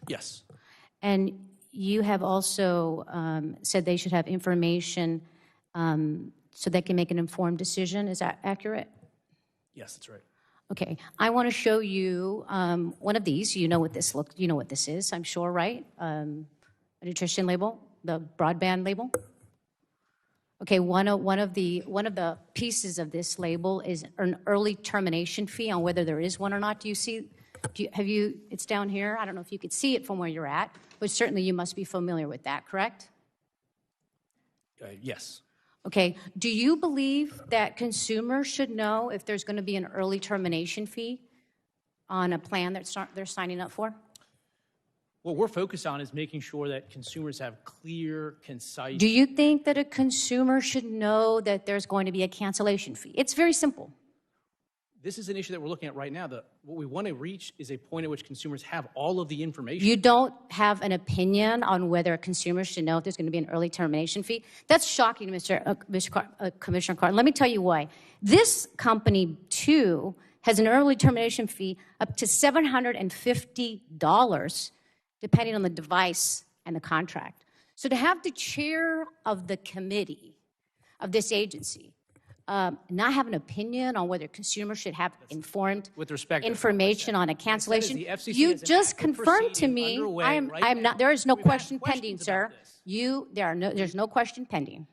Yes. And you have also said they should have information so they can make an informed decision. Is that accurate? Yes, that's right. Okay. I want to show you one of these. You know what this You know what this is, I'm sure, right? A nutrition label, the Broadband label. Okay. One of the pieces of this label is an early termination fee on whether there is one or not. Do you see? It's down here. I don't know if you could see it from where you're at, but certainly you must be familiar with that, correct? Yes. Okay. Do you believe that consumers should know if there's going to be an early termination fee on a plan that they're signing up for? What we're focused on is making sure that consumers have clear, concise... Do you think that a consumer should know that there's going to be a cancellation fee? It's very simple. This is an issue that we're looking at right now. What we want to reach is a point at which consumers have all of the information. You don't have an opinion on whether consumers should know if there's going to be an early termination fee? That's shocking, Commissioner Carr. Let me tell you why. This company, too, has an early termination fee up to $750, depending on the device and the contract. So to have the chair of the committee of this agency not have an opinion on whether consumers should have informed information on a cancellation. You just confirmed to me. I'm not. There is no question pending, sir. There's no question pending.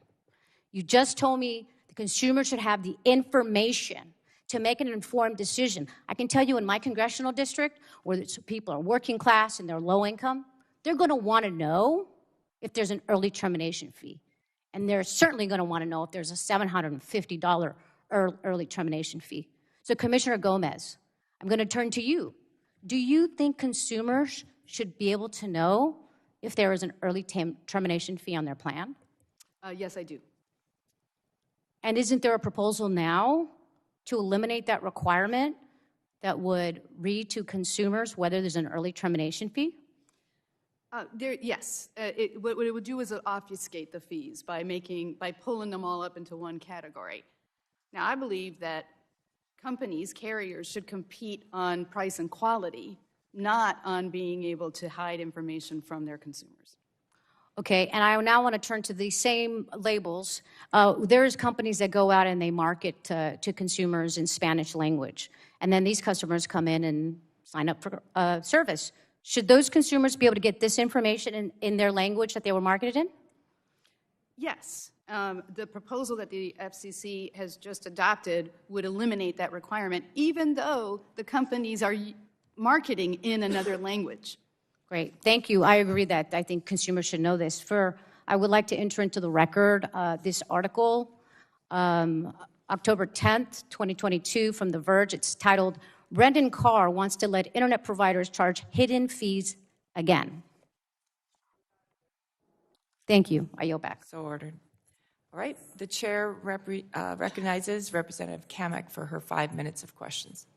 You just told me the consumer should have the information to make an informed decision. I can tell you in my congressional district, where people are working class and they're low income, they're going to want to know if there's an early termination fee. And they're certainly going to want to know if there's a $750 early termination fee. So Commissioner Gomez, I'm going to turn to you. Do you think consumers should be able to know if there is an early termination fee on their plan? Yes, I do. And isn't there a proposal now to eliminate that requirement that would read to consumers whether there's an early termination fee? Yes. What it would do is obfuscate the fees by pulling them all up into one category. Now, I believe that carriers should compete on price and quality, not on being able to hide information from their consumers. Okay, and I now want to turn to the same labels. There's companies that go out and they market to consumers in Spanish language, and then these customers come in and sign up for service. Should those consumers be able to get this information in their language that they were marketed in? Yes. The proposal that the FCC has just adopted would eliminate that requirement, even though the companies are marketing in another language. Great, thank you. I agree that I think consumers should know this. I would like to enter into the record this article, October 10th, 2022, from The Verge. It's titled, Brendan Carr wants to let internet providers charge hidden fees again. Thank you. I yield back. So ordered. All right, the chair recognizes Representative Kamek for her 5 minutes of questions.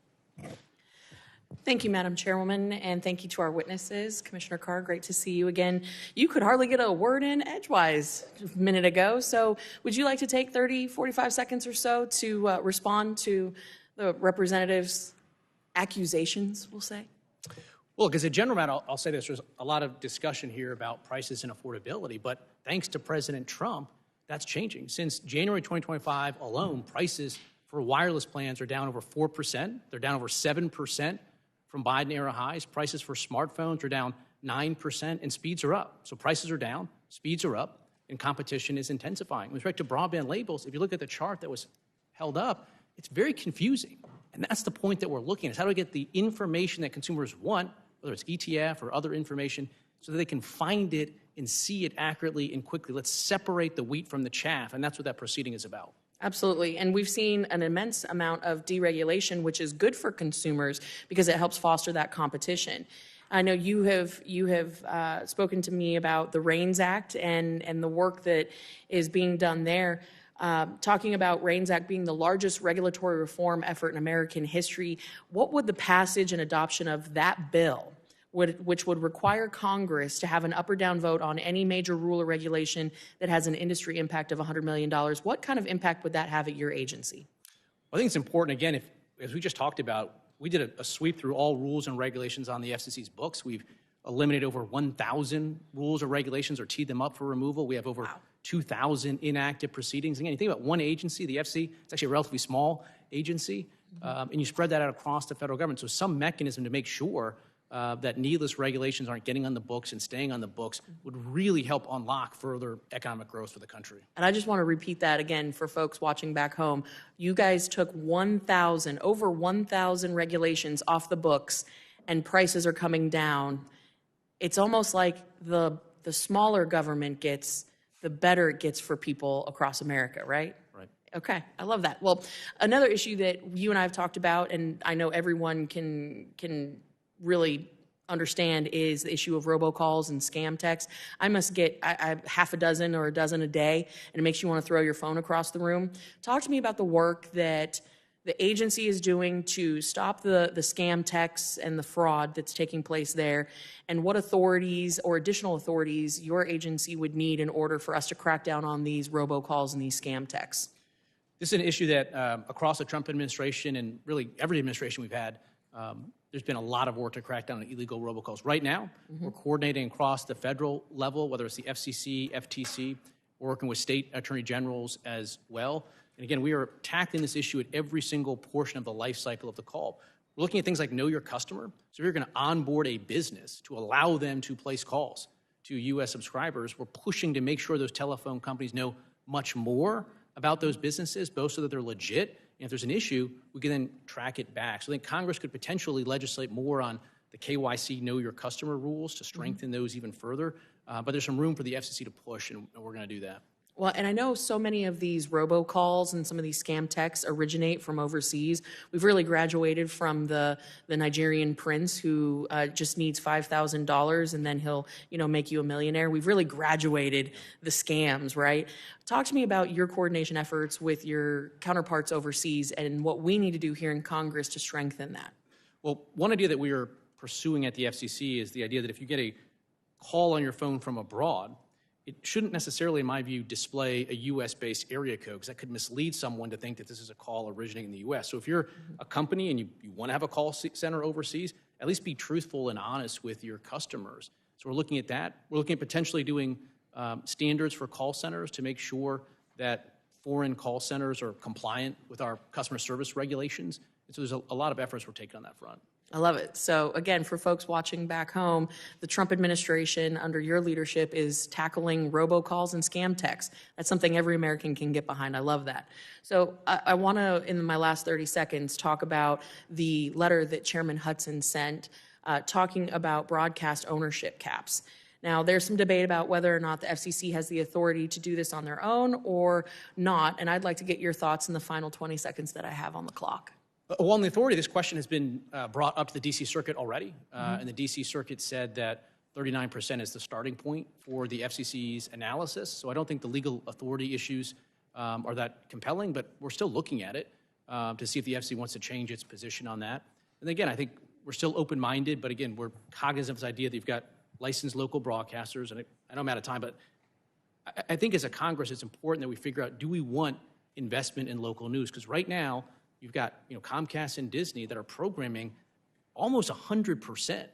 Thank you, Madam Chairwoman, and thank you to our witnesses. Commissioner Carr, great to see you again. You could hardly get a word in edgewise a minute ago, so would you like to take 30, 45 seconds or so to respond to the representative's accusations, we'll say? Well, look, as a general matter, I'll say this. There's a lot of discussion here about prices and affordability, but thanks to President Trump, that's changing. Since January 2025 alone, prices for wireless plans are down over 4%. They're down over 7% from Biden-era highs. Prices for smartphones are down 9%, and speeds are up. So prices are down, speeds are up, and competition is intensifying. With respect to broadband labels, if you look at the chart that was held up, it's very confusing. And that's the point that we're looking at, is how do we get the information that consumers want, whether it's ETF or other information, so that they can find it and see it accurately and quickly. Let's separate the wheat from the chaff, and that's what that proceeding is about. Absolutely, and we've seen an immense amount of deregulation, which is good for consumers because it helps foster that competition. I know you have spoken to me about the REINS Act and the work that is being done there. Talking about REINS Act being the largest regulatory reform effort in American history, what would the passage and adoption of that bill, which would require Congress to have an up or down vote on any major rule or regulation that has an industry impact of $100 million, what kind of impact would that have at your agency? I think it's important, again, as we just talked about, we did a sweep through all rules and regulations on the FCC's books. We've eliminated over 1,000 rules or regulations or teed them up for removal. We have over 2,000 inactive proceedings. Again, you think about one agency, the FCC, it's actually a relatively small agency, and you spread that out across the federal government. So some mechanism to make sure that needless regulations aren't getting on the books and staying on the books would really help unlock further economic growth for the country. And I just want to repeat that again for folks watching back home. You guys took over 1,000 regulations off the books, and prices are coming down. It's almost like the smaller government gets, the better it gets for people across America, right? Right. Okay, I love that. Well, another issue that you and I have talked about, and I know everyone can really understand, is the issue of robocalls and scam texts. I must get half a dozen or a dozen a day, and it makes you want to throw your phone across the room. Talk to me about the work that the agency is doing to stop the scam texts and the fraud that's taking place there, and what authorities or additional authorities your agency would need in order for us to crack down on these robocalls and these scam texts. This is an issue that across the Trump administration and really every administration we've had, there's been a lot of work to crack down on illegal robocalls. Right now, we're coordinating across the federal level, whether it's the FCC, FTC, we're working with state attorney generals as well. And again, we are tackling this issue at every single portion of the life cycle of the call. We're looking at things like know your customer. So if you're going to onboard a business to allow them to place calls to U.S. subscribers, we're pushing to make sure those telephone companies know much more about those businesses, both so that they're legit, and if there's an issue, we can then track it back. So I think Congress could potentially legislate more on the KYC know your customer rules to strengthen those even further. But there's some room for the FCC to push, and we're going to do that. Well, and I know so many of these robocalls and some of these scam texts originate from overseas. We've really graduated from the Nigerian prince who just needs $5,000 and then he'll, make you a millionaire. We've really graduated the scams, right? Talk to me about your coordination efforts with your counterparts overseas and what we need to do here in Congress to strengthen that. Well, one idea that we are pursuing at the FCC is the idea that if you get a call on your phone from abroad, it shouldn't necessarily, in my view, display a U.S.-based area code, because that could mislead someone to think that this is a call originating in the U.S. So if you're a company and you want to have a call center overseas, at least be truthful and honest with your customers. So we're looking at that. We're looking at potentially doing standards for call centers to make sure that foreign call centers are compliant with our customer service regulations. And so there's a lot of efforts we're taking on that front. I love it. So again, for folks watching back home, the Trump administration under your leadership is tackling robocalls and scam texts. That's something every American can get behind. I love that. So I want to, in my last 30 seconds, talk about the letter that Chairman Hudson sent talking about broadcast ownership caps. Now, there's some debate about whether or not the FCC has the authority to do this on their own or not, and I'd like to get your thoughts in the final 20 seconds that I have on the clock. Well, on the authority, this question has been brought up to the D.C. Circuit already, and the D.C. Circuit said that 39% is the starting point for the FCC's analysis. So I don't think the legal authority issues are that compelling, but we're still looking at it to see if the FCC wants to change its position on that. And again, I think we're still open-minded, but again, we're cognizant of this idea that you've got licensed local broadcasters, and I know I'm out of time, but I think as a Congress, it's important that we figure out, do we want investment in local news? Because right now, you've got Comcast and Disney that are programming almost 100%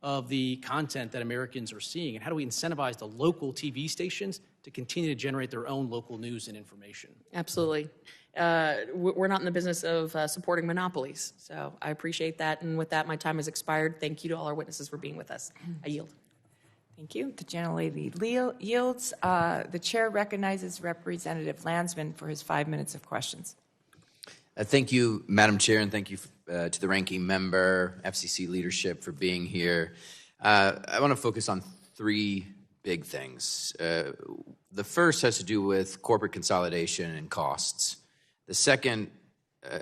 of the content that Americans are seeing. And how do we incentivize the local TV stations to continue to generate their own local news and information? Absolutely. We're not in the business of supporting monopolies. So I appreciate that. And with that, my time has expired. Thank you to all our witnesses for being with us. I yield. Thank you. The gentlelady yields. The chair recognizes Representative Landsman for his 5 minutes of questions. Thank you, Madam Chair, and thank you to the ranking member, FCC leadership for being here. I want to focus on three big things. The first has to do with corporate consolidation and costs. The second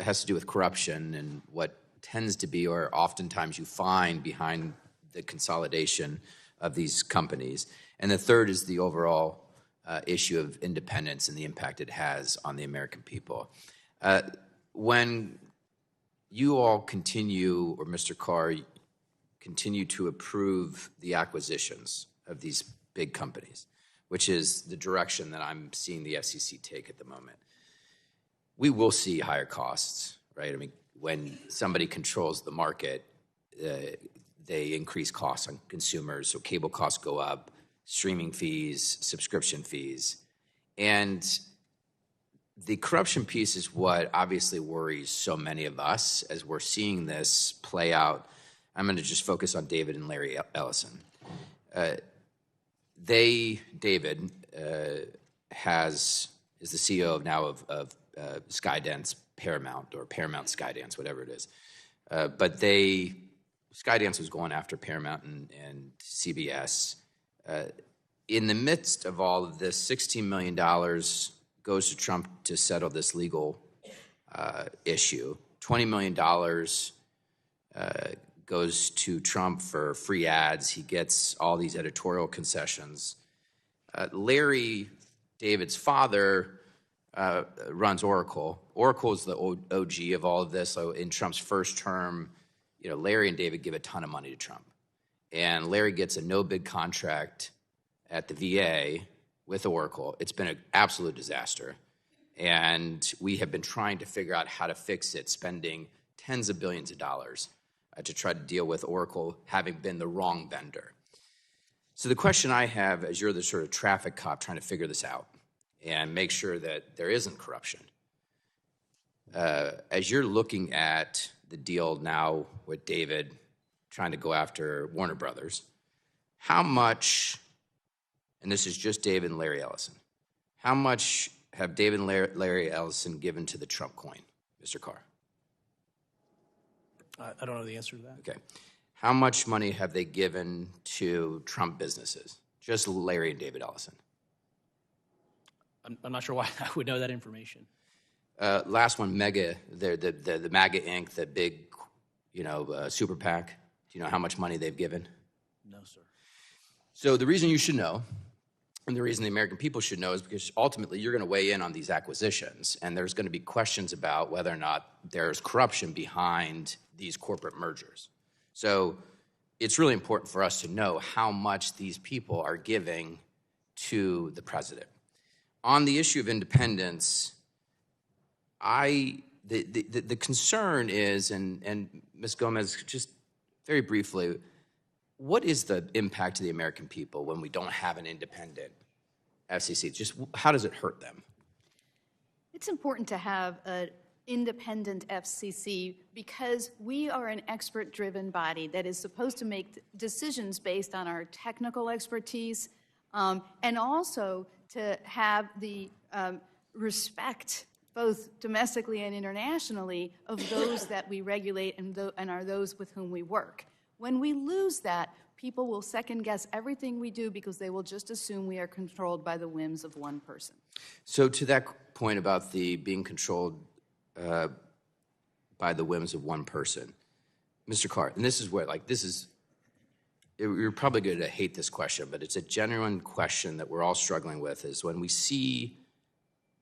has to do with corruption and what tends to be, or oftentimes you find behind the consolidation of these companies. And the third is the overall issue of independence and the impact it has on the American people. When you all continue, or Mr. Carr, continue to approve the acquisitions of these big companies, which is the direction that I'm seeing the FCC take at the moment, we will see higher costs, right? I mean, when somebody controls the market, they increase costs on consumers, so cable costs go up, streaming fees, subscription fees, and the corruption piece is what obviously worries so many of us as we're seeing this play out. I'm going to just focus on David and Larry Ellison. David is the CEO now of Skydance Paramount, or Paramount Skydance, whatever it is. But Skydance was going after Paramount and CBS. In the midst of all of this, $16 million goes to Trump to settle this legal issue. $20 million goes to Trump for free ads. He gets all these editorial concessions. Larry, David's father, runs Oracle. Oracle is the OG of all of this. So in Trump's first term, Larry and David give a ton of money to Trump. And Larry gets a no-bid contract at the VA with Oracle. It's been an absolute disaster. And we have been trying to figure out how to fix it, spending tens of billions of dollars to try to deal with Oracle having been the wrong vendor. So the question I have, as you're the sort of traffic cop trying to figure this out and make sure that there isn't corruption, as you're looking at the deal now with David trying to go after Warner Brothers, how much, and this is just David and Larry Ellison, how much have David and Larry Ellison given to the Trump coin, Mr. Carr? I don't know the answer to that. Okay. How much money have they given to Trump businesses? Just Larry and David Ellison. I'm not sure why I would know that information. Last one, Mega, the MAGA Inc., the big, super PAC. Do you know how much money they've given? No, sir. So the reason you should know, and the reason the American people should know, is because ultimately you're going to weigh in on these acquisitions, and there's going to be questions about whether or not there's corruption behind these corporate mergers. So it's really important for us to know how much these people are giving to the president. On the issue of independence, the concern is, and Ms. Gomez, just very briefly, what is the impact to the American people when we don't have an independent FCC? Just how does it hurt them? It's important to have an independent FCC because we are an expert-driven body that is supposed to make decisions based on our technical expertise, and also to have the respect, both domestically and internationally, of those that we regulate and are those with whom we work. When we lose that, people will second-guess everything we do because they will just assume we are controlled by the whims of one person. So to that point about the being controlled by the whims of one person, Mr. Carr, and this is where, you're probably going to hate this question, but it's a genuine question that we're all struggling with, is when we see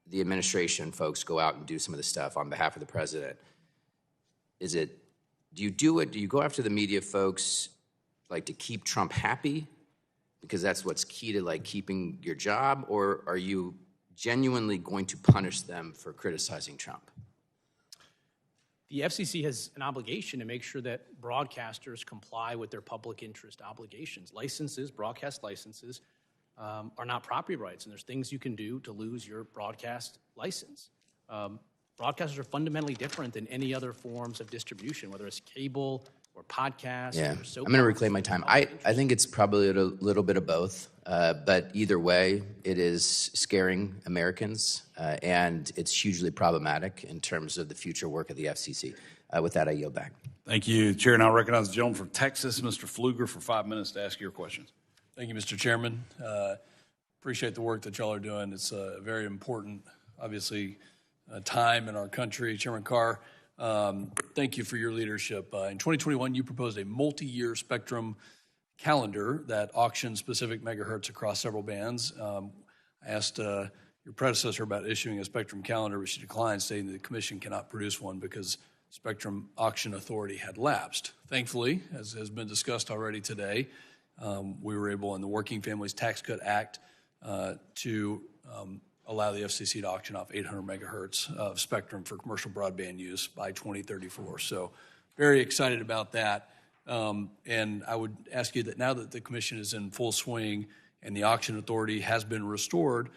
the administration folks go out and do some of the stuff on behalf of the president, do you go after the media folks to keep Trump happy because that's what's key to keeping your job, or are you genuinely going to punish them for criticizing Trump? The FCC has an obligation to make sure that broadcasters comply with their public interest obligations. Licenses, broadcast licenses, are not property rights, and there's things you can do to lose your broadcast license. Broadcasters are fundamentally different than any other forms of distribution, whether it's cable or podcasts. Yeah, or soap I'm going to operas. reclaim my time. I think it's probably a little bit of both, but either way, it is scaring Americans, and it's hugely problematic in terms of the future work of the FCC. With that, I yield back. Thank you, Chair. Now I recognize the gentleman from Texas, Mr. Pfluger, for 5 minutes to ask your questions. Thank you, Mr. Chairman. Appreciate the work that y'all are doing. It's a very important, obviously, time in our country. Chairman Carr, thank you for your leadership. In 2021, you proposed a multi-year spectrum calendar that auctions specific megahertz across several bands. I asked your predecessor about issuing a spectrum calendar, but she declined, stating that the commission cannot produce one because spectrum auction authority had lapsed. Thankfully, as has been discussed already today, we were able, in the Working Families Tax Cut Act, to allow the FCC to auction off 800 megahertz of spectrum for commercial broadband use by 2034. So very excited about that. And I would ask you that now that the commission is in full swing and the auction authority has been restored,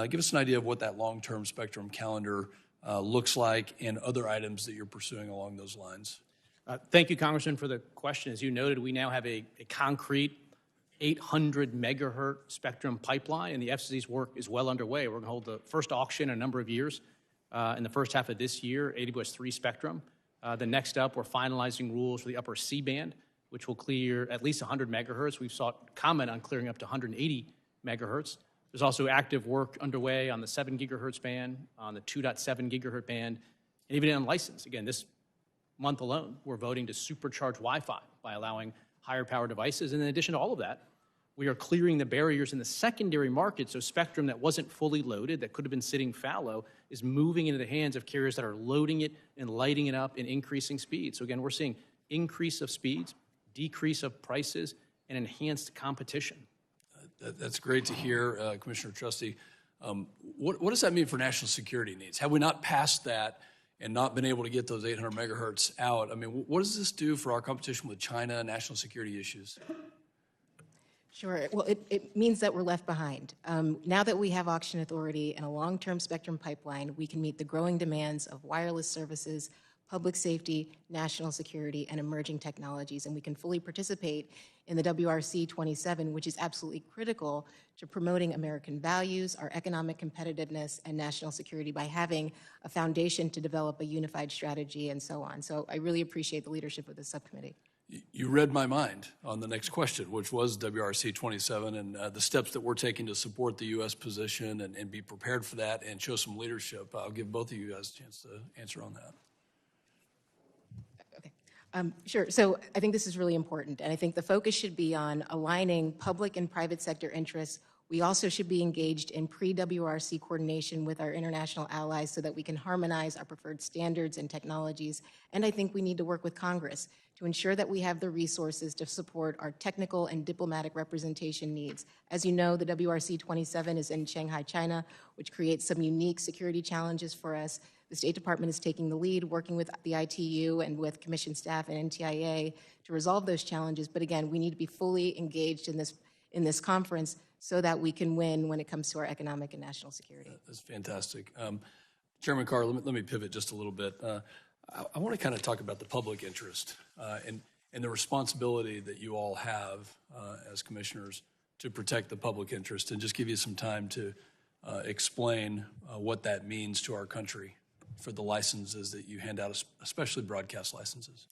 give us an idea of what that long-term spectrum calendar looks like and other items that you're pursuing along those lines. Thank you, Congressman, for the question. As you noted, we now have a concrete 800 megahertz spectrum pipeline, and the FCC's work is well underway. We're going to hold the first auction in a number of years. In the first half of this year, AWS-3 spectrum. The next up, we're finalizing rules for the upper C-band, which will clear at least 100 megahertz. We've sought comment on clearing up to 180 megahertz. There's also active work underway on the 7 gigahertz band, on the 2.7 gigahertz band, and even on license. Again, this month alone, we're voting to supercharge Wi-Fi by allowing higher power devices. And in addition to all of that, we are clearing the barriers in the secondary market, so spectrum that wasn't fully loaded, that could have been sitting fallow, is moving into the hands of carriers that are loading it and lighting it up and increasing speed. So again, we're seeing increase of speeds, decrease of prices, and enhanced competition. That's great to hear, Commissioner Trusty. What does that mean for national security needs? Have we not passed that and not been able to get those 800 megahertz out? I mean, what does this do for our competition with China, national security issues? Sure. Well, it means that we're left behind. Now that we have auction authority and a long-term spectrum pipeline, we can meet the growing demands of wireless services, public safety, national security, and emerging technologies, and we can fully participate in the WRC 27, which is absolutely critical to promoting American values, our economic competitiveness, and national security by having a foundation to develop a unified strategy and so on. So I really appreciate the leadership of the subcommittee. You read my mind on the next question, which was WRC 27 and the steps that we're taking to support the U.S. position and be prepared for that and show some leadership. I'll give both of you guys a chance to answer on that. Sure. So I think this is really important, and I think the focus should be on aligning public and private sector interests. We also should be engaged in pre-WRC coordination with our international allies so that we can harmonize our preferred standards and technologies. And I think we need to work with Congress to ensure that we have the resources to support our technical and diplomatic representation needs. As you know, the WRC 27 is in Shanghai, China, which creates some unique security challenges for us. The State Department is taking the lead, working with the ITU and with Commission staff and NTIA to resolve those challenges. But again, we need to be fully engaged in this conference so that we can win when it comes to our economic and national security. That's fantastic. Chairman Carr, let me pivot just a little bit. I want to kind of talk about the public interest and the responsibility that you all have as commissioners to protect the public interest, and just give you some time to explain what that means to our country for the licenses that you hand out, especially broadcast licenses.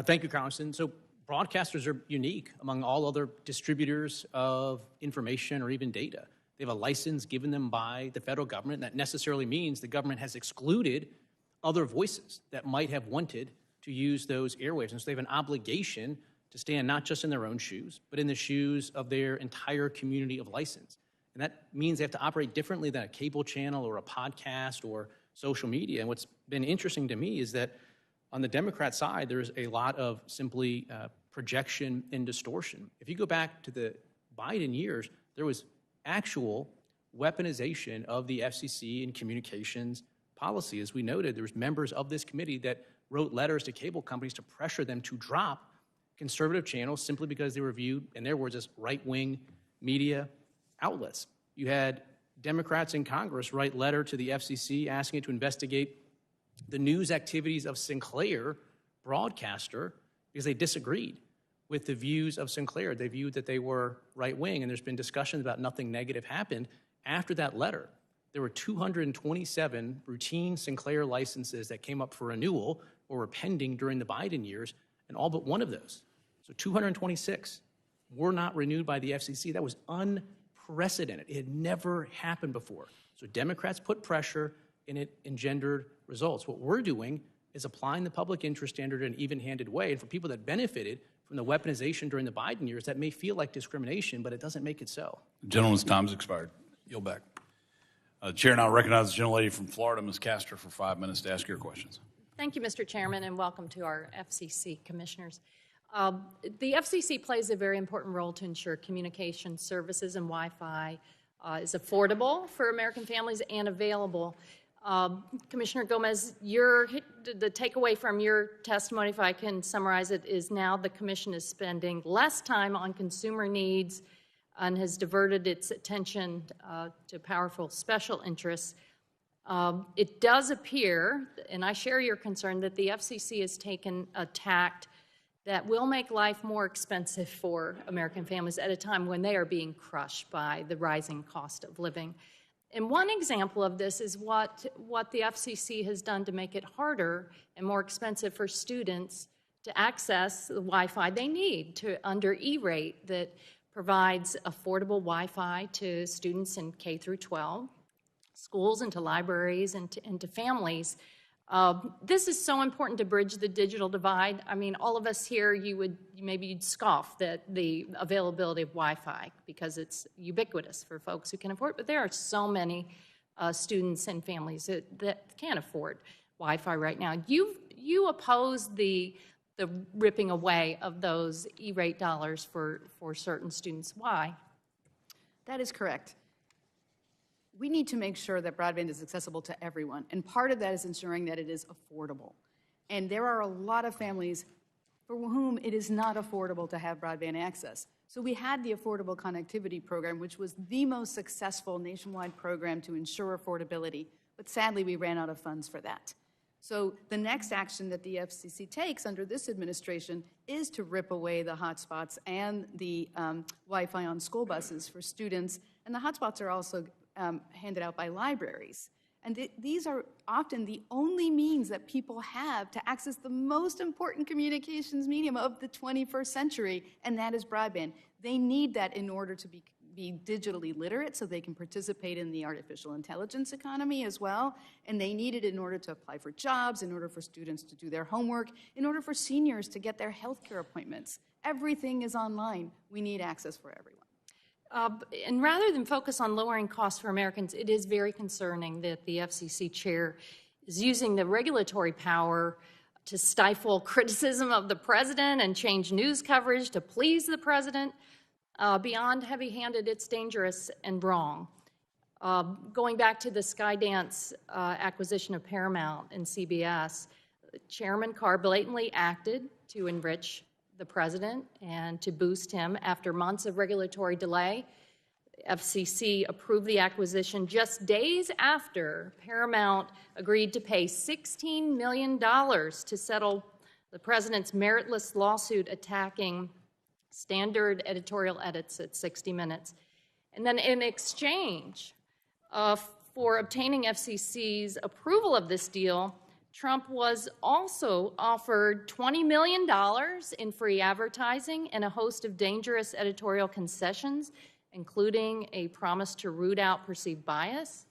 Thank you, Congressman. So broadcasters are unique among all other distributors of information or even data. They have a license given them by the federal government. That necessarily means the government has excluded other voices that might have wanted to use those airwaves. And so they have an obligation to stand not just in their own shoes, but in the shoes of their entire community of license. And that means they have to operate differently than a cable channel or a podcast or social media. And what's been interesting to me is that on the Democrat side, there's a lot of simply projection and distortion. If you go back to the Biden years, there was actual weaponization of the FCC and communications policy. As we noted, there was members of this committee that wrote letters to cable companies to pressure them to drop conservative channels simply because they were viewed, in their words, as right-wing media outlets. You had Democrats in Congress write letter to the FCC asking it to investigate the news activities of Sinclair broadcaster because they disagreed with the views of Sinclair. They viewed that they were right-wing, and there's been discussions about nothing negative happened. After that letter, there were 227 routine Sinclair licenses that came up for renewal or were pending during the Biden years, and all but one of those, so 226, were not renewed by the FCC. That was unprecedented. It had never happened before. So Democrats put pressure, and it engendered results. What we're doing is applying the public interest standard in an even-handed way, and for people that benefited from the weaponization during the Biden years, that may feel like discrimination, but it doesn't make it so. Gentleman's time's expired. Yield back. Chair now recognizes the gentlelady from Florida, Ms. Castor, for 5 minutes to ask your questions. Thank you, Mr. Chairman, and welcome to our FCC commissioners. The FCC plays a very important role to ensure communication services and Wi-Fi is affordable for American families and available. Commissioner Gomez, the takeaway from your testimony, if I can summarize it, is now the Commission is spending less time on consumer needs and has diverted its attention to powerful special interests. It does appear, and I share your concern, that the FCC has taken a tact that will make life more expensive for American families at a time when they are being crushed by the rising cost of living. And one example of this is what the FCC has done to make it harder and more expensive for students to access the Wi-Fi they need under E-rate that provides affordable Wi-Fi to students in K through 12, schools and to libraries and to families. This is so important to bridge the digital divide. I mean, all of us here, you'd scoff at the availability of Wi-Fi because it's ubiquitous for folks who can afford it, but there are so many students and families that can't afford Wi-Fi right now. You oppose the ripping away of those E-rate dollars for certain students. Why? That is correct. We need to make sure that broadband is accessible to everyone, and part of that is ensuring that it is affordable. And there are a lot of families for whom it is not affordable to have broadband access. So we had the Affordable Connectivity Program, which was the most successful nationwide program to ensure affordability, but sadly we ran out of funds for that. So the next action that the FCC takes under this administration is to rip away the hotspots and the Wi-Fi on school buses for students, and the hotspots are also handed out by libraries. And these are often the only means that people have to access the most important communications medium of the 21st century, and that is broadband. They need that in order to be digitally literate so they can participate in the artificial intelligence economy as well. And they need it in order to apply for jobs, in order for students to do their homework, in order for seniors to get their health care appointments. Everything is online. We need access for everyone. And rather than focus on lowering costs for Americans, it is very concerning that the FCC chair is using the regulatory power to stifle criticism of the president and change news coverage to please the president. Beyond heavy-handed, it's dangerous and wrong. Going back to the Skydance acquisition of Paramount and CBS, Chairman Carr blatantly acted to enrich the president and to boost him. After months of regulatory delay, FCC approved the acquisition just days after Paramount agreed to pay $16 million to settle the president's meritless lawsuit attacking standard editorial edits at 60 Minutes. And then in exchange for obtaining FCC's approval of this deal, Trump was also offered $20 million in free advertising and a host of dangerous editorial concessions, including a promise to root out perceived bias,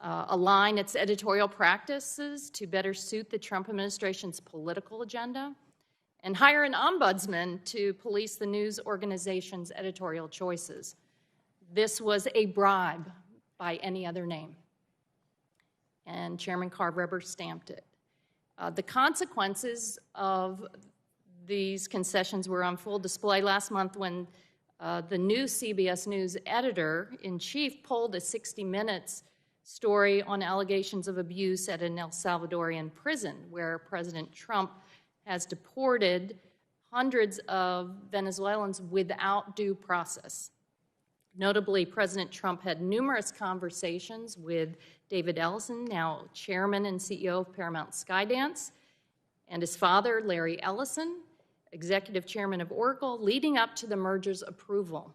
align its editorial practices to better suit the Trump administration's political agenda, and hire an ombudsman to police the news organization's editorial choices. This was a bribe by any other name. And Chairman Carr rubber stamped it. The consequences of these concessions were on full display last month when the new CBS News editor-in-chief pulled a 60 Minutes story on allegations of abuse at an El Salvadorian prison where President Trump has deported hundreds of Venezuelans without due process. Notably, President Trump had numerous conversations with David Ellison, now chairman and CEO of Paramount Skydance, and his father, Larry Ellison, executive chairman of Oracle, leading up to the merger's approval.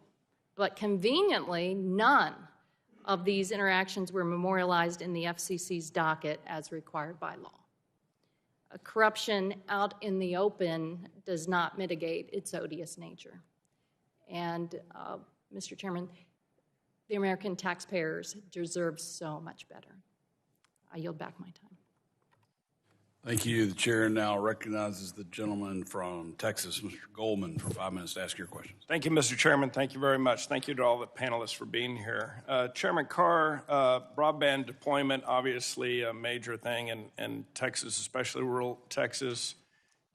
But conveniently, none of these interactions were memorialized in the FCC's docket as required by law. Corruption out in the open does not mitigate its odious nature. And Mr. Chairman, the American taxpayers deserve so much better. I yield back my time. Thank you. The chair now recognizes the gentleman from Texas, Mr. Goldman, for 5 minutes to ask your questions. Thank you, Mr. Chairman. Thank you very much. Thank you to all the panelists for being here. Chairman Carr, broadband deployment, obviously a major thing in Texas, especially rural Texas.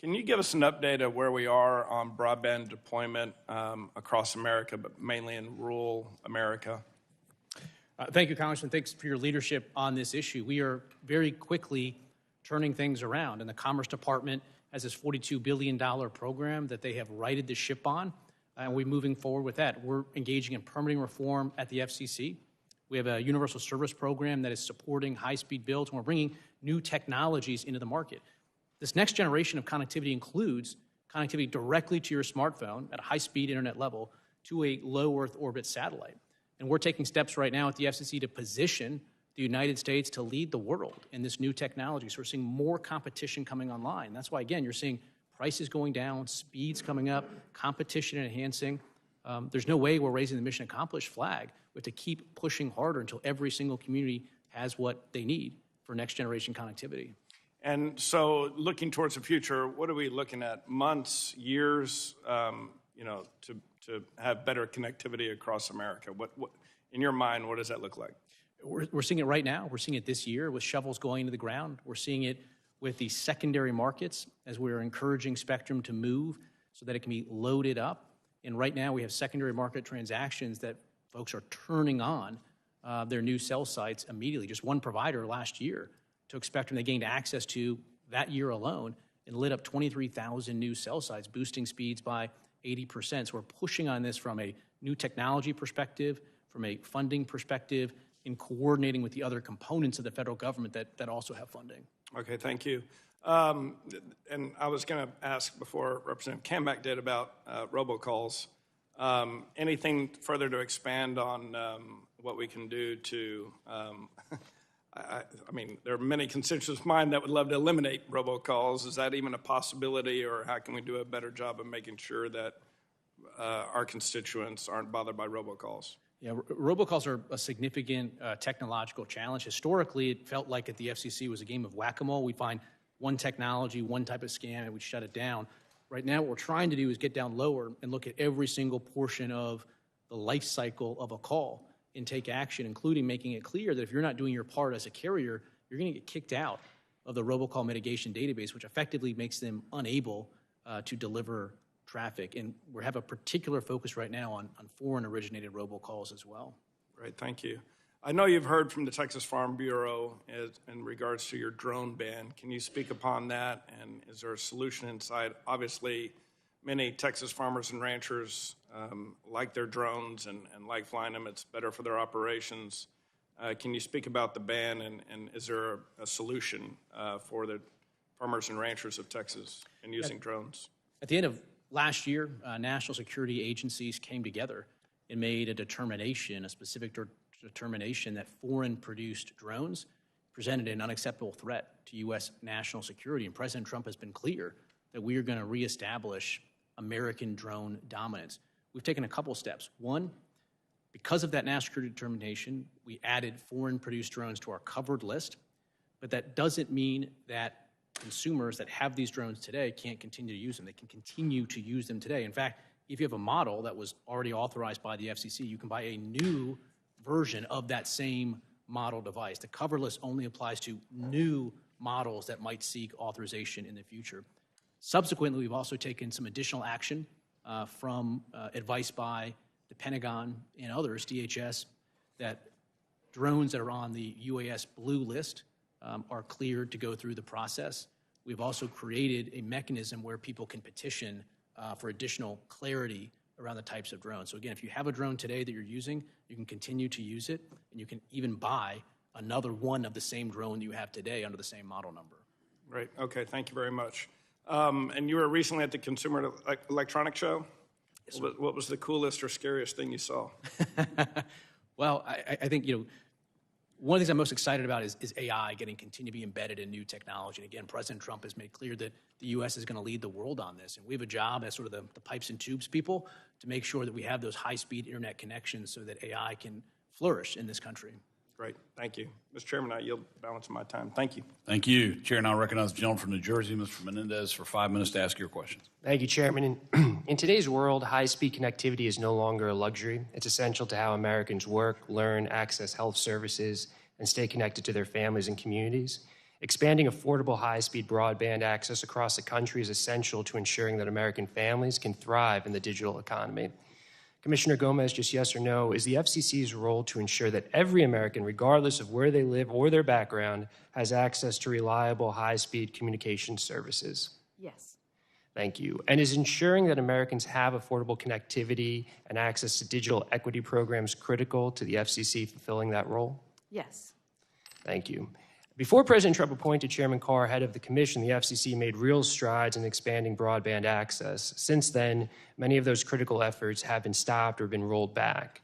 Can you give us an update of where we are on broadband deployment across America, but mainly in rural America? Thank you, Congressman. Thanks for your leadership on this issue. We are very quickly turning things around, and the Commerce Department has this $42 billion program that they have righted the ship on, and we're moving forward with that. We're engaging in permitting reform at the FCC. We have a universal service program that is supporting high-speed builds, and we're bringing new technologies into the market. This next generation of connectivity includes connectivity directly to your smartphone at a high-speed internet level to a low Earth orbit satellite. And we're taking steps right now at the FCC to position the United States to lead the world in this new technology. So we're seeing more competition coming online. That's why, again, you're seeing prices going down, speeds coming up, competition enhancing. There's no way we're raising the mission accomplished flag. We have to keep pushing harder until every single community has what they need for next generation connectivity. And so looking towards the future, what are we looking at? Months, years, to have better connectivity across America? What, in your mind, what does that look like? We're seeing it right now. We're seeing it this year with shovels going into the ground. We're seeing it with the secondary markets as we're encouraging spectrum to move so that it can be loaded up. And right now we have secondary market transactions that folks are turning on their new cell sites immediately. Just one provider last year took spectrum they gained access to that year alone and lit up 23,000 new cell sites, boosting speeds by 80%. So we're pushing on this from a new technology perspective, from a funding perspective, in coordinating with the other components of the federal government that also have funding. Okay, thank you. And I was going to ask before Representative Kambeck did about robocalls. Anything further to expand on what we can do to I mean, there are many constituents of mine that would love to eliminate robocalls. Is that even a possibility, or how can we do a better job of making sure that our constituents aren't bothered by robocalls? Yeah, robocalls are a significant technological challenge. Historically, it felt like at the FCC was a game of whack-a-mole. We'd find one technology, one type of scam, and we'd shut it down. Right now, what we're trying to do is get down lower and look at every single portion of the life cycle of a call and take action, including making it clear that if you're not doing your part as a carrier, you're going to get kicked out of the robocall mitigation database, which effectively makes them unable to deliver traffic. And we have a particular focus right now on foreign-originated robocalls as well. Right, thank you. I know you've heard from the Texas Farm Bureau in regards to your drone ban. Can you speak upon that, and is there a solution inside? Obviously, many Texas farmers and ranchers like their drones and like flying them. It's better for their operations. Can you speak about the ban, and is there a solution for the farmers and ranchers of Texas in using drones? At the end of last year, national security agencies came together and made a determination, a specific determination that foreign-produced drones presented an unacceptable threat to U.S. national security. And President Trump has been clear that we are going to reestablish American drone dominance. We've taken a couple steps. One, because of that national security determination, we added foreign-produced drones to our covered list, but that doesn't mean that consumers that have these drones today can't continue to use them. They can continue to use them today. In fact, if you have a model that was already authorized by the FCC, you can buy a new version of that same model device. The cover list only applies to new models that might seek authorization in the future. Subsequently, we've also taken some additional action from advice by the Pentagon and others, DHS, that drones that are on the UAS blue list are cleared to go through the process. We've also created a mechanism where people can petition for additional clarity around the types of drones. So again, if you have a drone today that you're using, you can continue to use it, and you can even buy another one of the same drone you have today under the same model number. Right, okay, thank you very much. And you were recently at the Consumer Electronics Show. Yes, what was the coolest or scariest thing you saw? Well, I think, one of the things I'm most excited about is AI continue to be embedded in new technology. And again, President Trump has made clear that the U.S. is going to lead the world on this. And we have a job as sort of the pipes and tubes people to make sure that we have those high-speed internet connections so that AI can flourish in this country. Great, thank you. Mr. Chairman, I yield the balance of my time. Thank you. Thank you. Chair, now recognize the gentleman from New Jersey, Mr. Menendez, for 5 minutes to ask your questions. Thank you, Chairman. In today's world, high-speed connectivity is no longer a luxury. It's essential to how Americans work, learn, access health services, and stay connected to their families and communities. Expanding affordable high-speed broadband access across the country is essential to ensuring that American families can thrive in the digital economy. Commissioner Gomez, just yes or no, is the FCC's role to ensure that every American, regardless of where they live or their background, has access to reliable high-speed communication services? Yes. Thank you. And is ensuring that Americans have affordable connectivity and access to digital equity programs critical to the FCC fulfilling that role? Yes. Thank you. Before President Trump appointed Chairman Carr head of the commission, the FCC made real strides in expanding broadband access. Since then, many of those critical efforts have been stopped or been rolled back.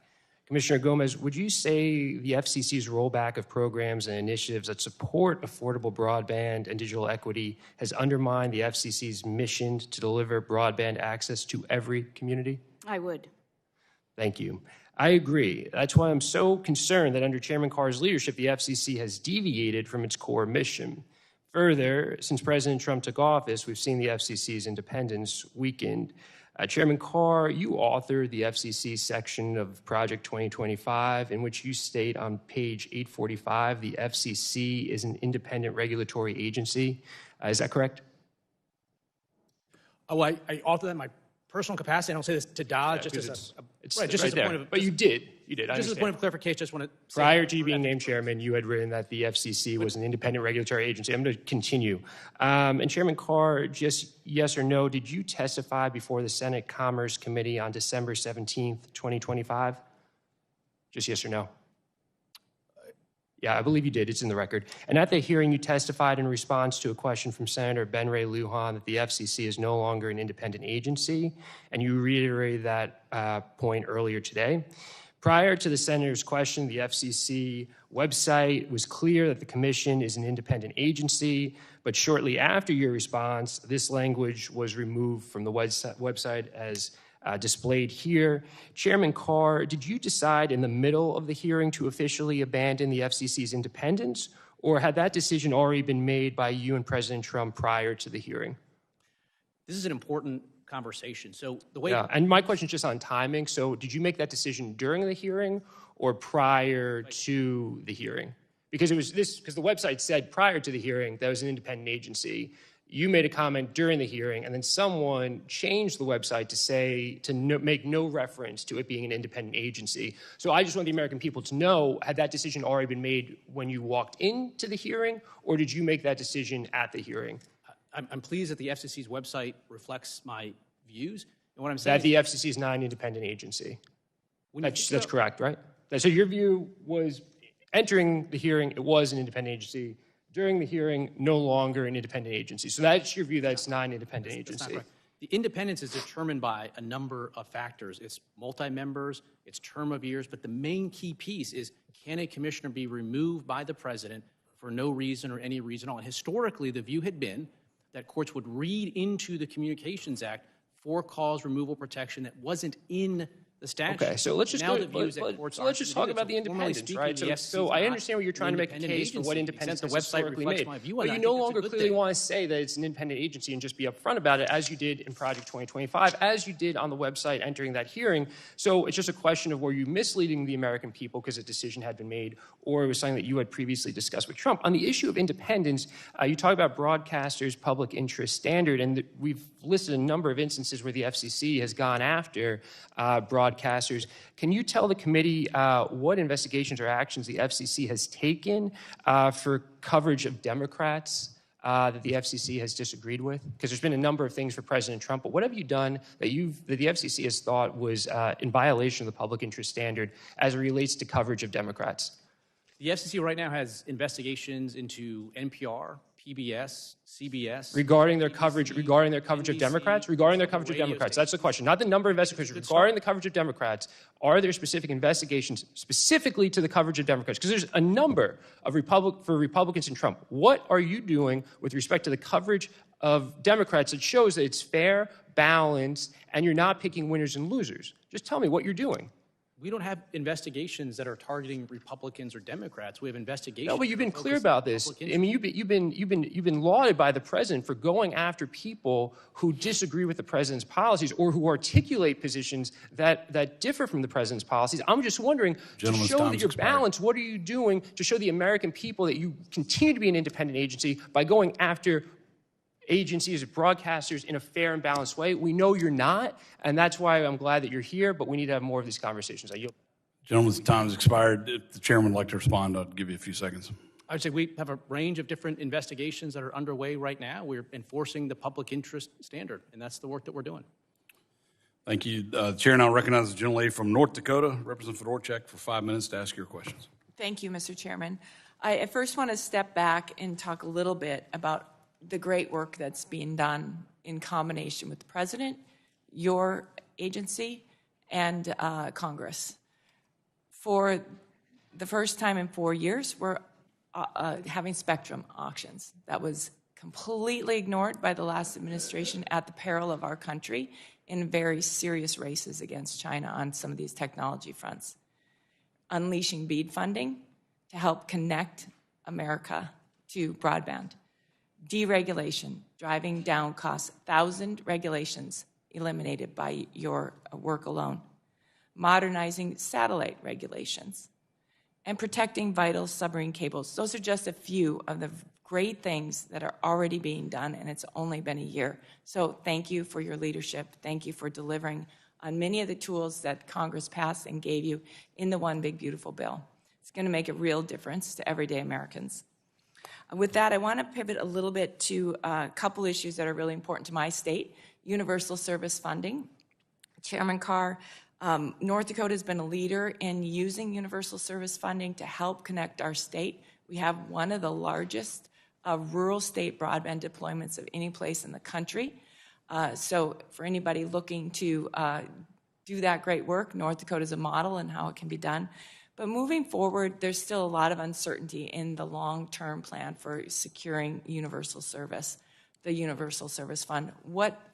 Commissioner Gomez, would you say the FCC's rollback of programs and initiatives that support affordable broadband and digital equity has undermined the FCC's mission to deliver broadband access to every community? I would. Thank you. I agree. That's why I'm so concerned that under Chairman Carr's leadership, the FCC has deviated from its core mission. Further, since President Trump took office, we've seen the FCC's independence weakened. Chairman Carr, you authored the FCC section of Project 2025, in which you state on page 845, the FCC is an independent regulatory agency. Is that correct? Oh, I authored that in my personal capacity. I don't say this to dodge, Yeah, just as it's right just as a point of. But you did. You did. Just as a point of clarification, just want to say prior to you being named chairman, you had written that the FCC was an independent regulatory agency. I'm going to continue. And Chairman Carr, just yes or no, did you testify before the Senate Commerce Committee on December 17th, 2025? Just yes or no? Yeah, I believe you did. It's in the record. And at the hearing, you testified in response to a question from Senator Ben Ray Lujan that the FCC is no longer an independent agency, and you reiterated that point earlier today. Prior to the senator's question, the FCC website was clear that the commission is an independent agency, but shortly after your response, this language was removed from the website as displayed here. Chairman Carr, did you decide in the middle of the hearing to officially abandon the FCC's independence, or had that decision already been made by you and President Trump prior to the hearing? This is an important conversation. So the way... Yeah, and my question is just on timing. So did you make that decision during the hearing or prior to the hearing? Because because the website said prior to the hearing that it was an independent agency. You made a comment during the hearing, and then someone changed the website to say, make no reference to it being an independent agency. So I just want the American people to know, had that decision already been made when you walked into the hearing, or did you make that decision at the hearing? I'm pleased that the FCC's website reflects my views. And what I'm saying that the FCC is not an independent agency. That's correct, right? So your view was, entering the hearing, it was an independent agency. During the hearing, no longer an independent agency. So that's your view that it's not an independent agency. That's not correct. The independence is determined by a number of factors. It's multi-members, it's term of years, but the main key piece is, can a commissioner be removed by the president for no reason or any reason at all? And historically, the view had been that courts would read into the Communications Act for cause removal protection that wasn't in the statute. Okay, so let's just now let's just talk about the independence, right? So I understand what you're trying to make a case for what independence has historically made, but you no longer clearly want to say that it's an independent agency and just be upfront about it, as you did in Project 2025, as you did on the website entering that hearing. So it's just a question of, were you misleading the American people because a decision had been made, or it was something that you had previously discussed with Trump? On the issue of independence, you talk about broadcasters' public interest standard, and we've listed a number of instances where the FCC has gone after broadcasters. Can you tell the committee what investigations or actions the FCC has taken for coverage of Democrats that the FCC has disagreed with? Because there's been a number of things for President Trump, but what have you done that the FCC has thought was in violation of the public interest standard as it relates to coverage of Democrats? The FCC right now has investigations into NPR, PBS, CBS. Regarding their coverage of Democrats? Regarding their coverage of Democrats. That's the question. Not the number of investigations. Regarding the coverage of Democrats, are there specific investigations specifically to the coverage of Democrats? Because there's a number of for Republicans and Trump. What are you doing with respect to the coverage of Democrats that shows that it's fair, balanced, and you're not picking winners and losers? Just tell me what you're doing. We don't have investigations that are targeting Republicans or Democrats. We have investigations. No, but you've been clear about this. I mean, you've been lauded by the president for going after people who disagree with the president's policies or who articulate positions that differ from the president's policies. I'm just wondering, to show that you're balanced, what are you doing to show the American people that you continue to be an independent agency by going after agencies, broadcasters in a fair and balanced way? We know you're not, and that's why I'm glad that you're here, but we need to have more of these conversations. I yield. Gentlemen's time has expired. If the chairman would like to respond, I'll give you a few seconds. I would say we have a range of different investigations that are underway right now. We're enforcing the public interest standard, and that's the work that we're doing. Thank you. The chair now recognizes the gentlelady from North Dakota, Representative Fedorchak, for 5 minutes to ask your questions. Thank you, Mr. Chairman. I first want to step back and talk a little bit about the great work that's being done in combination with the President, your agency, and Congress. For the first time in 4 years, we're having spectrum auctions. That was completely ignored by the last administration at the peril of our country in very serious races against China on some of these technology fronts. Unleashing BEAD funding to help connect America to broadband. Deregulation, driving down costs, 1,000 regulations eliminated by your work alone. Modernizing satellite regulations, and protecting vital submarine cables. Those are just a few of the great things that are already being done, and it's only been a year. So thank you for your leadership. Thank you for delivering on many of the tools that Congress passed and gave you in the One Big Beautiful Bill. It's going to make a real difference to everyday Americans. With that, I want to pivot a little bit to a couple issues that are really important to my state. Universal service funding. Chairman Carr, North Dakota has been a leader in using universal service funding to help connect our state. We have one of the largest rural state broadband deployments of any place in the country. So for anybody looking to do that great work. North Dakota is a model and how it can be done. But moving forward, there's still a lot of uncertainty in the long-term plan for securing universal service, the Universal Service Fund.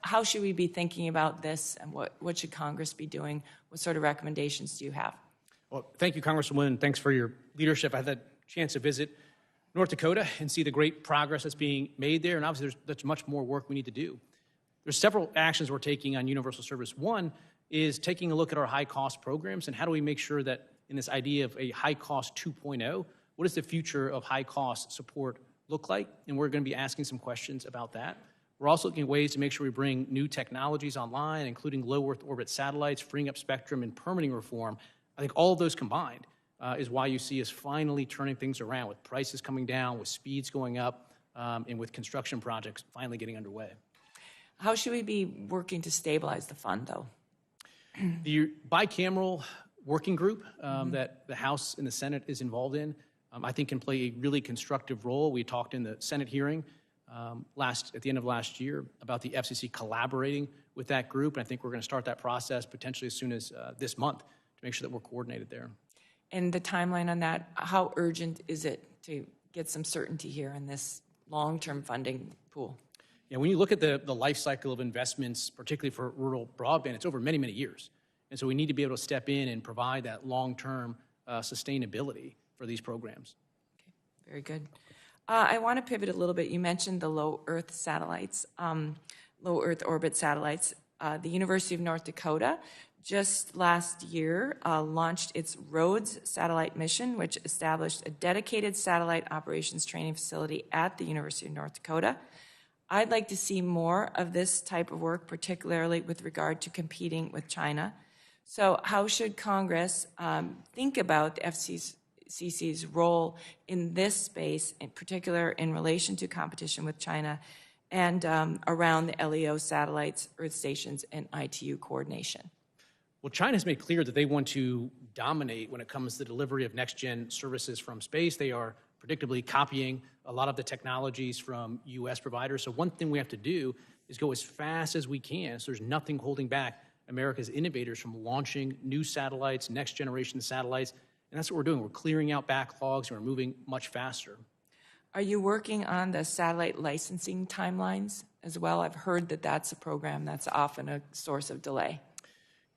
How should we be thinking about this, and what should Congress be doing? What sort of recommendations do you have? Well, thank you, Congresswoman, and thanks for your leadership. I had the chance to visit North Dakota and see the great progress that's being made there, and obviously there's much more work we need to do. There's several actions we're taking on universal service. One is taking a look at our high-cost programs and how do we make sure that in this idea of a high-cost 2.0, what does the future of high-cost support look like? And we're going to be asking some questions about that. We're also looking at ways to make sure we bring new technologies online, including low Earth orbit satellites, freeing up spectrum, and permitting reform. I think all of those combined is why you see us finally turning things around, with prices coming down, with speeds going up, and with construction projects finally getting underway. How should we be working to stabilize the fund, though? The bicameral working group that the House and the Senate is involved in, I think can play a really constructive role. We talked in the Senate hearing at the end of last year about the FCC collaborating with that group, and I think we're going to start that process potentially as soon as this month to make sure that we're coordinated there. And the timeline on that, how urgent is it to get some certainty here in this long-term funding pool? Yeah, when you look at the life cycle of investments, particularly for rural broadband, it's over many, many years. And so we need to be able to step in and provide that long-term sustainability for these programs. Okay, very good. I want to pivot a little bit. You mentioned the low Earth satellites, low Earth orbit satellites. The University of North Dakota just last year launched its Rhodes satellite mission, which established a dedicated satellite operations training facility at the University of North Dakota. I'd like to see more of this type of work, particularly with regard to competing with China. So how should Congress think about the FCC's role in this space, in particular in relation to competition with China and around the LEO satellites, Earth stations, and ITU coordination? Well, China's made clear that they want to dominate when it comes to the delivery of next-gen services from space. They are predictably copying a lot of the technologies from U.S. providers. So one thing we have to do is go as fast as we can, so there's nothing holding back America's innovators from launching new satellites, next-generation satellites, and that's what we're doing. We're clearing out backlogs, and we're moving much faster. Are you working on the satellite licensing timelines as well? I've heard that that's a program that's often a source of delay.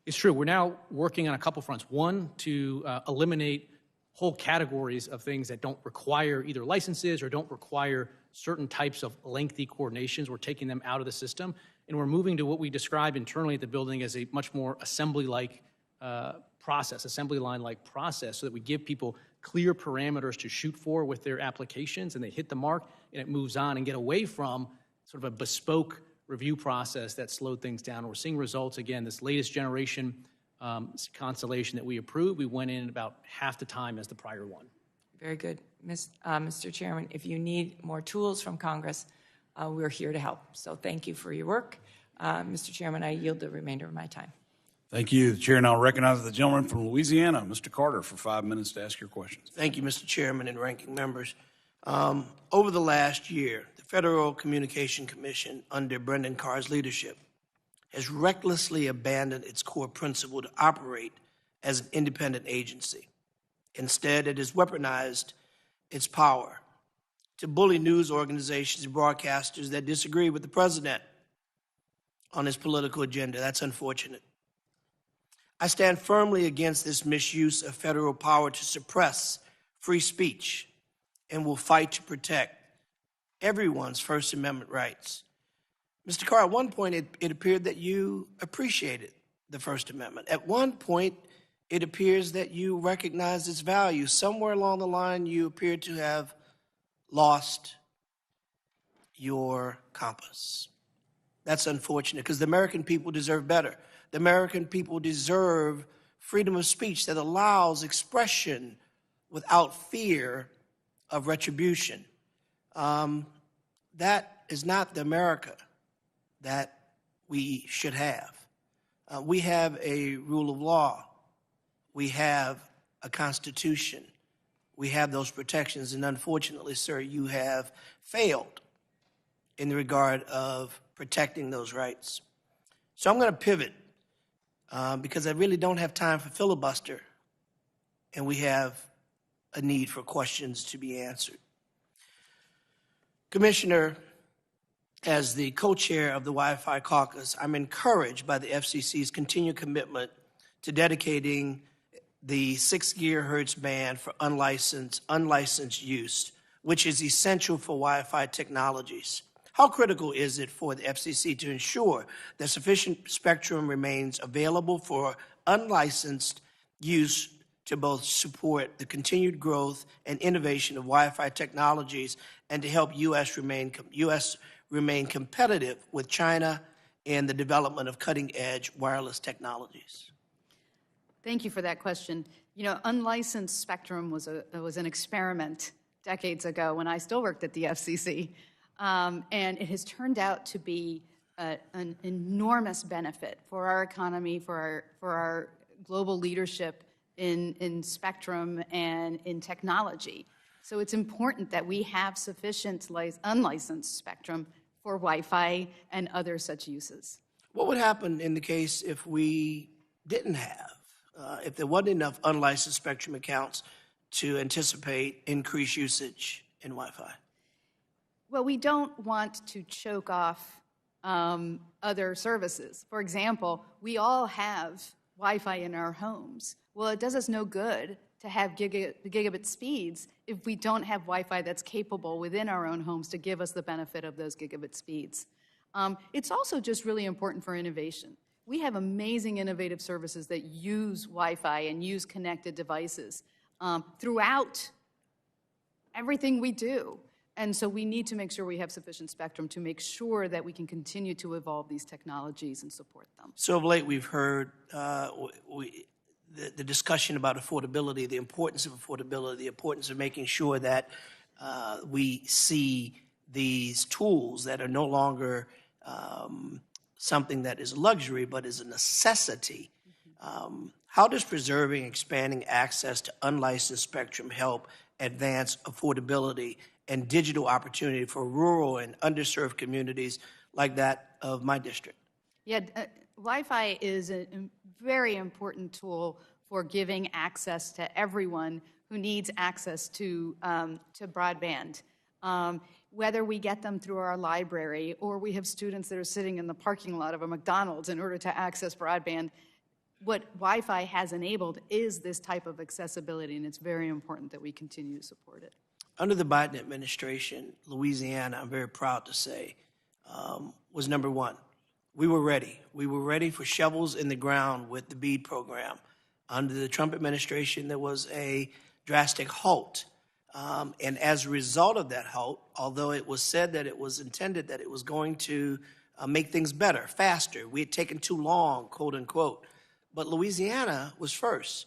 It's true. We're now working on a couple fronts. One, to eliminate whole categories of things that don't require either licenses or don't require certain types of lengthy coordinations. We're taking them out of the system, and we're moving to what we describe internally at the building as a much more assembly-like process, assembly line-like process, so that we give people clear parameters to shoot for with their applications, and they hit the mark, and it moves on, and get away from sort of a bespoke review process that slowed things down. We're seeing results. Again, this latest generation constellation that we approved, we went in about half the time as the prior one. Very good. Mr. Chairman, if you need more tools from Congress, we're here to help. So thank you for your work. Mr. Chairman, I yield the remainder of my time. Thank you. The chair now recognizes the gentleman from Louisiana, Mr. Carter, for 5 minutes to ask your questions. Thank you, Mr. Chairman and ranking members. Over the last year, the Federal Communication Commission, under Brendan Carr's leadership, has recklessly abandoned its core principle to operate as an independent agency. Instead, it has weaponized its power to bully news organizations and broadcasters that disagree with the president on his political agenda. That's unfortunate. I stand firmly against this misuse of federal power to suppress free speech and will fight to protect everyone's First Amendment rights. Mr. Carr, at one point it appeared that you appreciated the First Amendment. At one point, it appears that you recognize its value. Somewhere along the line, you appear to have lost your compass. That's unfortunate, because the American people deserve better. The American people deserve freedom of speech that allows expression without fear of retribution. That is not the America that we should have. We have a rule of law. We have a constitution. We have those protections, and unfortunately, sir, you have failed in the regard of protecting those rights. So I'm going to pivot because I really don't have time for filibuster, and we have a need for questions to be answered. Commissioner, as the co-chair of the Wi-Fi caucus, I'm encouraged by the FCC's continued commitment to dedicating the 6 gigahertz band for unlicensed use, which is essential for Wi-Fi technologies. How critical is it for the FCC to ensure that sufficient spectrum remains available for unlicensed use to both support the continued growth and innovation of Wi-Fi technologies and to help U.S. remain competitive with China in the development of cutting-edge wireless technologies? Thank you for that question. You know, unlicensed spectrum was an experiment decades ago when I still worked at the FCC, and it has turned out to be an enormous benefit for our economy, for our global leadership in spectrum and in technology. So it's important that we have sufficient unlicensed spectrum for Wi-Fi and other such uses. What would happen in the case if we didn't have, if there wasn't enough unlicensed spectrum accounts to anticipate increased usage in Wi-Fi? Well, we don't want to choke off other services. For example, we all have Wi-Fi in our homes. Well, it does us no good to have gigabit speeds if we don't have Wi-Fi that's capable within our own homes to give us the benefit of those gigabit speeds. It's also just really important for innovation. We have amazing innovative services that use Wi-Fi and use connected devices throughout everything we do. And so we need to make sure we have sufficient spectrum to make sure that we can continue to evolve these technologies and support them. So of late we've heard the discussion about affordability, the importance of affordability, the importance of making sure that we see these tools that are no longer something that is a luxury but is a necessity. How does preserving and expanding access to unlicensed spectrum help advance affordability and digital opportunity for rural and underserved communities like that of my district? Yeah, Wi-Fi is a very important tool for giving access to everyone who needs access to broadband. Whether we get them through our library or we have students that are sitting in the parking lot of a McDonald's in order to access broadband, what Wi-Fi has enabled is this type of accessibility, and it's very important that we continue to support it. Under the Biden administration, Louisiana, I'm very proud to say, was number one. We were ready. We were ready for shovels in the ground with the BEAD program. Under the Trump administration, there was a drastic halt. And as a result of that halt, although it was said that it was intended that it was going to make things better, faster, we had taken too long, quote unquote. But Louisiana was first,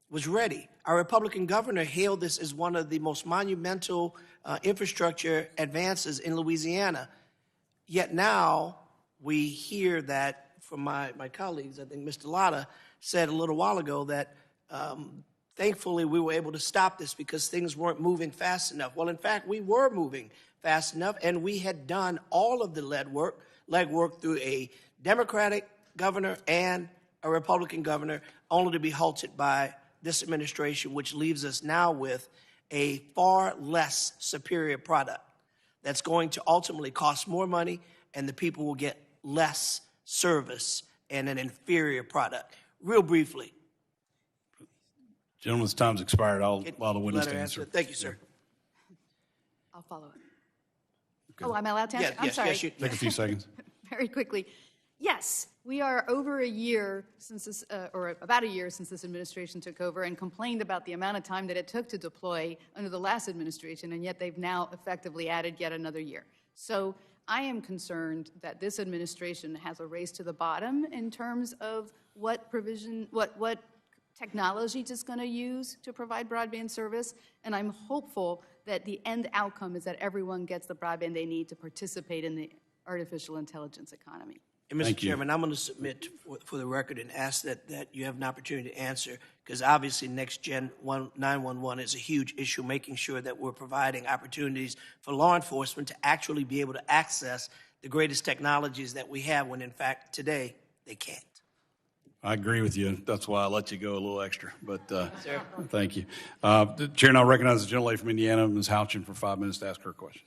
was ready. Our Republican governor hailed this as one of the most monumental infrastructure advances in Louisiana. Yet now we hear that from my colleagues, I think Mr. Latta said a little while ago that thankfully we were able to stop this because things weren't moving fast enough. Well, in fact, we were moving fast enough, and we had done all of the legwork through a Democratic governor and a Republican governor, only to be halted by this administration, which leaves us now with a far less superior product that's going to ultimately cost more money, and the people will get less service and an inferior product. Real briefly. Gentleman's time's expired. I'll allow the witness to answer. Thank you, sir. I'll follow it. Okay. Oh, am I allowed to answer? I'm sorry. Yes, take a few seconds. Very quickly. Yes, we are over a year since this, or about a year since this administration took over and complained about the amount of time that it took to deploy under the last administration, and yet they've now effectively added yet another year. So I am concerned that this administration has a race to the bottom in terms of what technology it's going to use to provide broadband service, and I'm hopeful that the end outcome is that everyone gets the broadband they need to participate in the artificial intelligence economy. And Mr. Chairman, I'm going to submit for the record and ask that you have an opportunity to answer, because obviously Next Gen 911 is a huge issue, making sure that we're providing opportunities for law enforcement to actually be able to access the greatest technologies that we have when, in fact, today they can't. I agree with you. That's why I let you go a little extra, but thank you. The Chair now recognizes the gentlelady from Indiana, Ms. Houchin, for 5 minutes to ask her question.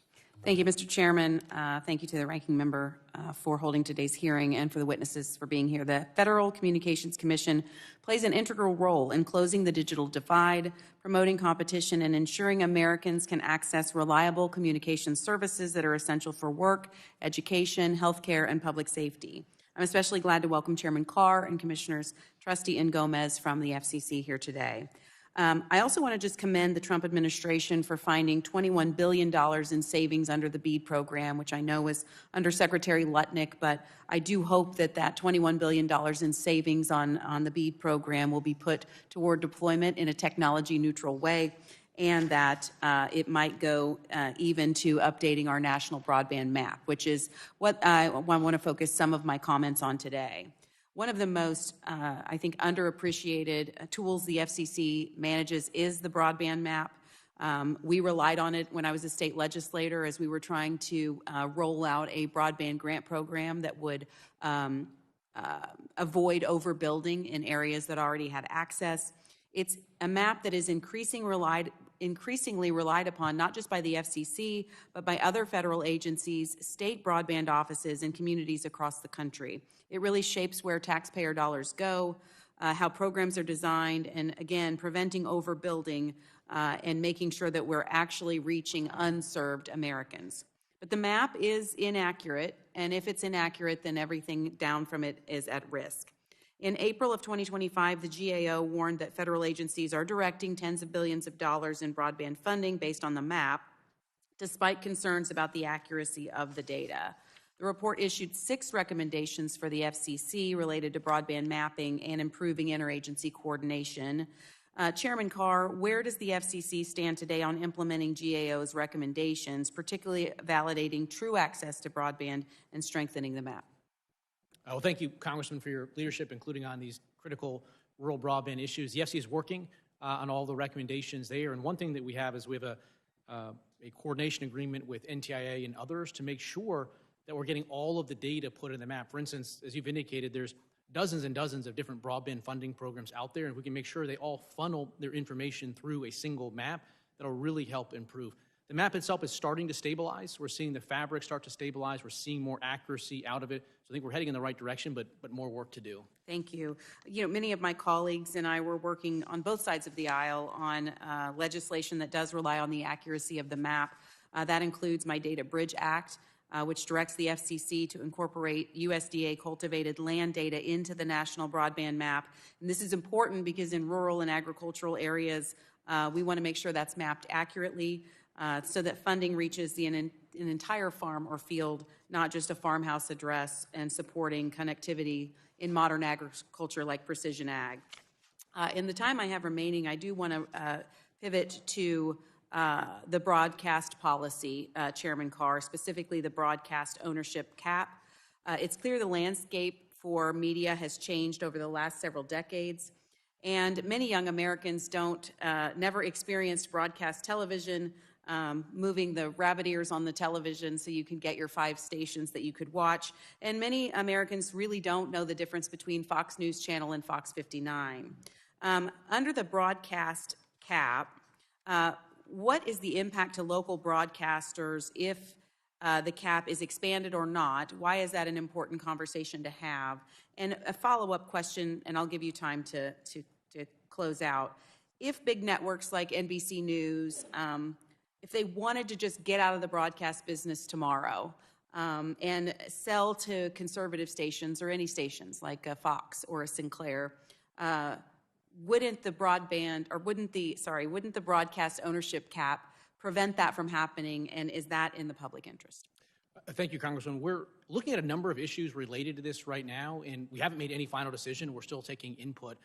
Thank you, Mr. Chairman. Thank you to the ranking member for holding today's hearing and for the witnesses for being here. The Federal Communications Commission plays an integral role in closing the digital divide, promoting competition, and ensuring Americans can access reliable communication services that are essential for work, education, healthcare, and public safety. I'm especially glad to welcome Chairman Carr and Commissioners Trusty and Gomez from the FCC here today. I also want to just commend the Trump administration for finding $21 billion in savings under the BEAD program, which I know was under Secretary Lutnick, but I do hope that that $21 billion in savings on the BEAD program will be put toward deployment in a technology-neutral way, and that it might go even to updating our national broadband map, which is what I want to focus some of my comments on today. One of the most, I think, underappreciated tools the FCC manages is the broadband map. We relied on it when I was a state legislator as we were trying to roll out a broadband grant program that would avoid overbuilding in areas that already had access. It's a map that is increasingly relied upon not just by the FCC, but by other federal agencies, state broadband offices, and communities across the country. It really shapes where taxpayer dollars go, how programs are designed, and again, preventing overbuilding and making sure that we're actually reaching unserved Americans. But the map is inaccurate, and if it's inaccurate, then everything down from it is at risk. In April of 2025, the GAO warned that federal agencies are directing tens of billions of dollars in broadband funding based on the map, despite concerns about the accuracy of the data. The report issued 6 recommendations for the FCC related to broadband mapping and improving interagency coordination. Chairman Carr, where does the FCC stand today on implementing GAO's recommendations, particularly validating true access to broadband and strengthening the map? Well, thank you, Congressman, for your leadership, including on these critical rural broadband issues. The FCC is working on all the recommendations there, and one thing that we have is we have a coordination agreement with NTIA and others to make sure that we're getting all of the data put in the map. For instance, as you've indicated, there's dozens and dozens of different broadband funding programs out there, and we can make sure they all funnel their information through a single map that'll really help improve. The map itself is starting to stabilize. We're seeing the fabric start to stabilize. We're seeing more accuracy out of it. So I think we're heading in the right direction, but more work to do. Thank you. You know, many of my colleagues and I were working on both sides of the aisle on legislation that does rely on the accuracy of the map. That includes my Data Bridge Act, which directs the FCC to incorporate USDA cultivated land data into the national broadband map. And this is important because in rural and agricultural areas, we want to make sure that's mapped accurately so that funding reaches an entire farm or field, not just a farmhouse address, and supporting connectivity in modern agriculture like precision ag. In the time I have remaining, I do want to pivot to the broadcast policy, Chairman Carr, specifically the broadcast ownership cap. It's clear the landscape for media has changed over the last several decades, and many young Americans never experienced broadcast television, moving the rabbit ears on the television so you can get your 5 stations that you could watch. And many Americans really don't know the difference between Fox News Channel and Fox 59. Under the broadcast cap, what is the impact to local broadcasters if the cap is expanded or not? Why is that an important conversation to have? And a follow-up question, and I'll give you time to close out. If big networks like NBC News, if they wanted to just get out of the broadcast business tomorrow and sell to conservative stations or any stations like a Fox or a Sinclair, wouldn't the broadcast ownership cap prevent that from happening, and is that in the public interest? Thank you, Congressman. We're looking at a number of issues related to this right now, and we haven't made any final decision. We're still taking input.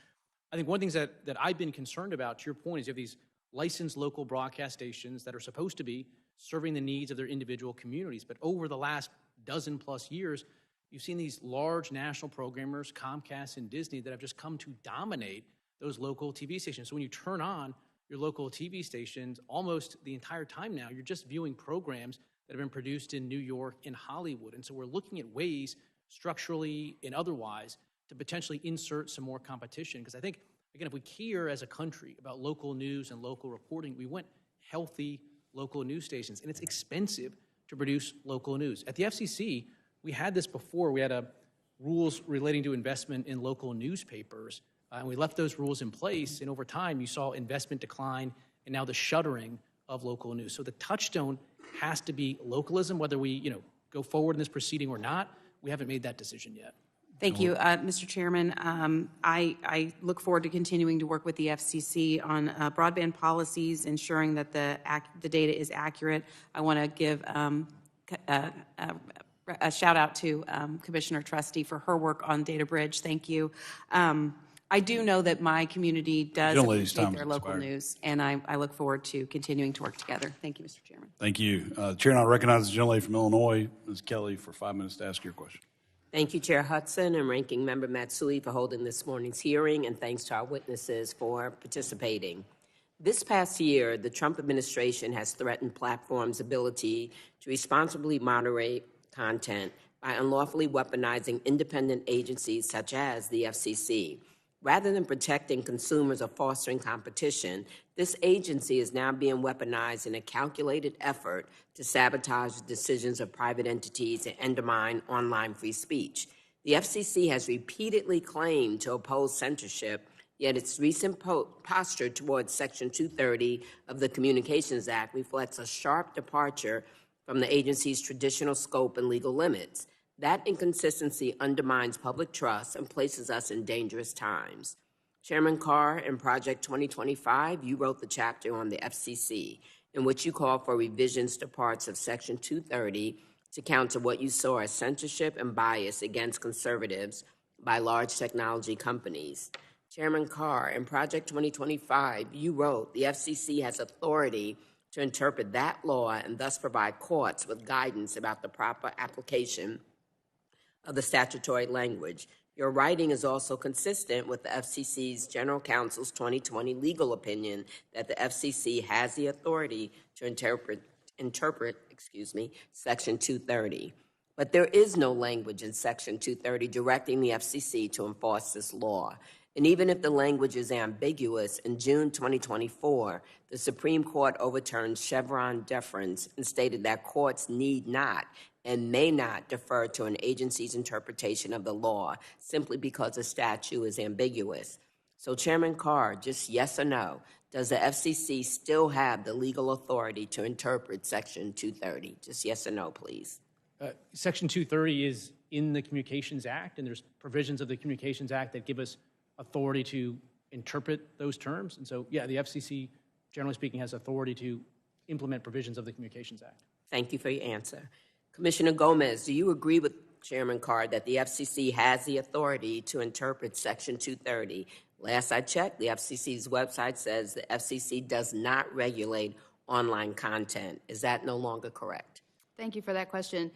I think one of the things that I've been concerned about, to your point, is you have these licensed local broadcast stations that are supposed to be serving the needs of their individual communities. But over the last dozen-plus years, you've seen these large national programmers, Comcast and Disney, that have just come to dominate those local TV stations. So when you turn on your local TV stations, almost the entire time now, you're just viewing programs that have been produced in New York and Hollywood. And so we're looking at ways, structurally and otherwise, to potentially insert some more competition. Because I think, again, if we care as a country about local news and local reporting, we want healthy local news stations, and it's expensive to produce local news. At the FCC, we had this before. We had rules relating to investment in local newspapers, and we left those rules in place, and over time, you saw investment decline and now the shuttering of local news. So the touchstone has to be localism, whether we go forward in this proceeding or not. We haven't made that decision yet. Thank you, Mr. Chairman. I look forward to continuing to work with the FCC on broadband policies, ensuring that the data is accurate. I want to give a shout out to Commissioner Trusty for her work on Data Bridge. Thank you. I do know that my community does appreciate their local news, and I look forward to continuing to work together. Thank you, Mr. Chairman. Thank you. Chair now recognizes the gentlelady from Illinois, Ms. Kelly, for 5 minutes to ask your question. Thank you, Chair Hudson and Ranking Member Matsui for holding this morning's hearing, and thanks to our witnesses for participating. This past year, the Trump administration has threatened platforms' ability to responsibly moderate content by unlawfully weaponizing independent agencies such as the FCC. Rather than protecting consumers or fostering competition, this agency is now being weaponized in a calculated effort to sabotage the decisions of private entities and undermine online free speech. The FCC has repeatedly claimed to oppose censorship, yet its recent posture towards Section 230 of the Communications Act reflects a sharp departure from the agency's traditional scope and legal limits. That inconsistency undermines public trust and places us in dangerous times. Chairman Carr, in Project 2025, you wrote the chapter on the FCC, in which you called for revisions to parts of Section 230 to counter what you saw as censorship and bias against conservatives by large technology companies. Chairman Carr, in Project 2025, you wrote the FCC has authority to interpret that law and thus provide courts with guidance about the proper application of the statutory language. Your writing is also consistent with the FCC's General Counsel's 2020 legal opinion that the FCC has the authority to interpret Section 230. But there is no language in Section 230 directing the FCC to enforce this law. And even if the language is ambiguous, in June 2024, the Supreme Court overturned Chevron deference and stated that courts need not and may not defer to an agency's interpretation of the law simply because a statute is ambiguous. So, Chairman Carr, just yes or no, does the FCC still have the legal authority to interpret Section 230? Just yes or no, please. Section 230 is in the Communications Act, and there's provisions of the Communications Act that give us authority to interpret those terms. And so, yeah, the FCC, generally speaking, has authority to implement provisions of the Communications Act. Thank you for your answer. Commissioner Gomez, do you agree with Chairman Carr that the FCC has the authority to interpret Section 230? Last I checked, the FCC's website says the FCC does not regulate online content. Is that no longer correct? Thank you for that question.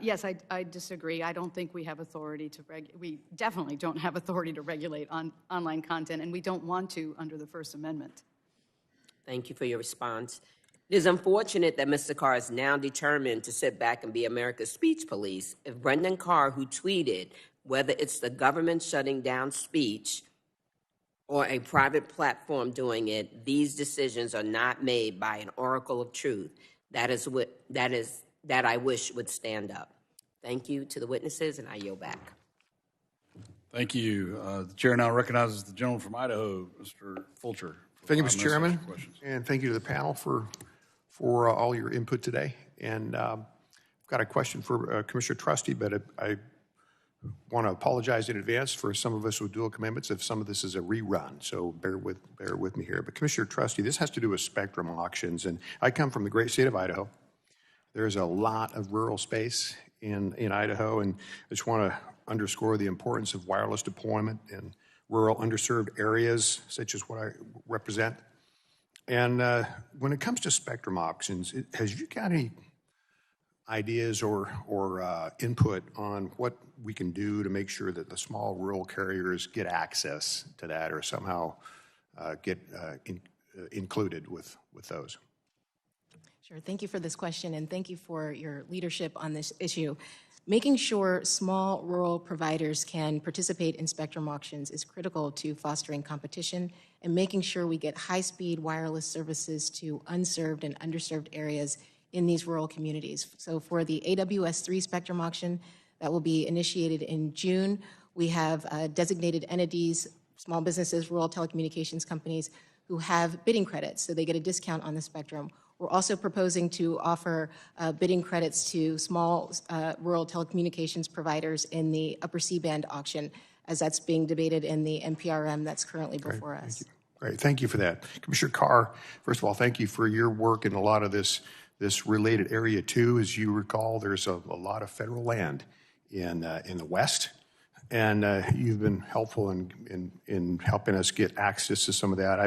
Yes, I disagree. I don't think we have authority to we definitely don't have authority to regulate online content, and we don't want to under the First Amendment. Thank you for your response. It is unfortunate that Mr. Carr is now determined to sit back and be America's speech police. If Brendan Carr, who tweeted, whether it's the government shutting down speech or a private platform doing it, these decisions are not made by an oracle of truth. That I wish would stand up. Thank you to the witnesses, and I yield back. Thank you. The chair now recognizes the gentleman from Idaho, Mr. Fulcher. Thank you, Mr. Chairman, and thank you to the panel for all your input today. And I've got a question for Commissioner Trusty, but I want to apologize in advance for some of us with dual commitments if some of this is a rerun, so bear with me here. But Commissioner Trusty, this has to do with spectrum auctions, and I come from the great state of Idaho. There's a lot of rural space in Idaho, and I just want to underscore the importance of wireless deployment in rural underserved areas, such as what I represent. And when it comes to spectrum auctions, has you got any ideas or input on what we can do to make sure that the small rural carriers get access to that or somehow get included with those? Sure. Thank you for this question, and thank you for your leadership on this issue. Making sure small rural providers can participate in spectrum auctions is critical to fostering competition and making sure we get high-speed wireless services to unserved and underserved areas in these rural communities. So for the AWS-3 spectrum auction that will be initiated in June, we have designated entities, small businesses, rural telecommunications companies who have bidding credits, so they get a discount on the spectrum. We're also proposing to offer bidding credits to small rural telecommunications providers in the upper C-band auction, as that's being debated in the NPRM that's currently before us. Great, thank you for that. Commissioner Carr, first of all, thank you for your work in a lot of this related area too. As you recall, there's a lot of federal land in the West, and you've been helpful in helping us get access to some of that.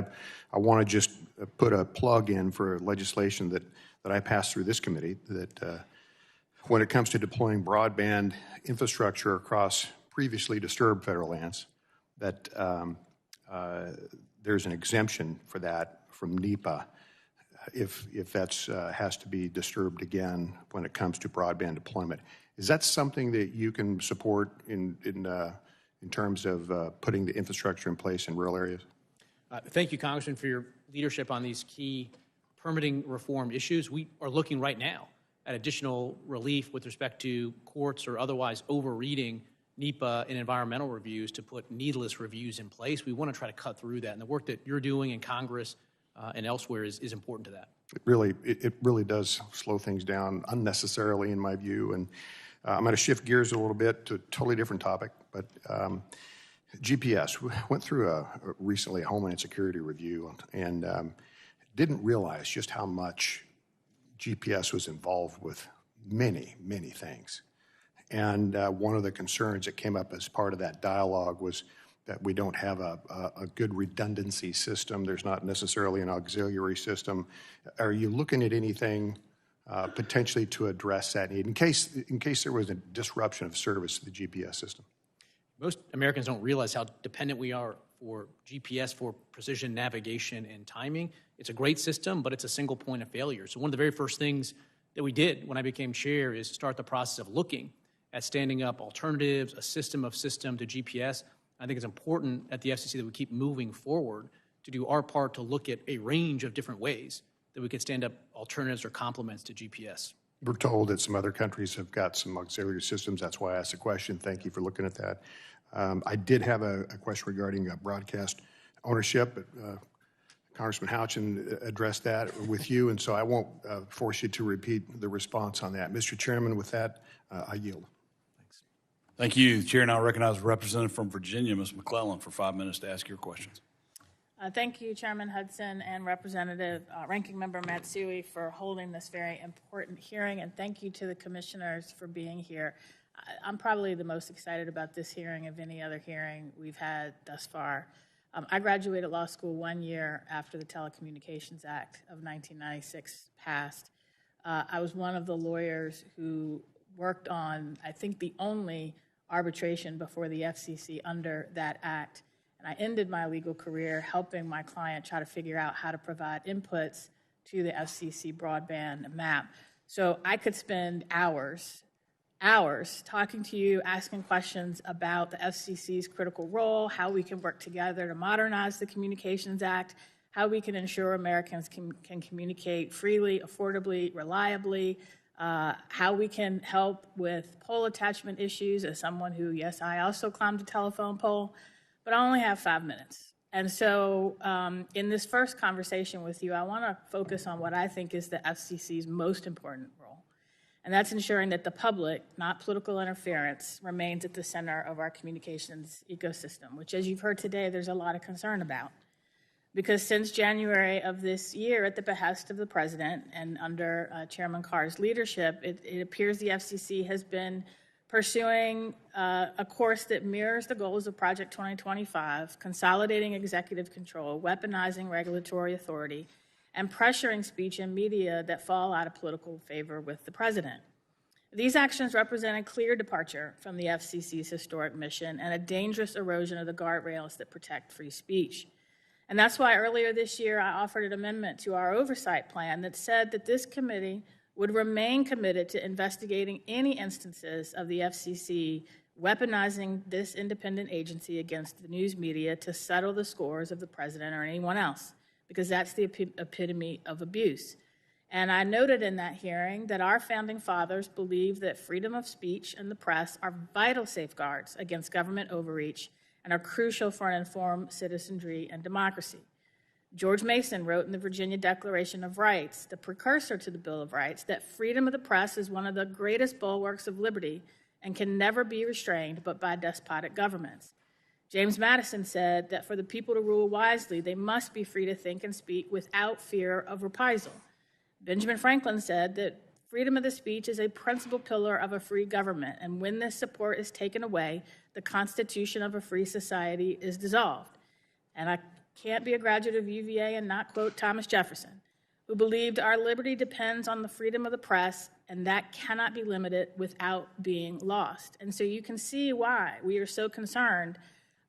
I want to just put a plug in for legislation that I passed through this committee that when it comes to deploying broadband infrastructure across previously disturbed federal lands, that there's an exemption for that from NEPA if that's has to be disturbed again when it comes to broadband deployment. Is that something that you can support in terms of putting the infrastructure in place in rural areas? Thank you, Congressman, for your leadership on these key permitting reform issues. We are looking right now at additional relief with respect to courts or otherwise overreading NEPA and environmental reviews to put needless reviews in place. We want to try to cut through that, and the work that you're doing in Congress and elsewhere is important to that. It really does slow things down unnecessarily, in my view. And I'm going to shift gears a little bit to a totally different topic, but GPS. We went through recently a Homeland Security review and didn't realize just how much GPS was involved with many, many things. And one of the concerns that came up as part of that dialogue was that we don't have a good redundancy system. There's not necessarily an auxiliary system. Are you looking at anything potentially to address that need in case there was a disruption of service to the GPS system? Most Americans don't realize how dependent we are for GPS for precision navigation and timing. It's a great system, but it's a single point of failure. So one of the very first things that we did when I became chair is start the process of looking at standing up alternatives, a system of system to GPS. I think it's important at the FCC that we keep moving forward to do our part to look at a range of different ways that we could stand up alternatives or complements to GPS. We're told that some other countries have got some auxiliary systems. That's why I asked the question. Thank you for looking at that. I did have a question regarding broadcast ownership. Congressman Houchin addressed that with you, and so I won't force you to repeat the response on that. Mr. Chairman, with that, I yield. Thanks. Thank you. The chair now recognizes Representative from Virginia, Ms. McClellan, for 5 minutes to ask your questions. Thank you, Chairman Hudson and Representative Ranking Member Matsui for holding this very important hearing, and thank you to the commissioners for being here. I'm probably the most excited about this hearing of any other hearing we've had thus far. I graduated law school 1 year after the Telecommunications Act of 1996 passed. I was one of the lawyers who worked on, I think, the only arbitration before the FCC under that act. And I ended my legal career helping my client try to figure out how to provide inputs to the FCC broadband map. So I could spend hours talking to you, asking questions about the FCC's critical role, how we can work together to modernize the Communications Act, how we can ensure Americans can communicate freely, affordably, reliably, how we can help with pole attachment issues as someone who, yes, I also climbed a telephone pole, but I only have 5 minutes. And so in this first conversation with you, I want to focus on what I think is the FCC's most important role. And that's ensuring that the public, not political interference, remains at the center of our communications ecosystem, which, as you've heard today, there's a lot of concern about. Because since January of this year, at the behest of the president and under Chairman Carr's leadership, it appears the FCC has been pursuing a course that mirrors the goals of Project 2025, consolidating executive control, weaponizing regulatory authority, and pressuring speech and media that fall out of political favor with the president. These actions represent a clear departure from the FCC's historic mission and a dangerous erosion of the guardrails that protect free speech. And that's why earlier this year I offered an amendment to our oversight plan that said that this committee would remain committed to investigating any instances of the FCC weaponizing this independent agency against the news media to settle the scores of the president or anyone else, because that's the epitome of abuse. And I noted in that hearing that our founding fathers believed that freedom of speech and the press are vital safeguards against government overreach and are crucial for an informed citizenry and democracy. George Mason wrote in the Virginia Declaration of Rights, the precursor to the Bill of Rights, that freedom of the press is one of the greatest bulwarks of liberty and can never be restrained but by despotic governments. James Madison said that for the people to rule wisely, they must be free to think and speak without fear of reprisal. Benjamin Franklin said that freedom of the speech is a principal pillar of a free government, and when this support is taken away, the constitution of a free society is dissolved. And I can't be a graduate of UVA and not quote Thomas Jefferson, who believed our liberty depends on the freedom of the press, and that cannot be limited without being lost. And so you can see why we are so concerned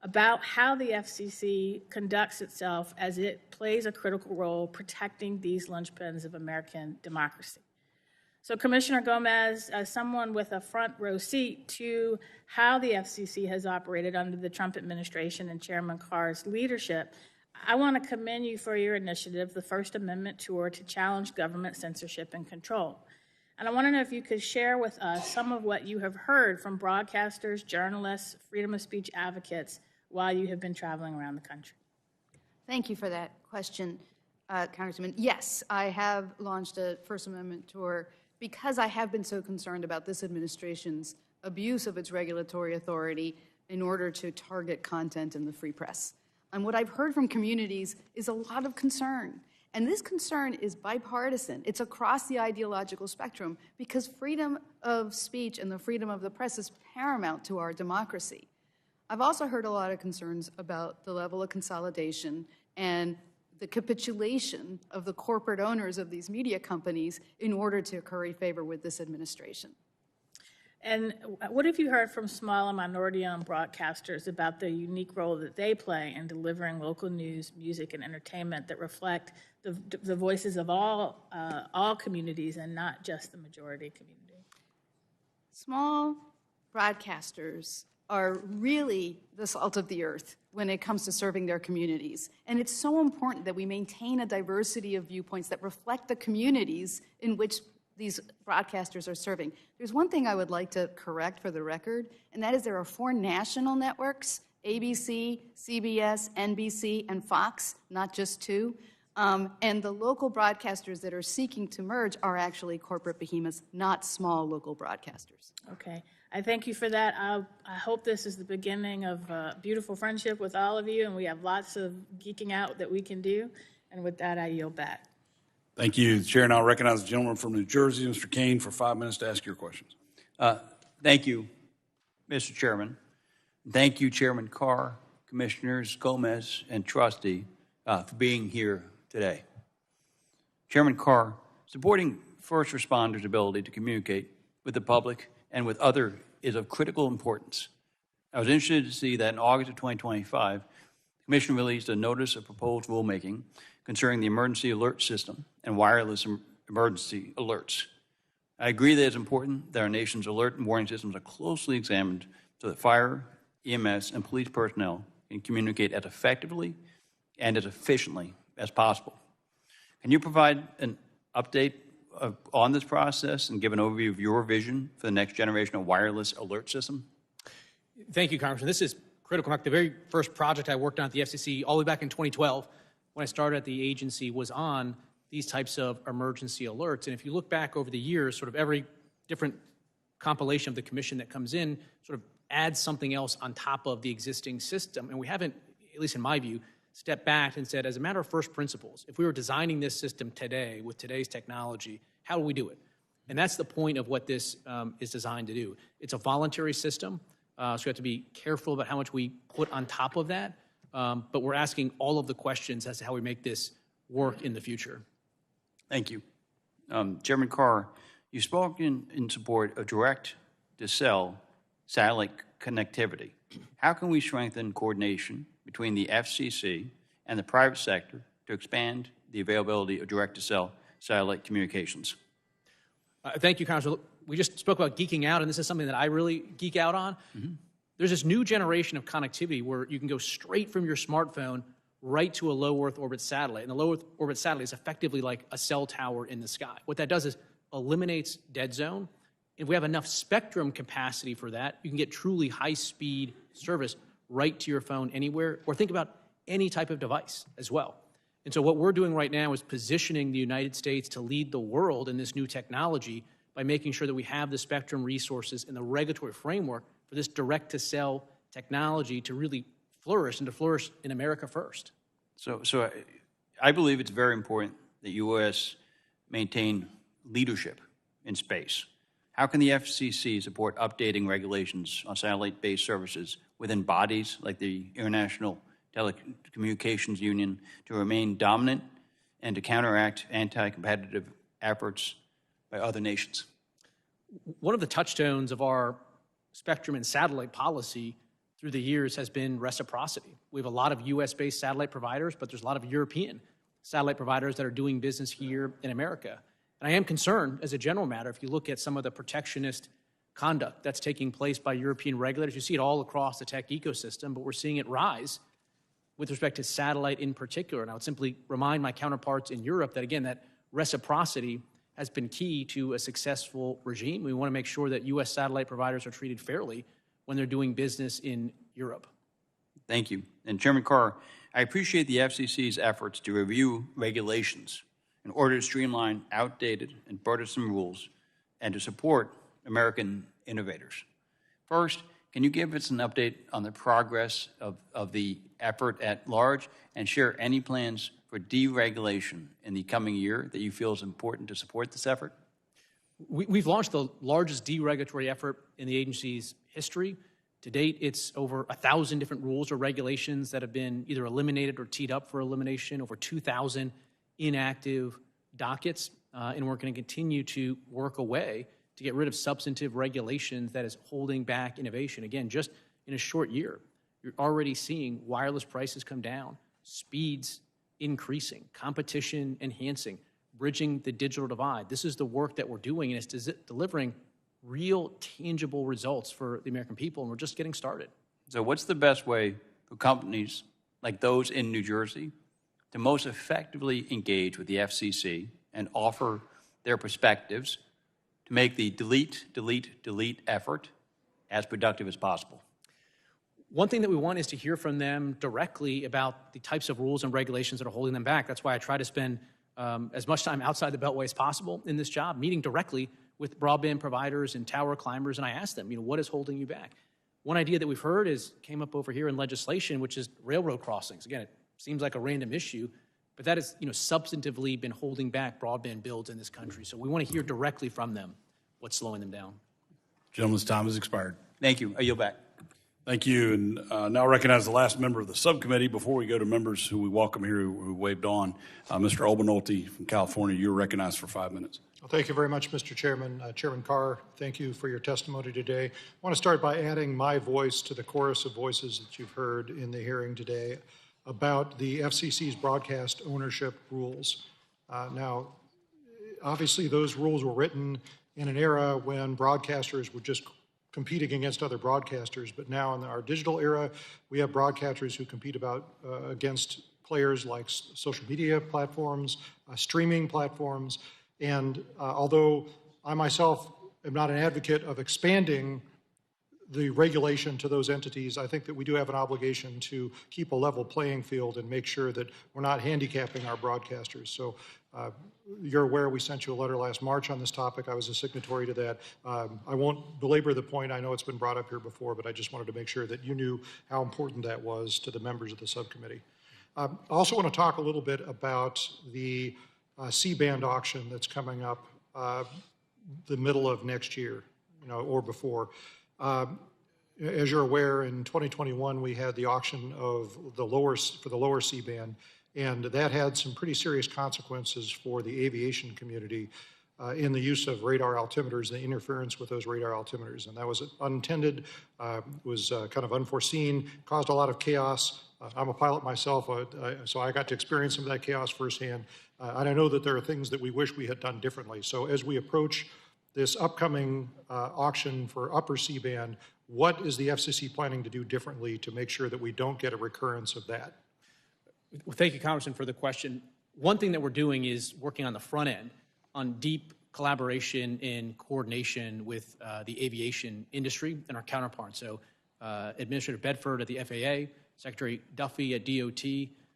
about how the FCC conducts itself as it plays a critical role protecting these linchpins of American democracy. So Commissioner Gomez, as someone with a front row seat to how the FCC has operated under the Trump administration and Chairman Carr's leadership, I want to commend you for your initiative, the First Amendment Tour, to challenge government censorship and control. And I want to know if you could share with us some of what you have heard from broadcasters, journalists, freedom of speech advocates while you have been traveling around the country. Thank you for that question, Congressman. Yes, I have launched a First Amendment tour because I have been so concerned about this administration's abuse of its regulatory authority in order to target content in the free press. And what I've heard from communities is a lot of concern. And this concern is bipartisan. It's across the ideological spectrum because freedom of speech and the freedom of the press is paramount to our democracy. I've also heard a lot of concerns about the level of consolidation and the capitulation of the corporate owners of these media companies in order to curry favor with this administration. And what have you heard from small and minority-owned broadcasters about the unique role that they play in delivering local news, music, and entertainment that reflect the voices of all communities and not just the majority community? Small broadcasters are really the salt of the earth when it comes to serving their communities. And it's so important that we maintain a diversity of viewpoints that reflect the communities in which these broadcasters are serving. There's one thing I would like to correct for the record, and that is there are 4 national networks, ABC, CBS, NBC, and Fox, not just 2. And the local broadcasters that are seeking to merge are actually corporate behemoths, not small local broadcasters. Okay. I thank you for that. I hope this is the beginning of a beautiful friendship with all of you, and we have lots of geeking out that we can do. And with that, I yield back. Thank you, Chair. And I'll recognize the gentleman from New Jersey, Mr. Kane, for 5 minutes to ask your questions. Thank you, Mr. Chairman. Thank you, Chairman Carr, Commissioners Gomez and Trusty, for being here today. Chairman Carr, supporting first responders' ability to communicate with the public and with others is of critical importance. I was interested to see that in August of 2025, the Commission released a notice of proposed rulemaking concerning the emergency alert system and wireless emergency alerts. I agree that it's important that our nation's alert and warning systems are closely examined so that fire, EMS, and police personnel can communicate as effectively and as efficiently as possible. Can you provide an update on this process and give an overview of your vision for the next generation of wireless alert system? Thank you, Congressman. This is critical. The very first project I worked on at the FCC all the way back in 2012 when I started at the agency was on these types of emergency alerts. And if you look back over the years, sort of every different compilation of the commission that comes in sort of adds something else on top of the existing system. And we haven't, at least in my view, stepped back and said, as a matter of first principles, if we were designing this system today with today's technology, how do we do it? And that's the point of what this is designed to do. It's a voluntary system, so we have to be careful about how much we put on top of that. But we're asking all of the questions as to how we make this work in the future. Thank you. Chairman Carr, you spoke in support of direct-to-cell satellite connectivity. How can we strengthen coordination between the FCC and the private sector to expand the availability of direct-to-cell satellite communications? Thank you, Congressman. We just spoke about geeking out, and this is something that I really geek out on. There's this new generation of connectivity where you can go straight from your smartphone right to a low Earth orbit satellite. And the low Earth orbit satellite is effectively like a cell tower in the sky. What that does is eliminates dead zone. If we have enough spectrum capacity for that, you can get truly high-speed service right to your phone anywhere, or think about any type of device as well. And so what we're doing right now is positioning the United States to lead the world in this new technology by making sure that we have the spectrum resources and the regulatory framework for this direct-to-cell technology to really flourish and to flourish in America first. So I believe it's very important that U.S. maintain leadership in space. How can the FCC support updating regulations on satellite-based services within bodies like the International Telecommunications Union to remain dominant and to counteract anti-competitive efforts by other nations? One of the touchstones of our spectrum and satellite policy through the years has been reciprocity. We have a lot of U.S.-based satellite providers, but there's a lot of European satellite providers that are doing business here in America. And I am concerned, as a general matter, if you look at some of the protectionist conduct that's taking place by European regulators, you see it all across the tech ecosystem, but we're seeing it rise with respect to satellite in particular. And I would simply remind my counterparts in Europe that, again, that reciprocity has been key to a successful regime. We want to make sure that U.S. satellite providers are treated fairly when they're doing business in Europe. Thank you. And Chairman Carr, I appreciate the FCC's efforts to review regulations in order to streamline outdated and burdensome rules and to support American innovators. First, can you give us an update on the progress of the effort at large and share any plans for deregulation in the coming year that you feel is important to support this effort? We've launched the largest deregulatory effort in the agency's history. To date, it's over 1,000 different rules or regulations that have been either eliminated or teed up for elimination, over 2,000 inactive dockets, and we're going to continue to work away to get rid of substantive regulations that is holding back innovation. Again, just in a short year, you're already seeing wireless prices come down, speeds increasing, competition enhancing, bridging the digital divide. This is the work that we're doing, and it's delivering real, tangible results for the American people, and we're just getting started. So what's the best way for companies like those in New Jersey to most effectively engage with the FCC and offer their perspectives to make the delete effort as productive as possible? One thing that we want is to hear from them directly about the types of rules and regulations that are holding them back. That's why I try to spend as much time outside the Beltway as possible in this job, meeting directly with broadband providers and tower climbers, and I ask them, what is holding you back? One idea that we've heard came up over here in legislation, which is railroad crossings. Again, it seems like a random issue, but that has substantively been holding back broadband builds in this country. So we want to hear directly from them what's slowing them down. Gentleman's time has expired. Thank you. I yield back. Thank you. And now I recognize the last member of the subcommittee. Before we go to members who we welcome here who waved on, Mr. Obernolte from California, you're recognized for 5 minutes. Well, thank you very much, Mr. Chairman. Chairman Carr, thank you for your testimony today. I want to start by adding my voice to the chorus of voices that you've heard in the hearing today about the FCC's broadcast ownership rules. Now, obviously, those rules were written in an era when broadcasters would just competing against other broadcasters, but now in our digital era, we have broadcasters who compete against players like social media platforms, streaming platforms, and although I myself am not an advocate of expanding the regulation to those entities, I think that we do have an obligation to keep a level playing field and make sure that we're not handicapping our broadcasters. So you're aware we sent you a letter last March on this topic. I was a signatory to that. I won't belabor the point. I know it's been brought up here before, but I just wanted to make sure that you knew how important that was to the members of the subcommittee. I also want to talk a little bit about the C-band auction that's coming up the middle of next year, or before. As you're aware, in 2021, we had the auction of the lower C-band, and that had some pretty serious consequences for the aviation community in the use of radar altimeters, the interference with those radar altimeters. And that was unintended, was kind of unforeseen, caused a lot of chaos. I'm a pilot myself, so I got to experience some of that chaos firsthand. And I know that there are things that we wish we had done differently. So as we approach this upcoming auction for upper C-band, what is the FCC planning to do differently to make sure that we don't get a recurrence of that? Well, thank you, Congressman, for the question. One thing that we're doing is working on the front end on deep collaboration and coordination with the aviation industry and our counterparts. So Administrator Bedford at the FAA, Secretary Duffy at DOT,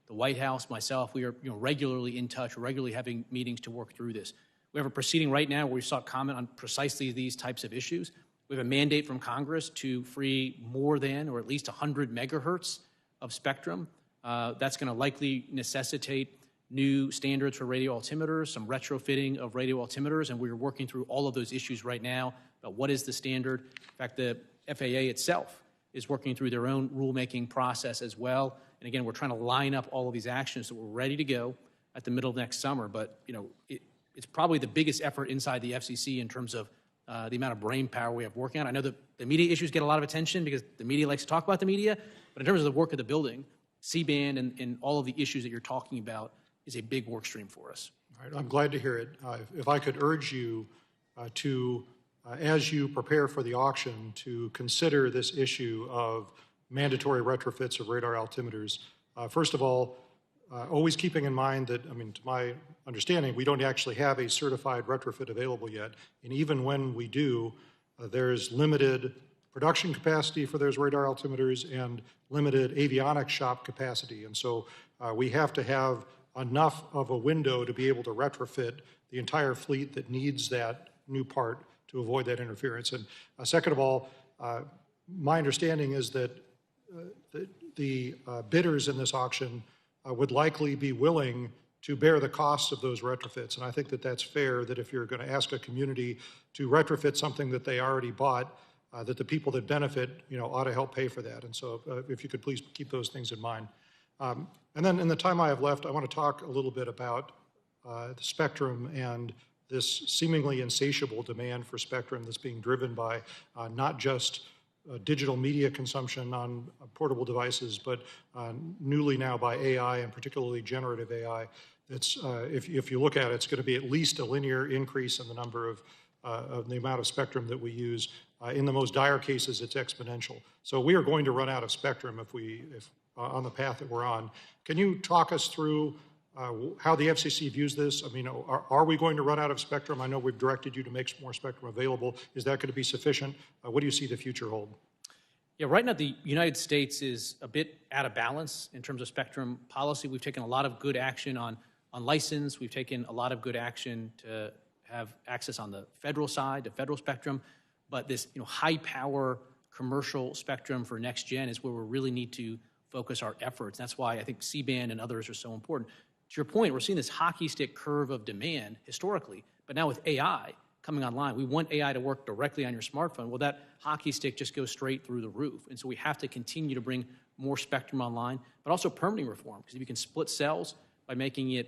the White House, myself, we are regularly in touch, regularly having meetings to work through this. We have a proceeding right now where we sought comment on precisely these types of issues. We have a mandate from Congress to free more than, or at least 100 megahertz of spectrum. That's going to likely necessitate new standards for radio altimeters, some retrofitting of radio altimeters, and we're working through all of those issues right now about what is the standard. In fact, the FAA itself is working through their own rulemaking process as well. And again, we're trying to line up all of these actions so we're ready to go at the middle of next summer. But it's probably the biggest effort inside the FCC in terms of the amount of brain power we have working on. I know the media issues get a lot of attention because the media likes to talk about the media, but in terms of the work of the building, C-band and all of the issues that you're talking about is a big work stream for us. All right, I'm glad to hear it. If I could urge you to, as you prepare for the auction, to consider this issue of mandatory retrofits of radar altimeters. First of all, always keeping in mind that, to my understanding, we don't actually have a certified retrofit available yet. And even when we do, there's limited production capacity for those radar altimeters and limited avionics shop capacity. And so we have to have enough of a window to be able to retrofit the entire fleet that needs that new part to avoid that interference. And second of all, my understanding is that the bidders in this auction would likely be willing to bear the costs of those retrofits. And I think that that's fair, that if you're going to ask a community to retrofit something that they already bought, that the people that benefit, ought to help pay for that. And so if you could please keep those things in mind. And then in the time I have left, I want to talk a little bit about the spectrum and this seemingly insatiable demand for spectrum that's being driven by not just digital media consumption on portable devices, but newly now by AI and particularly generative AI. It's, if you look at it, it's going to be at least a linear increase in the number of the amount of spectrum that we use. In the most dire cases, it's exponential. So we are going to run out of spectrum if on the path that we're on. Can you talk us through how the FCC views this? Are we going to run out of spectrum? I know we've directed you to make more spectrum available. Is that going to be sufficient? What do you see the future hold? Yeah, right now the United States is a bit out of balance in terms of spectrum policy. We've taken a lot of good action on license. We've taken a lot of good action to have access on the federal side, the federal spectrum. But this high power commercial spectrum for next gen is where we really need to focus our efforts. That's why I think C-band and others are so important. To your point, we're seeing this hockey stick curve of demand historically, but now with AI coming online, we want AI to work directly on your smartphone. Well, that hockey stick just goes straight through the roof. And so we have to continue to bring more spectrum online, but also permitting reform, because if you can split cells by making it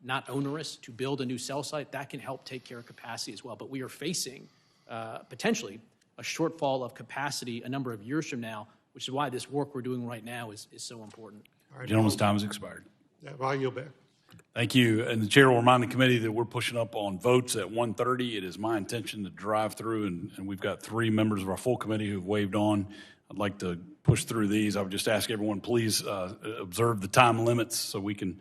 not onerous to build a new cell site, that can help take care of capacity as well. But we are facing potentially a shortfall of capacity a number of years from now, which is why this work we're doing right now is so important. All right, Gentleman's time has expired. Yeah, well, you'll be. Thank you. And the chair will remind the committee that we're pushing up on votes at 1:30. It is my intention to drive through, and we've got 3 members of our full committee who've waved on. I'd like to push through these. I would just ask everyone, please observe the time limits so we can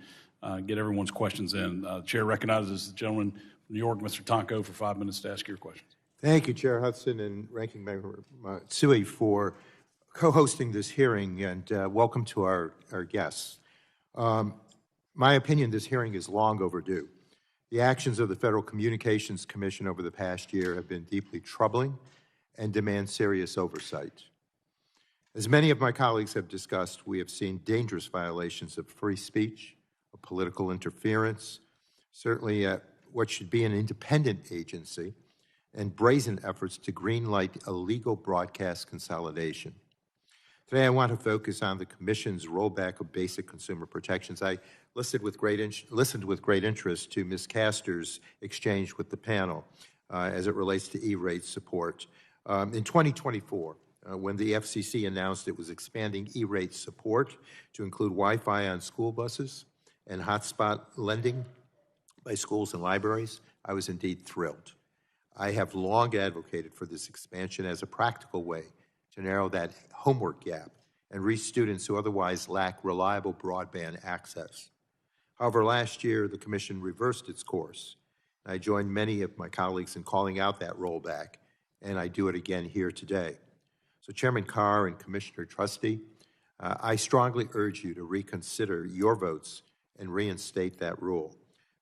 get everyone's questions in. The chair recognizes the gentleman from New York, Mr. Tonko, for 5 minutes to ask your questions. Thank you, Chair Hudson and Ranking Member Matsui, for co-hosting this hearing, and welcome to our guests. My opinion, this hearing is long overdue. The actions of the Federal Communications Commission over the past year have been deeply troubling and demand serious oversight. As many of my colleagues have discussed, we have seen dangerous violations of free speech, of political interference, certainly at what should be an independent agency, and brazen efforts to greenlight illegal broadcast consolidation. Today, I want to focus on the Commission's rollback of basic consumer protections. I listened with great interest to Ms. Castor's exchange with the panel as it relates to E-rate support. In 2024, when the FCC announced it was expanding E-rate support to include Wi-Fi on school buses and hotspot lending by schools and libraries, I was indeed thrilled. I have long advocated for this expansion as a practical way to narrow that homework gap and reach students who otherwise lack reliable broadband access. However, last year, the Commission reversed its course. I joined many of my colleagues in calling out that rollback, and I do it again here today. So Chairman Carr and Commissioner Trusty, I strongly urge you to reconsider your votes and reinstate that rule.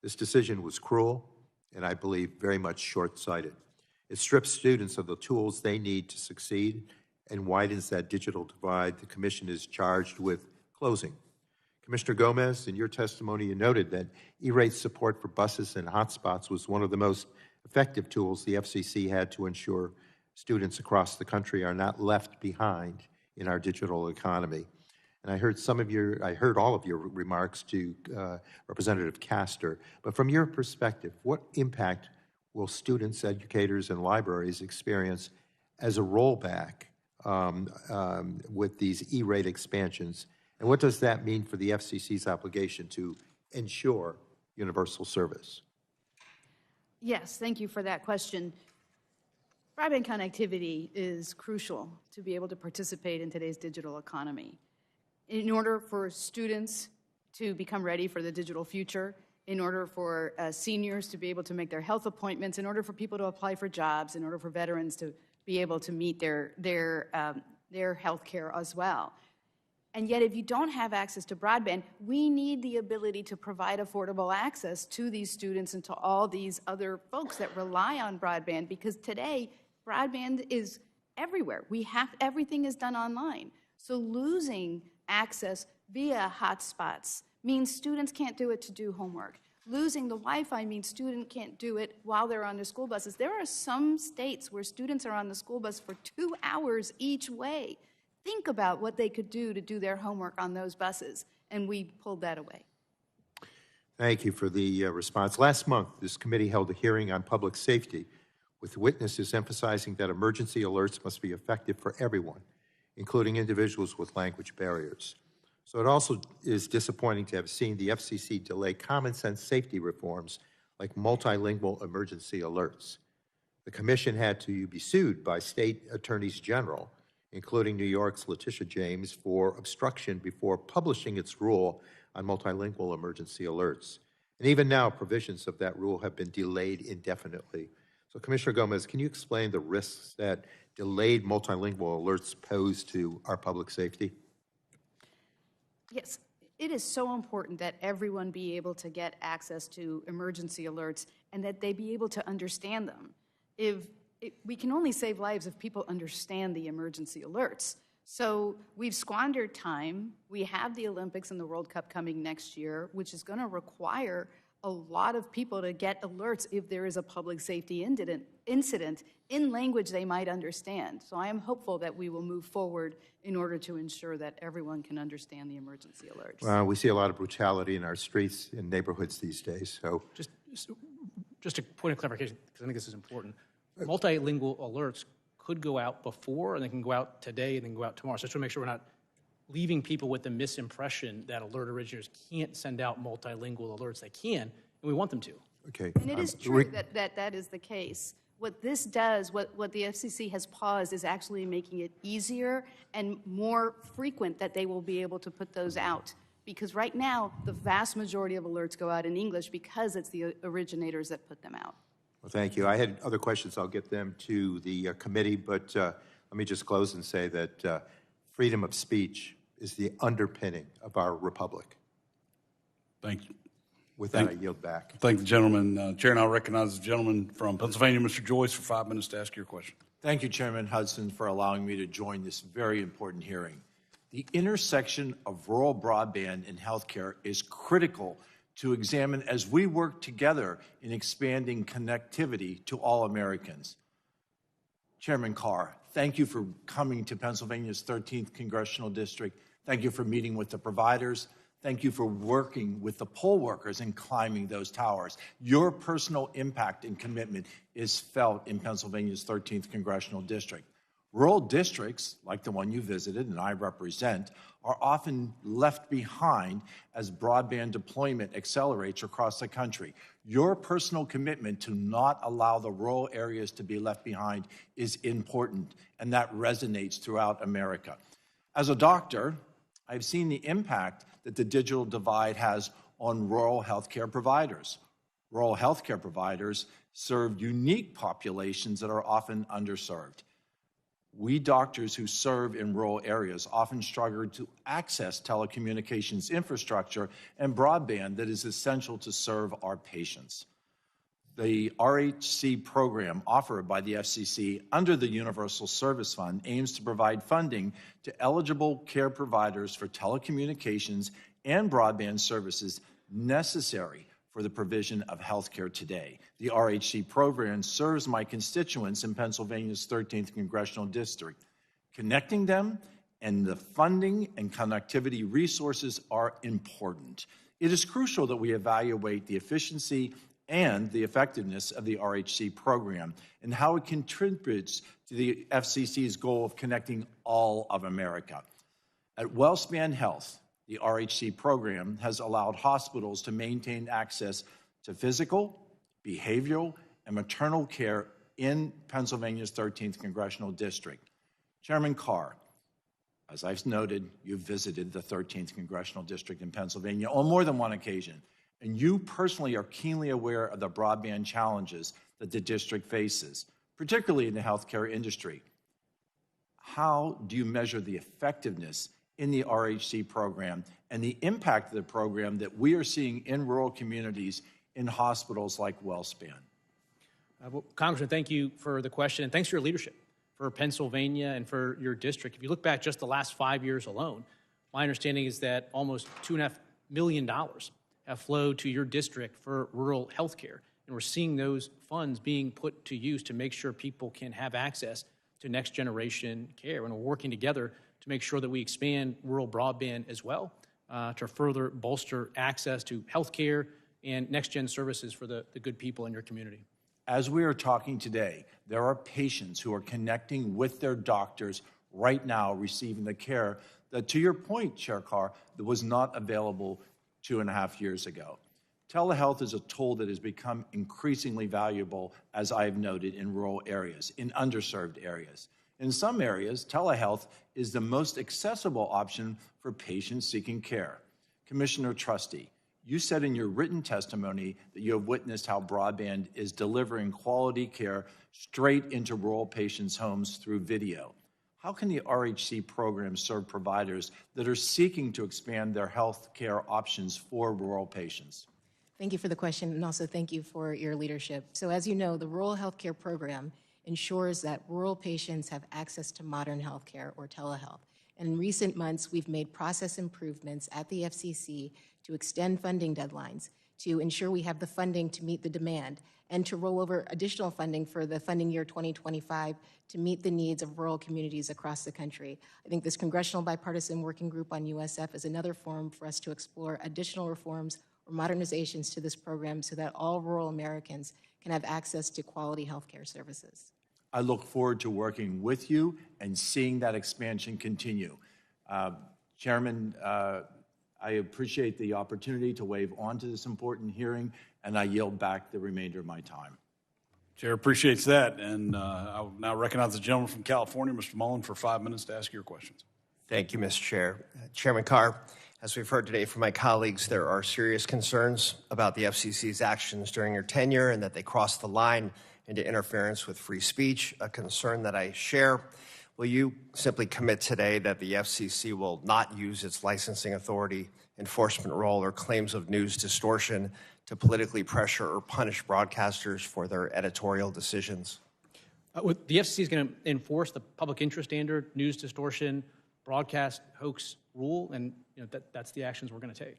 This decision was cruel and I believe very much short-sighted. It strips students of the tools they need to succeed and widens that digital divide the Commission is charged with closing. Commissioner Gomez, in your testimony, you noted that E-rate support for buses and hotspots was one of the most effective tools the FCC had to ensure students across the country are not left behind in our digital economy. And I heard all of your remarks to Representative Castor, but from your perspective, what impact will students, educators, and libraries experience as a rollback with these E-rate expansions? And what does that mean for the FCC's obligation to ensure universal service? Yes, thank you for that question. Broadband connectivity is crucial to be able to participate in today's digital economy. In order for students to become ready for the digital future, in order for seniors to be able to make their health appointments, in order for people to apply for jobs, in order for veterans to be able to meet their health care as well. And yet, if you don't have access to broadband, we need the ability to provide affordable access to these students and to all these other folks that rely on broadband, because today, broadband is everywhere. Everything is done online. So losing access via hotspots means students can't do it to do homework. Losing the Wi-Fi means students can't do it while they're on their school buses. There are some states where students are on the school bus for 2 hours each way. Think about what they could do to do their homework on those buses, and we pulled that away. Thank you for the response. Last month, this committee held a hearing on public safety with witnesses emphasizing that emergency alerts must be effective for everyone, including individuals with language barriers. So it also is disappointing to have seen the FCC delay common sense safety reforms like multilingual emergency alerts. The Commission had to be sued by state attorneys general, including New York's Letitia James, for obstruction before publishing its rule on multilingual emergency alerts. And even now, provisions of that rule have been delayed indefinitely. So Commissioner Gomez, can you explain the risks that delayed multilingual alerts pose to our public safety? Yes, it is so important that everyone be able to get access to emergency alerts and that they be able to understand them. We can only save lives if people understand the emergency alerts. So we've squandered time. We have the Olympics and the World Cup coming next year, which is going to require a lot of people to get alerts if there is a public safety incident in language they might understand. So I am hopeful that we will move forward in order to ensure that everyone can understand the emergency alerts. Well, we see a lot of brutality in our streets and neighborhoods these days. So Just a point of clarification, because I think this is important. Multilingual alerts could go out before, and they can go out today, and then go out tomorrow. So I just want to make sure we're not leaving people with the misimpression that alert originators can't send out multilingual alerts. They can, and we want them to. Okay. And it is true that is the case. What this does, what the FCC has paused, is actually making it easier and more frequent that they will be able to put those out. Because right now, the vast majority of alerts go out in English because it's the originators that put them out. Well, thank you. I had other questions. I'll get them to the committee, but let me just close and say that freedom of speech is the underpinning of our republic. Thank you. With that, I yield back. Thank the gentleman. Chair now recognizes the gentleman from Pennsylvania, Mr. Joyce, for 5 minutes to ask your question. Thank you, Chairman Hudson, for allowing me to join this very important hearing. The intersection of rural broadband and healthcare is critical to examine as we work together in expanding connectivity to all Americans. Chairman Carr, thank you for coming to Pennsylvania's 13th Congressional District. Thank you for meeting with the providers. Thank you for working with the poll workers and climbing those towers. Your personal impact and commitment is felt in Pennsylvania's 13th Congressional District. Rural districts, like the one you visited and I represent, are often left behind as broadband deployment accelerates across the country. Your personal commitment to not allow the rural areas to be left behind is important, and that resonates throughout America. As a doctor, I've seen the impact that the digital divide has on rural healthcare providers. Rural healthcare providers serve unique populations that are often underserved. We doctors who serve in rural areas often struggle to access telecommunications infrastructure and broadband that is essential to serve our patients. The RHC program offered by the FCC under the Universal Service Fund aims to provide funding to eligible care providers for telecommunications and broadband services necessary for the provision of health care today. The RHC program serves my constituents in Pennsylvania's 13th Congressional District. Connecting them and the funding and connectivity resources are important. It is crucial that we evaluate the efficiency and the effectiveness of the RHC program and how it contributes to the FCC's goal of connecting all of America. At WellSpan Health, the RHC program has allowed hospitals to maintain access to physical, behavioral, and maternal care in Pennsylvania's 13th Congressional District. Chairman Carr, as I've noted, you've visited the 13th Congressional District in Pennsylvania on more than one occasion, and you personally are keenly aware of the broadband challenges that the district faces, particularly in the healthcare industry. How do you measure the effectiveness in the RHC program and the impact of the program that we are seeing in rural communities in hospitals like WellSpan? Well, Congressman, thank you for the question, and thanks for your leadership for Pennsylvania and for your district. If you look back just the last 5 years alone, my understanding is that almost $2.5 million have flowed to your district for rural health care, and we're seeing those funds being put to use to make sure people can have access to next generation care, and we're working together to make sure that we expand rural broadband as well to further bolster access to health care and next-gen services for the good people in your community. As we are talking today, there are patients who are connecting with their doctors right now, receiving the care that, to your point, Chair Carr, that was not available 2.5 years ago. Telehealth is a tool that has become increasingly valuable, as I've noted, in rural areas, in underserved areas. In some areas, telehealth is the most accessible option for patients seeking care. Commissioner Trusty, you said in your written testimony that you have witnessed how broadband is delivering quality care straight into rural patients' homes through video. How can the RHC program serve providers that are seeking to expand their health care options for rural patients? Thank you for the question, and also thank you for your leadership. So as you know, the Rural Health Care Program ensures that rural patients have access to modern health care or telehealth. And in recent months, we've made process improvements at the FCC to extend funding deadlines, to ensure we have the funding to meet the demand, and to roll over additional funding for the funding year 2025 to meet the needs of rural communities across the country. I think this Congressional Bipartisan Working Group on USF is another forum for us to explore additional reforms or modernizations to this program so that all rural Americans can have access to quality health care services. I look forward to working with you and seeing that expansion continue. Chairman, I appreciate the opportunity to wave on to this important hearing, and I yield back the remainder of my time. Chair appreciates that, and I will now recognize the gentleman from California, Mr. Mullen, for 5 minutes to ask your questions. Thank you, Mr. Chair. Chairman Carr, as we've heard today from my colleagues, there are serious concerns about the FCC's actions during your tenure and that they crossed the line into interference with free speech, a concern that I share. Will you simply commit today that the FCC will not use its licensing authority, enforcement role, or claims of news distortion to politically pressure or punish broadcasters for their editorial decisions? The FCC is going to enforce the public interest standard, news distortion, broadcast hoax rule, and that's the actions we're going to take.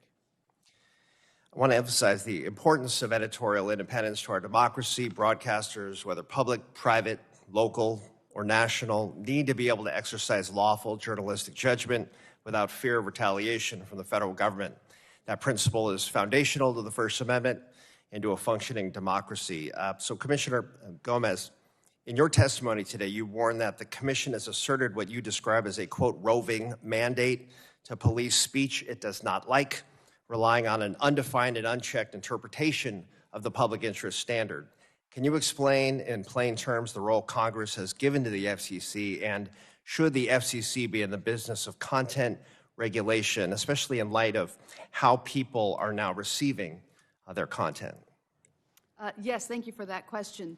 I want to emphasize the importance of editorial independence to our democracy. Broadcasters, whether public, private, local, or national, need to be able to exercise lawful journalistic judgment without fear of retaliation from the federal government. That principle is foundational to the First Amendment and to a functioning democracy. So, Commissioner Gomez, In your testimony today, you warned that the commission has asserted what you describe as a, quote, roving mandate to police speech it does not like, relying on an undefined and unchecked interpretation of the public interest standard. Can you explain in plain terms the role Congress has given to the FCC, and should the FCC be in the business of content regulation, especially in light of how people are now receiving their content? Yes, thank you for that question.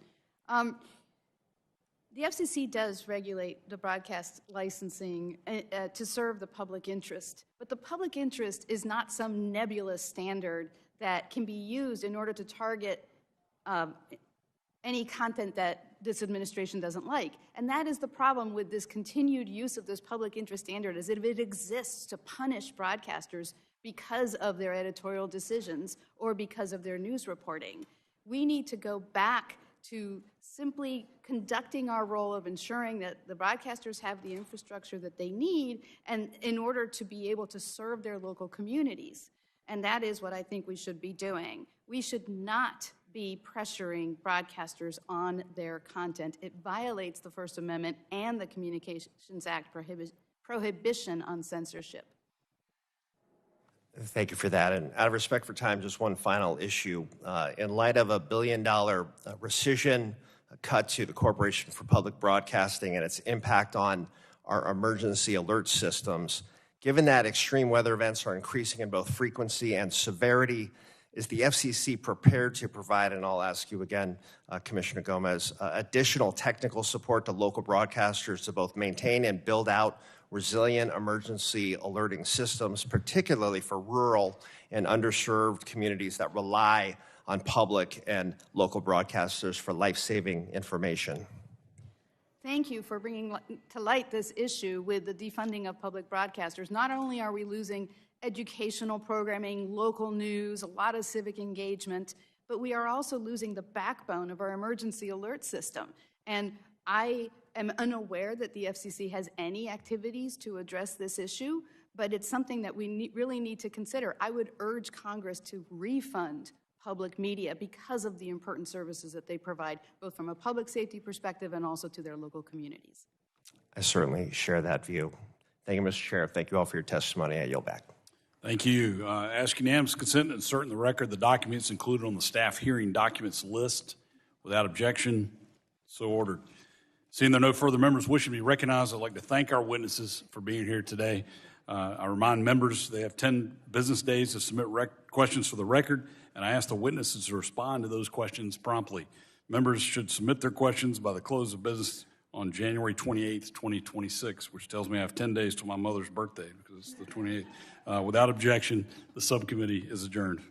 The FCC does regulate the broadcast licensing to serve the public interest, but the public interest is not some nebulous standard that can be used in order to target any content that this administration doesn't like. And that is the problem with this continued use of this public interest standard, is that it exists to punish broadcasters because of their editorial decisions or because of their news reporting. We need to go back to simply conducting our role of ensuring that the broadcasters have the infrastructure that they need and in order to be able to serve their local communities. And that is what I think we should be doing. We should not be pressuring broadcasters on their content. It violates the First Amendment and the Communications Act prohibition on censorship. Thank you for that. And out of respect for time, just one final issue. In light of $1 billion rescission cut to the Corporation for Public Broadcasting and its impact on our emergency alert systems, given that extreme weather events are increasing in both frequency and severity, is the FCC prepared to provide, and I'll ask you again, Commissioner Gomez, additional technical support to local broadcasters to both maintain and build out resilient emergency alerting systems, particularly for rural and underserved communities that rely on public and local broadcasters for life-saving information? Thank you for bringing to light this issue with the defunding of public broadcasters. Not only are we losing educational programming, local news, a lot of civic engagement, but we are also losing the backbone of our emergency alert system. And I am unaware that the FCC has any activities to address this issue, but it's something that we really need to consider. I would urge Congress to refund public media because of the important services that they provide, both from a public safety perspective and also to their local communities. I certainly share that view. Thank you, Mr. Chair. Thank you all for your testimony. I yield back. Thank you. Ask unanimous consent to insert in the record the documents included on the staff hearing documents list. Without objection, so ordered. Seeing there are no further members wishing to be recognized, I'd like to thank our witnesses for being here today. I remind members they have 10 business days to submit questions for the record, and I ask the witnesses to respond to those questions promptly. Members should submit their questions by the close of business on January 28th, 2026, which tells me I have 10 days till my mother's birthday because it's the 28th. Without objection, the subcommittee is adjourned.